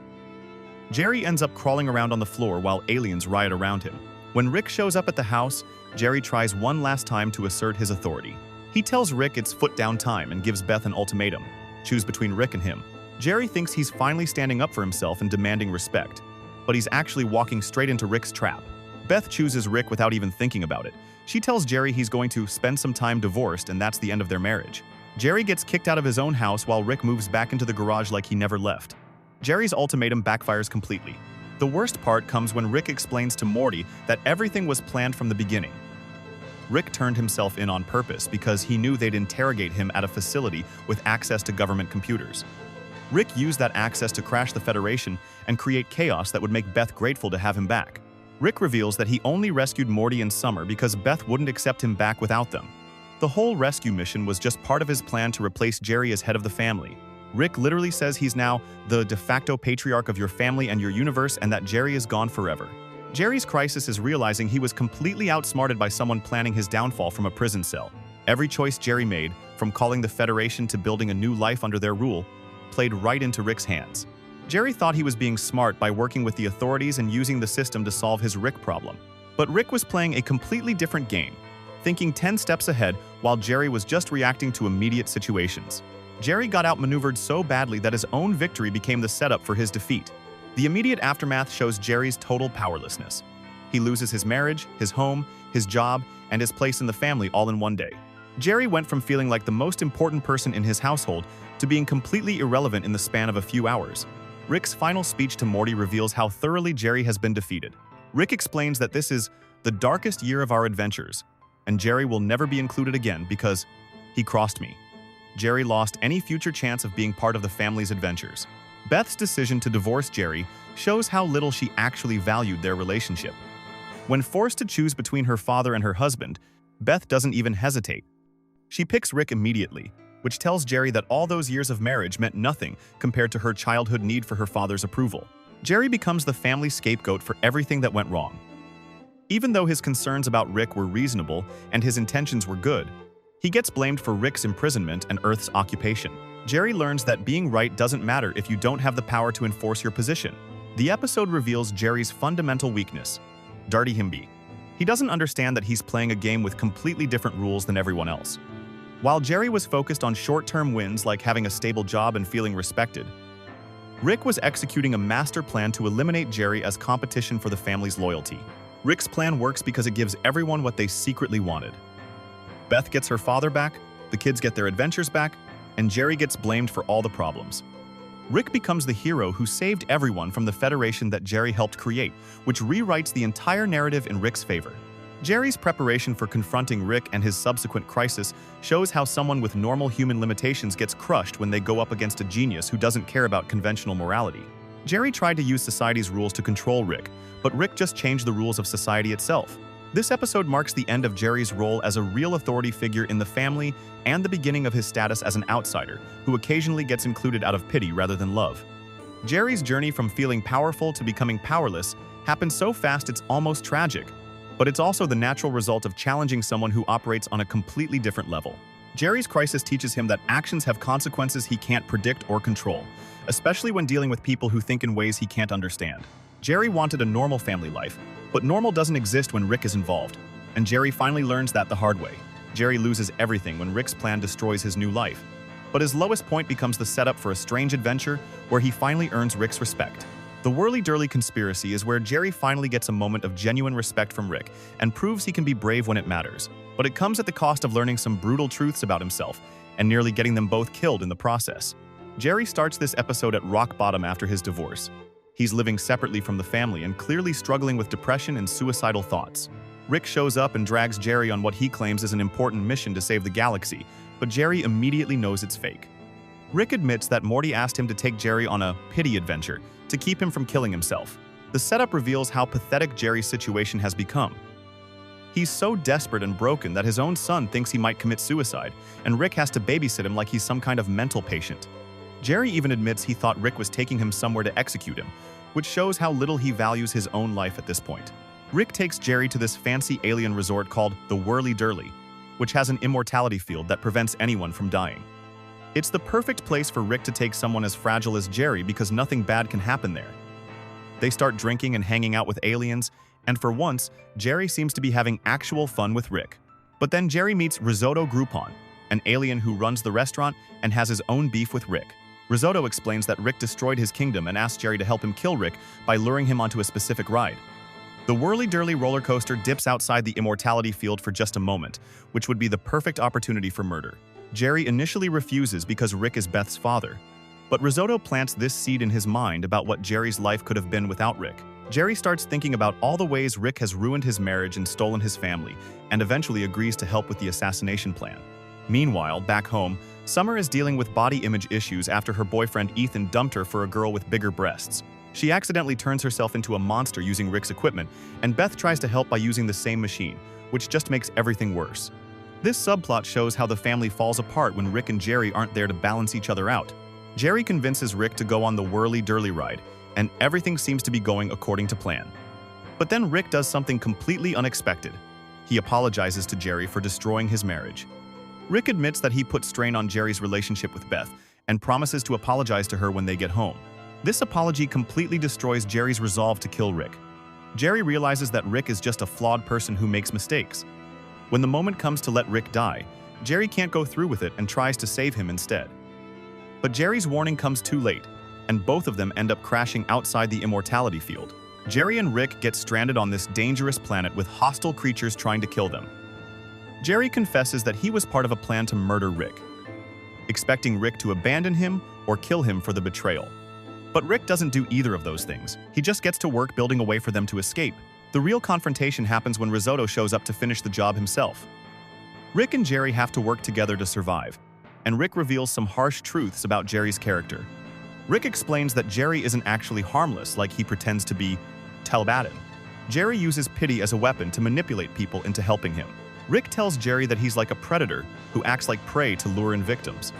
Jerry ends up crawling around on the floor while aliens riot around him. When Rick shows up at the house, Jerry tries one last time to assert his authority. He tells Rick it's foot down time and gives Beth an ultimatum. Choose between Rick and him. Jerry thinks he's finally standing up for himself and demanding respect, but he's actually walking straight into Rick's trap. Beth chooses Rick without even thinking about it. She tells Jerry he's going to spend some time divorced and that's the end of their marriage. Jerry gets kicked out of his own house while Rick moves back into the garage like he never left. Jerry's ultimatum backfires completely. The worst part comes when Rick explains to Morty that everything was planned from the beginning. Rick turned himself in on purpose because he knew they'd interrogate him at a facility with access to government computers. Rick used that access to crash the Federation and create chaos that would make Beth grateful to have him back. Rick reveals that he only rescued Morty and Summer because Beth wouldn't accept him back without them. The whole rescue mission was just part of his plan to replace Jerry as head of the family. Rick literally says he's now the de facto patriarch of your family and your universe and that Jerry is gone forever. Jerry's crisis is realizing he was completely outsmarted by someone planning his downfall from a prison cell. Every choice Jerry made, from calling the Federation to building a new life under their rule, played right into Rick's hands. Jerry thought he was being smart by working with the authorities and using the system to solve his Rick problem. But Rick was playing a completely different game, thinking 10 steps ahead while Jerry was just reacting to immediate situations. Jerry got outmaneuvered so badly that his own victory became the setup for his defeat. The immediate aftermath shows Jerry's total powerlessness. He loses his marriage, his home, his job, and his place in the family all in one day. Jerry went from feeling like the most important person in his household to being completely irrelevant in the span of a few hours. Rick's final speech to Morty reveals how thoroughly Jerry has been defeated. Rick explains that this is the darkest year of our adventures, and Jerry will never be included again because he crossed me. Jerry lost any future chance of being part of the family's adventures. Beth's decision to divorce Jerry shows how little she actually valued their relationship. When forced to choose between her father and her husband, Beth doesn't even hesitate. She picks Rick immediately, which tells Jerry that all those years of marriage meant nothing compared to her childhood need for her father's approval. Jerry becomes the family scapegoat for everything that went wrong. Even though his concerns about Rick were reasonable and his intentions were good, he gets blamed for Rick's imprisonment and Earth's occupation. Jerry learns that being right doesn't matter if you don't have the power to enforce your position. The episode reveals Jerry's fundamental weakness, Dirty him be. He doesn't understand that he's playing a game with completely different rules than everyone else. While Jerry was focused on short-term wins like having a stable job and feeling respected, Rick was executing a master plan to eliminate Jerry as competition for the family's loyalty. Rick's plan works because it gives everyone what they secretly wanted. Beth gets her father back, the kids get their adventures back, and Jerry gets blamed for all the problems. Rick becomes the hero who saved everyone from the Federation that Jerry helped create, which rewrites the entire narrative in Rick's favor. Jerry's preparation for confronting Rick and his subsequent crisis shows how someone with normal human limitations gets crushed when they go up against a genius who doesn't care about conventional morality. Jerry tried to use society's rules to control Rick, but Rick just changed the rules of society itself. This episode marks the end of Jerry's role as a real authority figure in the family and the beginning of his status as an outsider, who occasionally gets included out of pity rather than love. Jerry's journey from feeling powerful to becoming powerless happens so fast it's almost tragic, but it's also the natural result of challenging someone who operates on a completely different level. Jerry's crisis teaches him that actions have consequences he can't predict or control, especially when dealing with people who think in ways he can't understand. Jerry wanted a normal family life, but normal doesn't exist when Rick is involved, and Jerry finally learns that the hard way. Jerry loses everything when Rick's plan destroys his new life, but his lowest point becomes the setup for a strange adventure where he finally earns Rick's respect. The whirly conspiracy is where Jerry finally gets a moment of genuine respect from Rick and proves he can be brave when it matters, but it comes at the cost of learning some brutal truths about himself and nearly getting them both killed in the process. Jerry starts this episode at rock bottom after his divorce. He's living separately from the family and clearly struggling with depression and suicidal thoughts. Rick shows up and drags Jerry on what he claims is an important mission to save the galaxy, but Jerry immediately knows it's fake. Rick admits that Morty asked him to take Jerry on a pity adventure to keep him from killing himself. The setup reveals how pathetic Jerry's situation has become. He's so desperate and broken that his own son thinks he might commit suicide, and Rick has to babysit him like he's some kind of mental patient. Jerry even admits he thought Rick was taking him somewhere to execute him, which shows how little he values his own life at this point. Rick takes Jerry to this fancy alien resort called the Whirly, which has an immortality field that prevents anyone from dying. It's the perfect place for Rick to take someone as fragile as Jerry because nothing bad can happen there. They start drinking and hanging out with aliens, and for once, Jerry seems to be having actual fun with Rick. But then Jerry meets Risotto Groupon, an alien who runs the restaurant and has his own beef with Rick. Risotto explains that Rick destroyed his kingdom and asks Jerry to help him kill Rick by luring him onto a specific ride. The whirly roller coaster dips outside the immortality field for just a moment, which would be the perfect opportunity for murder. Jerry initially refuses because Rick is Beth's father, but Risotto plants this seed in his mind about what Jerry's life could have been without Rick. Jerry starts thinking about all the ways Rick has ruined his marriage and stolen his family, and eventually agrees to help with the assassination plan. Meanwhile, back home, Summer is dealing with body image issues after her boyfriend Ethan dumped her for a girl with bigger breasts. She accidentally turns herself into a monster using Rick's equipment, and Beth tries to help by using the same machine, which just makes everything worse. This subplot shows how the family falls apart when Rick and Jerry aren't there to balance each other out. Jerry convinces Rick to go on the whirly ride, and everything seems to be going according to plan. But then Rick does something completely unexpected. He apologizes to Jerry for destroying his marriage. Rick admits that he put strain on Jerry's relationship with Beth and promises to apologize to her when they get home. This apology completely destroys Jerry's resolve to kill Rick. Jerry realizes that Rick is just a flawed person who makes mistakes. When the moment comes to let Rick die, Jerry can't go through with it and tries to save him instead. But Jerry's warning comes too late, and both of them end up crashing outside the immortality field. Jerry and Rick get stranded on this dangerous planet with hostile creatures trying to kill them. Jerry confesses that he was part of a plan to murder Rick, expecting Rick to abandon him or kill him for the betrayal. But Rick doesn't do either of those things. He just gets to work building a way for them to escape. The real confrontation happens when Risotto shows up to finish the job himself. Rick and Jerry have to work together to survive, and Rick reveals some harsh truths about Jerry's character. Rick explains that Jerry isn't actually harmless like he pretends to be. Telbatin. Jerry uses pity as a weapon to manipulate people into helping him. Rick tells Jerry that he's like a predator who acts like prey to lure in victims.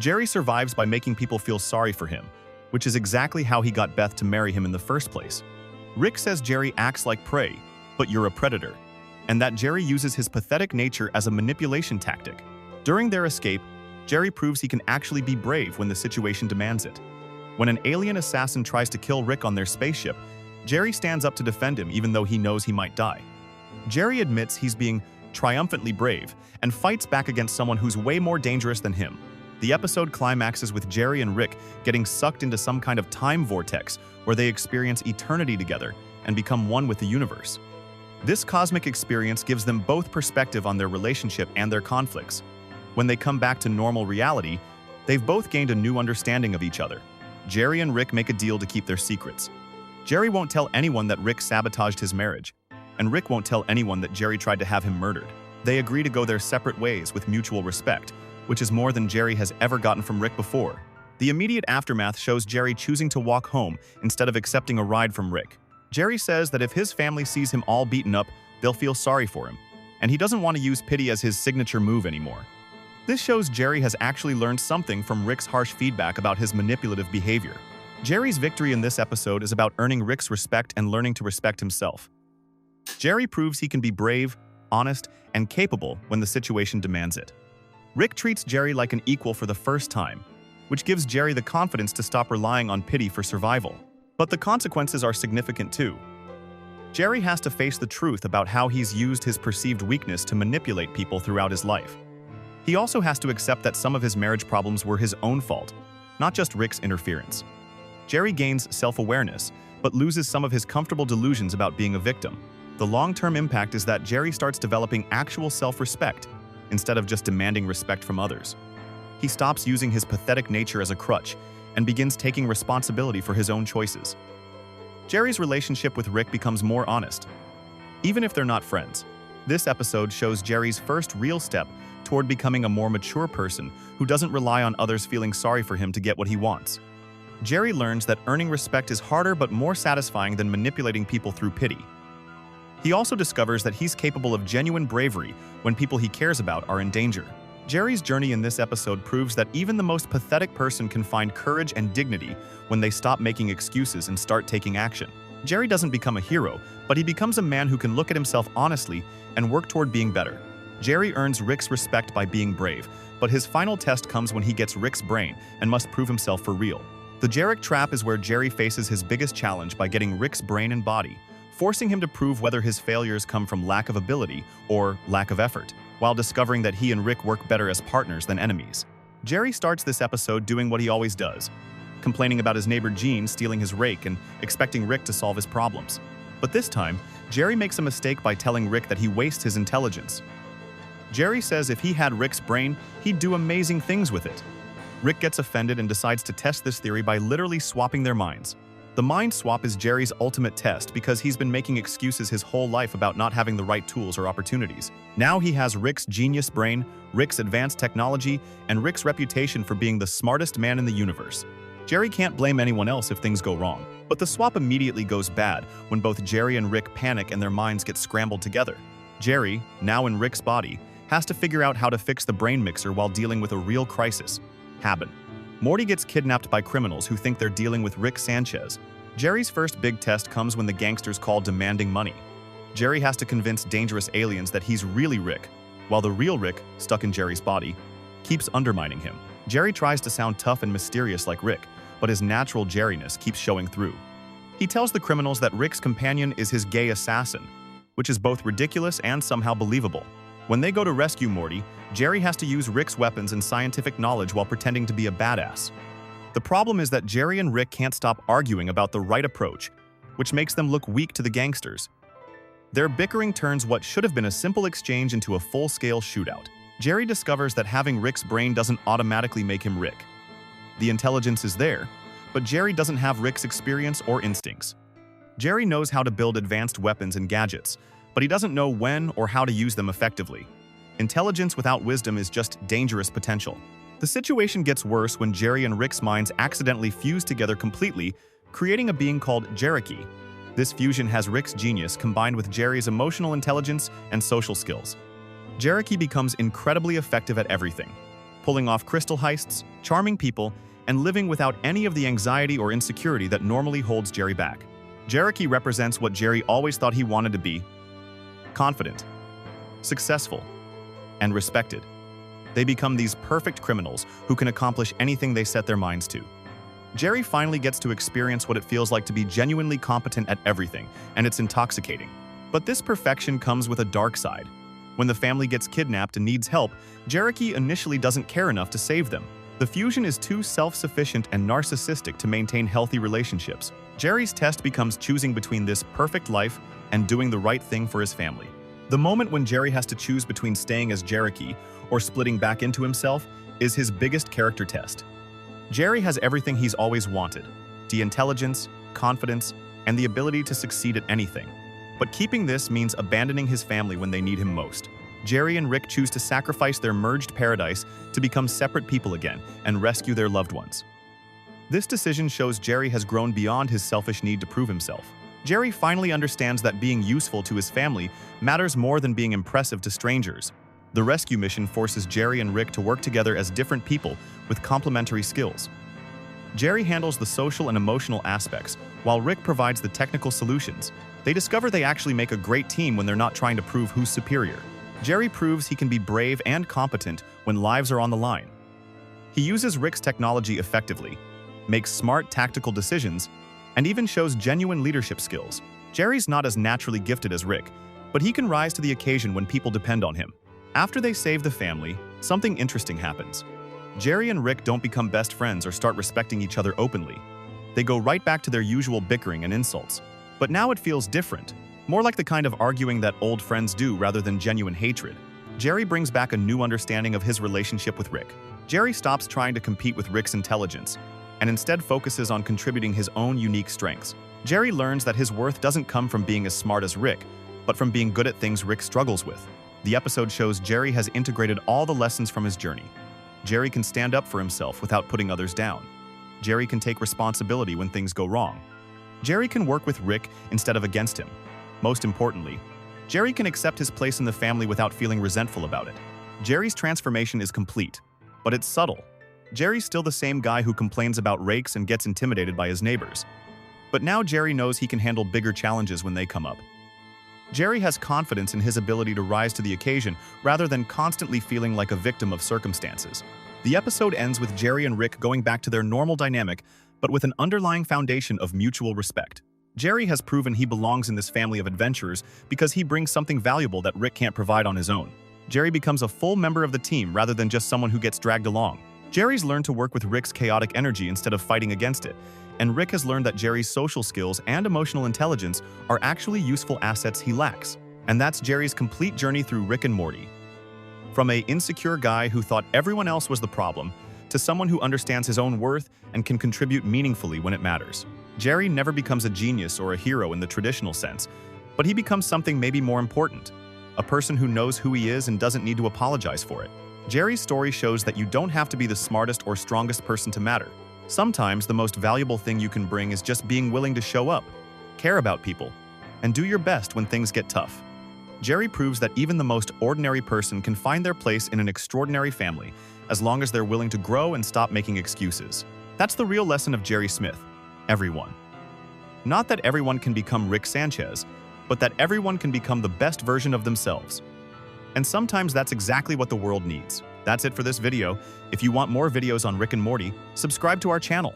Jerry survives by making people feel sorry for him, which is exactly how he got Beth to marry him in the first place. Rick says Jerry acts like prey, but you're a predator, and that Jerry uses his pathetic nature as a manipulation tactic. During their escape, Jerry proves he can actually be brave when the situation demands it. When an alien assassin tries to kill Rick on their spaceship, Jerry stands up to defend him even though he knows he might die. Jerry admits he's being triumphantly brave and fights back against someone who's way more dangerous than him. The episode climaxes with Jerry and Rick getting sucked into some kind of time vortex where they experience eternity together and become one with the universe. This cosmic experience gives them both perspective on their relationship and their conflicts. When they come back to normal reality, they've both gained a new understanding of each other. Jerry and Rick make a deal to keep their secrets. Jerry won't tell anyone that Rick sabotaged his marriage, and Rick won't tell anyone that Jerry tried to have him murdered. They agree to go their separate ways with mutual respect, which is more than Jerry has ever gotten from Rick before. The immediate aftermath shows Jerry choosing to walk home instead of accepting a ride from Rick. Jerry says that if his family sees him all beaten up, they'll feel sorry for him, and he doesn't want to use pity as his signature move anymore. This shows Jerry has actually learned something from Rick's harsh feedback about his manipulative behavior. Jerry's victory in this episode is about earning Rick's respect and learning to respect himself. Jerry proves he can be brave, honest, and capable when the situation demands it. Rick treats Jerry like an equal for the first time, which gives Jerry the confidence to stop relying on pity for survival. But the consequences are significant too. Jerry has to face the truth about how he's used his perceived weakness to manipulate people throughout his life. He also has to accept that some of his marriage problems were his own fault, not just Rick's interference. Jerry gains self-awareness, but loses some of his comfortable delusions about being a victim. The long-term impact is that Jerry starts developing actual self-respect instead of just demanding respect from others. He stops using his pathetic nature as a crutch and begins taking responsibility for his own choices. Jerry's relationship with Rick becomes more honest, even if they're not friends. This episode shows Jerry's first real step toward becoming a more mature person who doesn't rely on others feeling sorry for him to get what he wants. Jerry learns that earning respect is harder but more satisfying than manipulating people through pity. He also discovers that he's capable of genuine bravery when people he cares about are in danger. Jerry's journey in this episode proves that even the most pathetic person can find courage and dignity when they stop making excuses and start taking action. Jerry doesn't become a hero, but he becomes a man who can look at himself honestly and work toward being better. Jerry earns Rick's respect by being brave, but his final test comes when he gets Rick's brain and must prove himself for real. The Jerick trap is where Jerry faces his biggest challenge by getting Rick's brain and body, forcing him to prove whether his failures come from lack of ability or lack of effort, while discovering that he and Rick work better as partners than enemies. Jerry starts this episode doing what he always does, complaining about his neighbor Gene stealing his rake and expecting Rick to solve his problems. But this time, Jerry makes a mistake by telling Rick that he wastes his intelligence. Jerry says if he had Rick's brain, he'd do amazing things with it. Rick gets offended and decides to test this theory by literally swapping their minds. The mind swap is Jerry's ultimate test because he's been making excuses his whole life about not having the right tools or opportunities. Now he has Rick's genius brain, Rick's advanced technology, and Rick's reputation for being the smartest man in the universe. Jerry can't blame anyone else if things go wrong. But the swap immediately goes bad when both Jerry and Rick panic and their minds get scrambled together. Jerry, now in Rick's body, has to figure out how to fix the brain mixer while dealing with a real crisis. Habit. Morty gets kidnapped by criminals who think they're dealing with Rick Sanchez. Jerry's first big test comes when the gangsters call demanding money. Jerry has to convince dangerous aliens that he's really Rick, while the real Rick, stuck in Jerry's body, keeps undermining him. Jerry tries to sound tough and mysterious like Rick, but his natural Jerryness keeps showing through. He tells the criminals that Rick's companion is his gay assassin, which is both ridiculous and somehow believable. When they go to rescue Morty, Jerry has to use Rick's weapons and scientific knowledge while pretending to be a badass. The problem is that Jerry and Rick can't stop arguing about the right approach, which makes them look weak to the gangsters. Their bickering turns what should have been a simple exchange into a full-scale shootout. Jerry discovers that having Rick's brain doesn't automatically make him Rick. The intelligence is there, but Jerry doesn't have Rick's experience or instincts. Jerry knows how to build advanced weapons and gadgets, but he doesn't know when or how to use them effectively. Intelligence without wisdom is just dangerous potential. The situation gets worse when Jerry and Rick's minds accidentally fuse together completely, creating a being called Jerick. This fusion has Rick's genius combined with Jerry's emotional intelligence and social skills. Jerick becomes incredibly effective at everything, pulling off crystal heists, charming people, and living without any of the anxiety or insecurity that normally holds Jerry back. Jerick represents what Jerry always thought he wanted to be: confident, successful, and respected. They become these perfect criminals who can accomplish anything they set their minds to. Jerry finally gets to experience what it feels like to be genuinely competent at everything, and it's intoxicating. But this perfection comes with a dark side. When the family gets kidnapped and needs help, Jerick initially doesn't care enough to save them. The fusion is too self-sufficient and narcissistic to maintain healthy relationships. Jerry's test becomes choosing between this perfect life and doing the right thing for his family. The moment when Jerry has to choose between staying as Jerick or splitting back into himself is his biggest character test. Jerry has everything he's always wanted: the intelligence, confidence, and the ability to succeed at anything. But keeping this means abandoning his family when they need him most. Jerry and Rick choose to sacrifice their merged paradise to become separate people again and rescue their loved ones. This decision shows Jerry has grown beyond his selfish need to prove himself. Jerry finally understands that being useful to his family matters more than being impressive to strangers. The rescue mission forces Jerry and Rick to work together as different people with complementary skills. Jerry handles the social and emotional aspects, while Rick provides the technical solutions. They discover they actually make a great team when they're not trying to prove who's superior. Jerry proves he can be brave and competent when lives are on the line. He uses Rick's technology effectively, makes smart tactical decisions, and even shows genuine leadership skills. Jerry's not as naturally gifted as Rick, but he can rise to the occasion when people depend on him. After they save the family, something interesting happens. Jerry and Rick don't become best friends or start respecting each other openly. They go right back to their usual bickering and insults. But now it feels different, more like the kind of arguing that old friends do rather than genuine hatred. Jerry brings back a new understanding of his relationship with Rick. Jerry stops trying to compete with Rick's intelligence and instead focuses on contributing his own unique strengths. Jerry learns that his worth doesn't come from being as smart as Rick, but from being good at things Rick struggles with. The episode shows Jerry has integrated all the lessons from his journey. Jerry can stand up for himself without putting others down. Jerry can take responsibility when things go wrong. Jerry can work with Rick instead of against him. Most importantly, Jerry can accept his place in the family without feeling resentful about it. Jerry's transformation is complete, but it's subtle. Jerry's still the same guy who complains about rakes and gets intimidated by his neighbors. But now Jerry knows he can handle bigger challenges when they come up. Jerry has confidence in his ability to rise to the occasion rather than constantly feeling like a victim of circumstances. The episode ends with Jerry and Rick going back to their normal dynamic, but with an underlying foundation of mutual respect. Jerry has proven he belongs in this family of adventurers because he brings something valuable that Rick can't provide on his own. Jerry becomes a full member of the team rather than just someone who gets dragged along. Jerry's learned to work with Rick's chaotic energy instead of fighting against it, and Rick has learned that Jerry's social skills and emotional intelligence are actually useful assets he lacks. And that's Jerry's complete journey through Rick and Morty. From an insecure guy who thought everyone else was the problem, to someone who understands his own worth and can contribute meaningfully when it matters. Jerry never becomes a genius or a hero in the traditional sense, but he becomes something maybe more important, a person who knows who he is and doesn't need to apologize for it. Jerry's story shows that you don't have to be the smartest or strongest person to matter. Sometimes the most valuable thing you can bring is just being willing to show up, care about people, and do your best when things get tough. Jerry proves that even the most ordinary person can find their place in an extraordinary family, as long as they're willing to grow and stop making excuses. That's the real lesson of Jerry Smith. Everyone. Not that everyone can become Rick Sanchez, but that everyone can become the best version of themselves. And sometimes that's exactly what the world needs. That's it for this video. If you want more videos on Rick and Morty, subscribe to our channel.